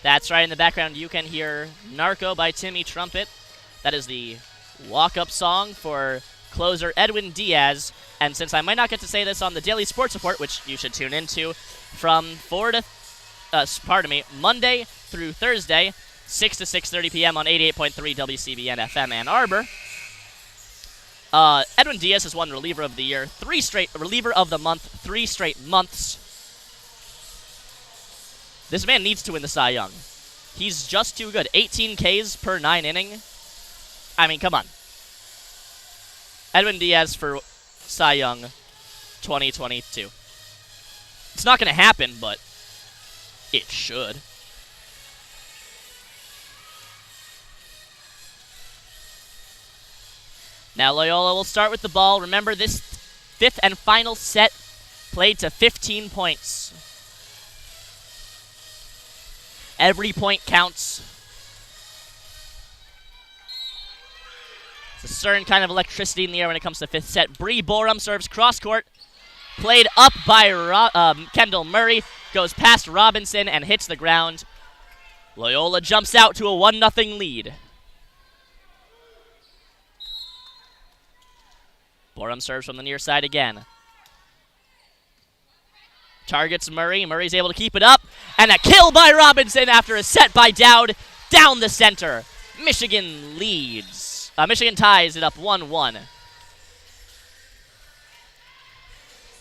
That's right. In the background, you can hear Narco by Timmy Trumpet. That is the walk-up song for closer Edwin Diaz. And since I might not get to say this on the Daily Sports Report, which you should tune into, from Monday through Thursday, 6 to 6:30 p.m. on 88.3 WCBN FM Ann Arbor. Edwin Diaz has won Reliever of the Year, Reliever of the Month, 3 straight months. This man needs to win the Cy Young. He's just too good. 18 Ks per 9 inning. I mean, come on. Edwin Diaz for Cy Young 2022. It's not going to happen, but it should. Now Loyola will start with the ball. Remember, this fifth and final set played to 15 points. Every point counts. It's a certain kind of electricity in the air when it comes to fifth set. Bree Borum serves cross-court. Played up by Kendall Murray. Goes past Robinson and hits the ground. Loyola jumps out to a 1-0 lead. Borum serves from the near side again. Targets Murray. Murray's able to keep it up. And a kill by Robinson after a set by Dowd down the center. Michigan leads. Michigan ties it up 1-1.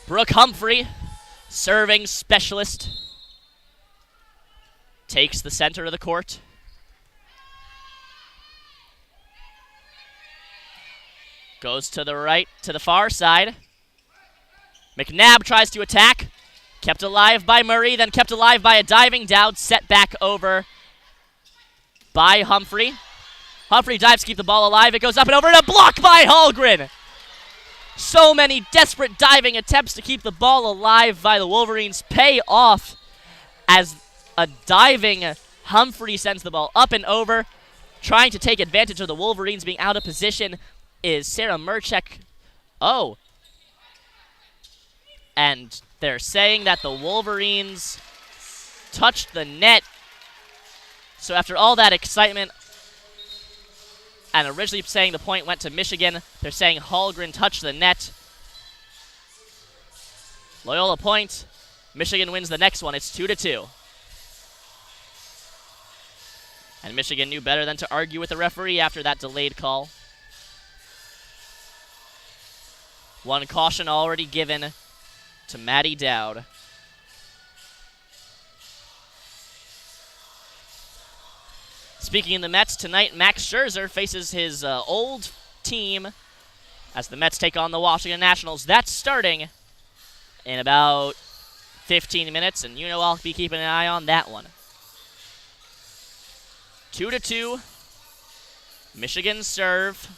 Brooke Humphrey, serving specialist, takes the center of the court. Goes to the right, to the far side. McNabb tries to attack. Kept alive by Murray, then kept alive by a diving Dowd. Set back over by Humphrey. Humphrey dives to keep the ball alive. It goes up and over and a block by Hallgren. So many desperate diving attempts to keep the ball alive by the Wolverines pay off as a diving Humphrey sends the ball up and over. Trying to take advantage of the Wolverines being out of position is Sarah Murchek. Oh. And they're saying that the Wolverines touched the net. So after all that excitement, and originally saying the point went to Michigan, they're saying Hallgren touched the net. Loyola point. Michigan wins the next one. It's 2-2. And Michigan knew better than to argue with the referee after that delayed call. One caution already given to Maddie Dowd. Speaking of the Mets, tonight Max Scherzer faces his old team as the Mets take on the Washington Nationals. That's starting in about 15 minutes, and you know I'll be keeping an eye on that one. 2-2. Michigan serve.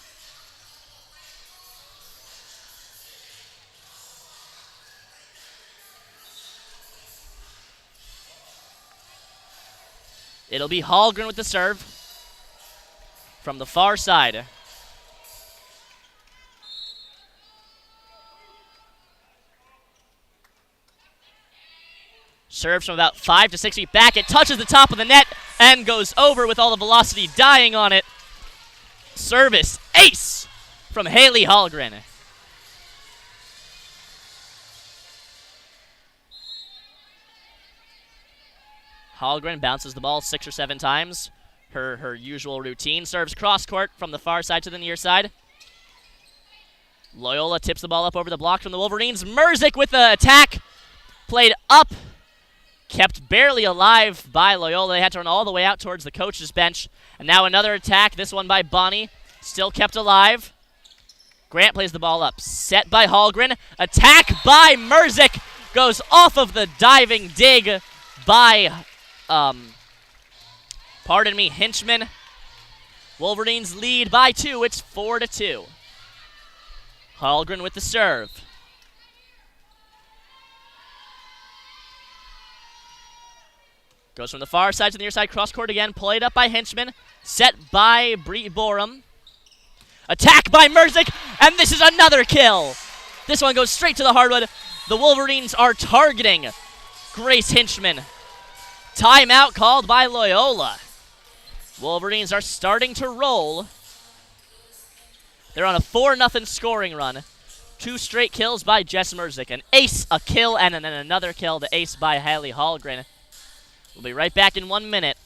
It'll be Hallgren with the serve from the far side. Serves from about 5 to 6 feet back. It touches the top of the net and goes over with all the velocity dying on it. Service ace from Haley Hallgren. Hallgren bounces the ball 6 or 7 times. Her usual routine. Serves cross-court from the far side to the near side. Loyola tips the ball up over the block from the Wolverines. Mruzik with the attack. Played up. Kept barely alive by Loyola. They had to run all the way out towards the coach's bench. And now another attack. This one by Boney. Still kept alive. Grant plays the ball up. Set by Hallgren. Attack by Mruzik. Goes off of the diving dig by Hinchman. Wolverines lead by 2. It's 4-2. Hallgren with the serve. Goes from the far side to the near side, cross court again. Played up by Hinchman. Set by Bree Borum. Attack by Mruzik, and this is another kill. This one goes straight to the hardwood. The Wolverines are targeting Grace Hinchman. Timeout called by Loyola. Wolverines are starting to roll. They're on a 4-0 scoring run. 2 straight kills by Jess Mruzik. An ace, a kill, and then another kill. The ace by Haley Hallgren. We'll be right back in 1 minute.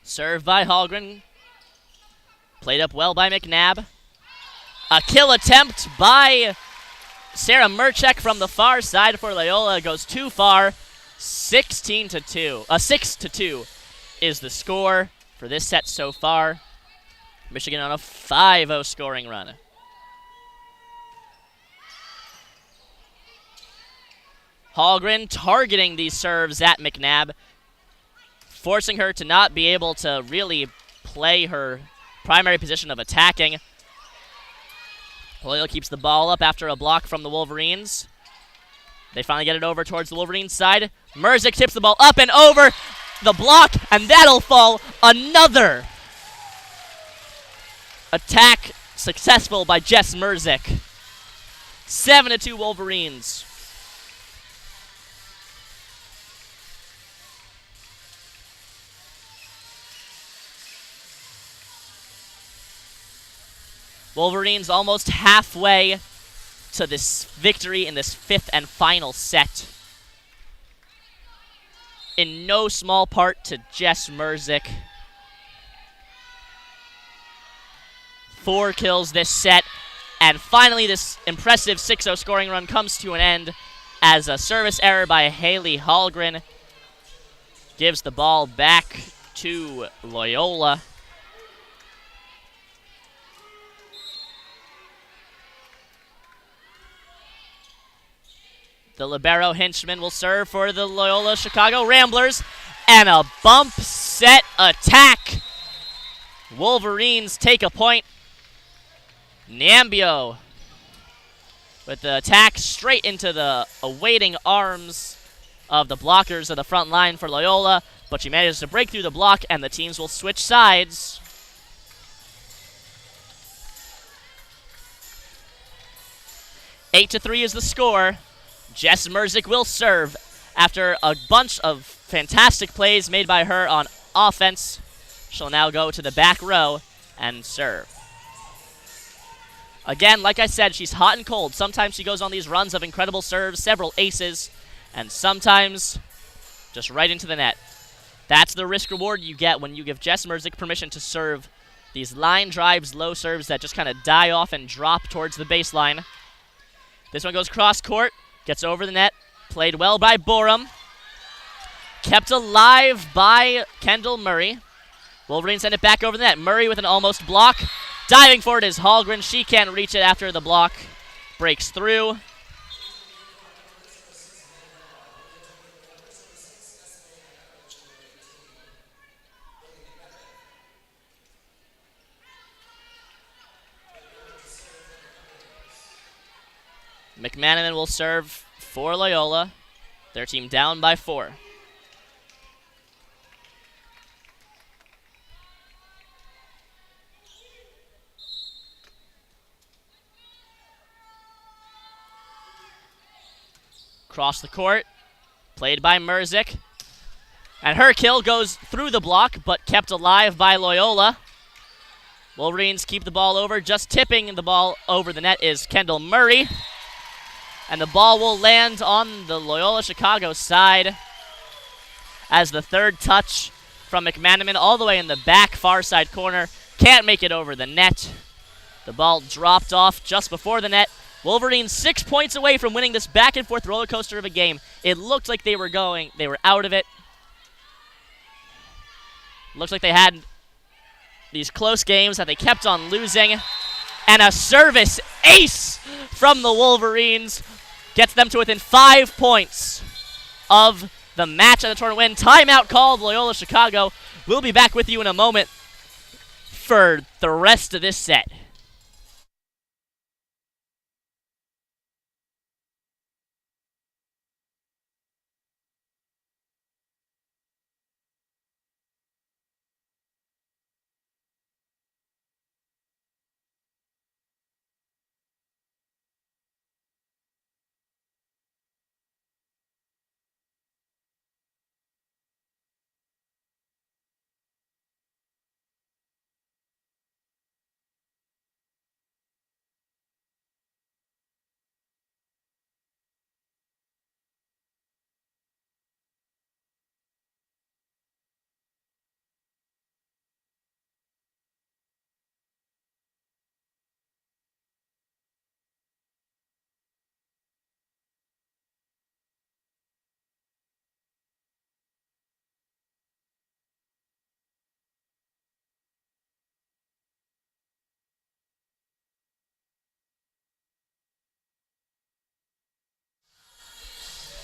Serve by Hallgren. Played up well by McNabb. A kill attempt by Sarah Murchek from the far side for Loyola. Goes too far. 6-2 is the score for this set so far. Michigan on a 5-0 scoring run. Hallgren targeting these serves at McNabb, forcing her to not be able to really play her primary position of attacking. Loyola keeps the ball up after a block from the Wolverines. They finally get it over towards the Wolverines side. Mruzik tips the ball up and over the block, and that'll fall. Another attack successful by Jess Mruzik. 7-2 Wolverines. Wolverines almost halfway to this victory in this 5th and final set. In no small part to Jess Mruzik. 4 kills this set. And finally, this impressive 6-0 scoring run comes to an end as a service error by Haley Hallgren gives the ball back to Loyola. The libero Hinchman will serve for the Loyola Chicago Ramblers. And a bump set attack. Wolverines take a point. Niambio with the attack straight into the awaiting arms of the blockers of the front line for Loyola. But she manages to break through the block, and the teams will switch sides. Eight to 3 is the score. Jess Mruzik will serve after a bunch of fantastic plays made by her on offense. She'll now go to the back row and serve. Again, like I said, she's hot and cold. Sometimes she goes on these runs of incredible serves, several aces, and sometimes just right into the net. That's the risk reward you get when you give Jess Mruzik permission to serve these line drives, low serves that just kind of die off and drop towards the baseline. This one goes cross court. Gets over the net. Played well by Borum. Kept alive by Kendall Murray. Wolverines send it back over the net. Murray with an almost block. Diving for it is Hallgren. She can't reach it after the block breaks through. McManaman will serve for Loyola. Their team down by 4. Cross the court. Played by Mruzik. And her kill goes through the block, but kept alive by Loyola. Wolverines keep the ball over. Just tipping the ball over the net is Kendall Murray. And the ball will land on the Loyola Chicago side as the third touch from McManaman all the way in the back far side corner. Can't make it over the net. The ball dropped off just before the net. Wolverines 6 points away from winning this back and forth roller coaster of a game. It looked like they were out of it. Looks like they had these close games that they kept on losing. And a service ace from the Wolverines gets them to within 5 points of the match and the tournament win. Timeout called, Loyola Chicago. We'll be back with you in a moment for the rest of this set.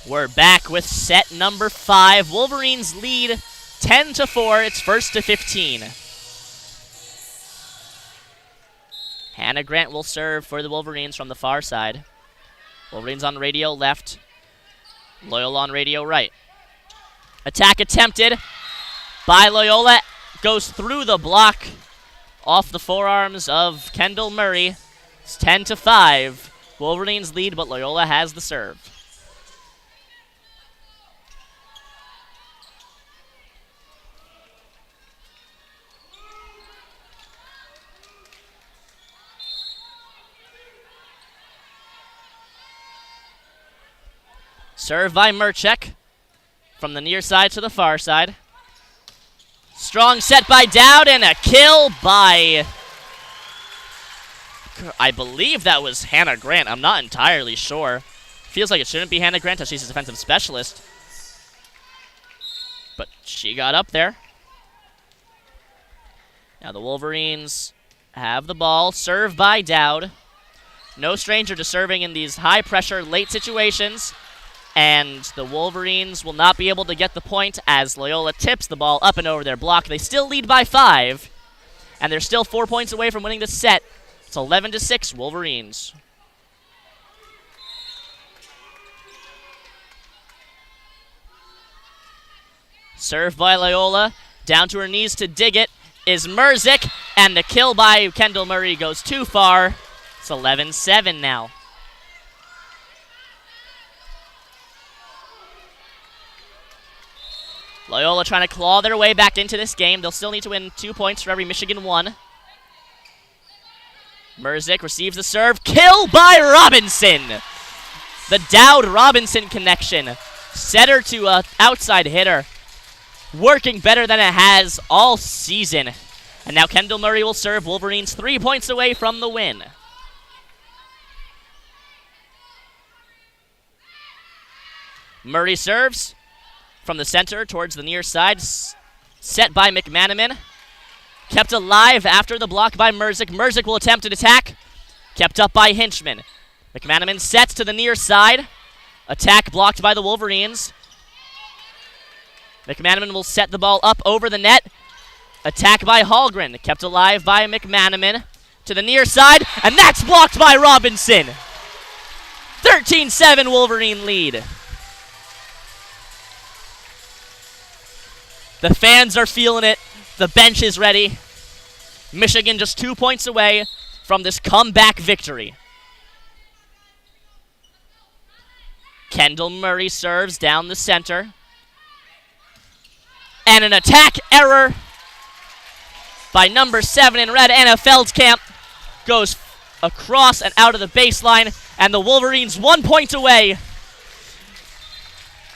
We're back with set number 5. Wolverines lead 10-4. It's first to 15. Hannah Grant will serve for the Wolverines from the far side. Wolverines on radio left. Loyola on radio right. Attack attempted by Loyola. Goes through the block off the forearms of Kendall Murray. It's 10-5. Wolverines lead, but Loyola has the serve. Serve by Mruzik from the near side to the far side. Strong set by Dowd and a kill by, I believe that was Hannah Grant. I'm not entirely sure. Feels like it shouldn't be Hannah Grant as she's a defensive specialist. But she got up there. Now the Wolverines have the ball. Serve by Dowd. No stranger to serving in these high-pressure, late situations. And the Wolverines will not be able to get the point as Loyola tips the ball up and over their block. They still lead by 5, and they're still 4 points away from winning the set. It's 11-6 Wolverines. Serve by Loyola. Down to her knees to dig it is Mruzik, and the kill by Kendall Murray goes too far. It's 11-7 now. Loyola trying to claw their way back into this game. They'll still need to win 2 points for every Michigan one. Mruzik receives the serve. Kill by Robinson. The Dowd-Robinson connection. Setter to outside hitter. Working better than it has all season. And now Kendall Murray will serve. Wolverines 3 points away from the win. Murray serves from the center towards the near side. Set by McManaman. Kept alive after the block by Mruzik. Mruzik will attempt an attack. Kept up by Hinchman. McManaman sets to the near side. Attack blocked by the Wolverines. McManaman will set the ball up over the net. Attack by Hallgren. Kept alive by McManaman. To the near side. And that's blocked by Robinson. 13-7 Wolverine lead. The fans are feeling it. The bench is ready. Michigan just 2 points away from this comeback victory. Kendall Murray serves down the center. And an attack error by number 7 in red, Anna Feldkamp. Goes across and out of the baseline. And the Wolverines 1 point away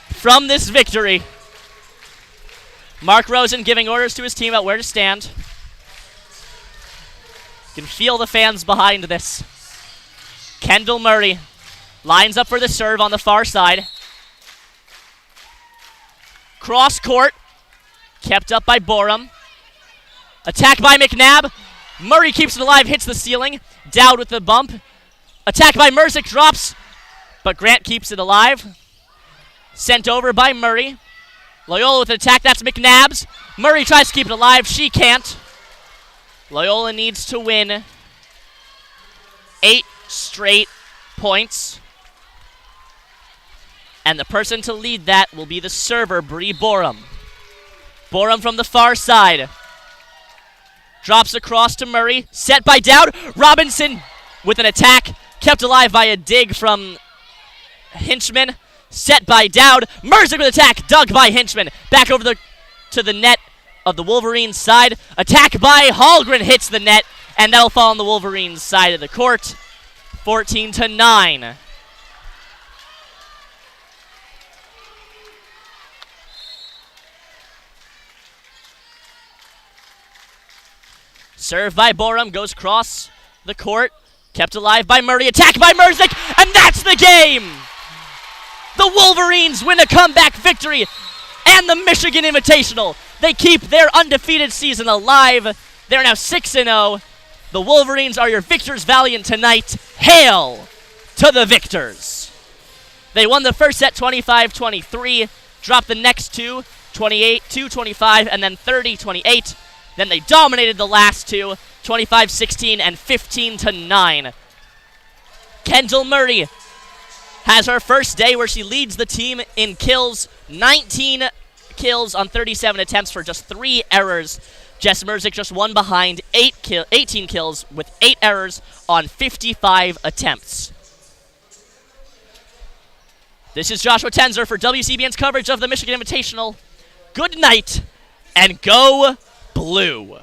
from this victory. Mark Rosen giving orders to his team about where to stand. You can feel the fans behind this. Kendall Murray lines up for the serve on the far side. Cross court, kept up by Borum. Attack by McNabb. Murray keeps it alive, hits the ceiling. Dowd with the bump. Attack by Mruzik, drops, but Grant keeps it alive. Sent over by Murray. Loyola with an attack, that's McNabb's. Murray tries to keep it alive, she can't. Loyola needs to win 8 straight points. And the person to lead that will be the server, Bree Borum. Borum from the far side. Drops across to Murray, set by Dowd. Robinson with an attack, kept alive by a dig from Hinchman. Set by Dowd. Mruzik with attack, dug by Hinchman. Back over to the net of the Wolverines side. Attack by Hallgren hits the net, and that'll fall on the Wolverines side of the court. 14-9. Serve by Borum, goes across the court. Kept alive by Murray, attack by Mruzik, and that's the game! The Wolverines win a comeback victory and the Michigan Invitational. They keep their undefeated season alive. They're now 6-0. The Wolverines are your victors valiant tonight. Hail to the victors. They won the first set 25-23, dropped the next two, 28-25, and then 30-28. Then they dominated the last two, 25-16 and 15-9. Kendall Murray has her first day where she leads the team in kills, 19 kills on 37 attempts for just 3 errors. Jess Mruzik just one behind, 18 kills with 8 errors on 55 attempts. This is Joshua Tenzer for WCBN's coverage of the Michigan Invitational. Good night, and go Blue.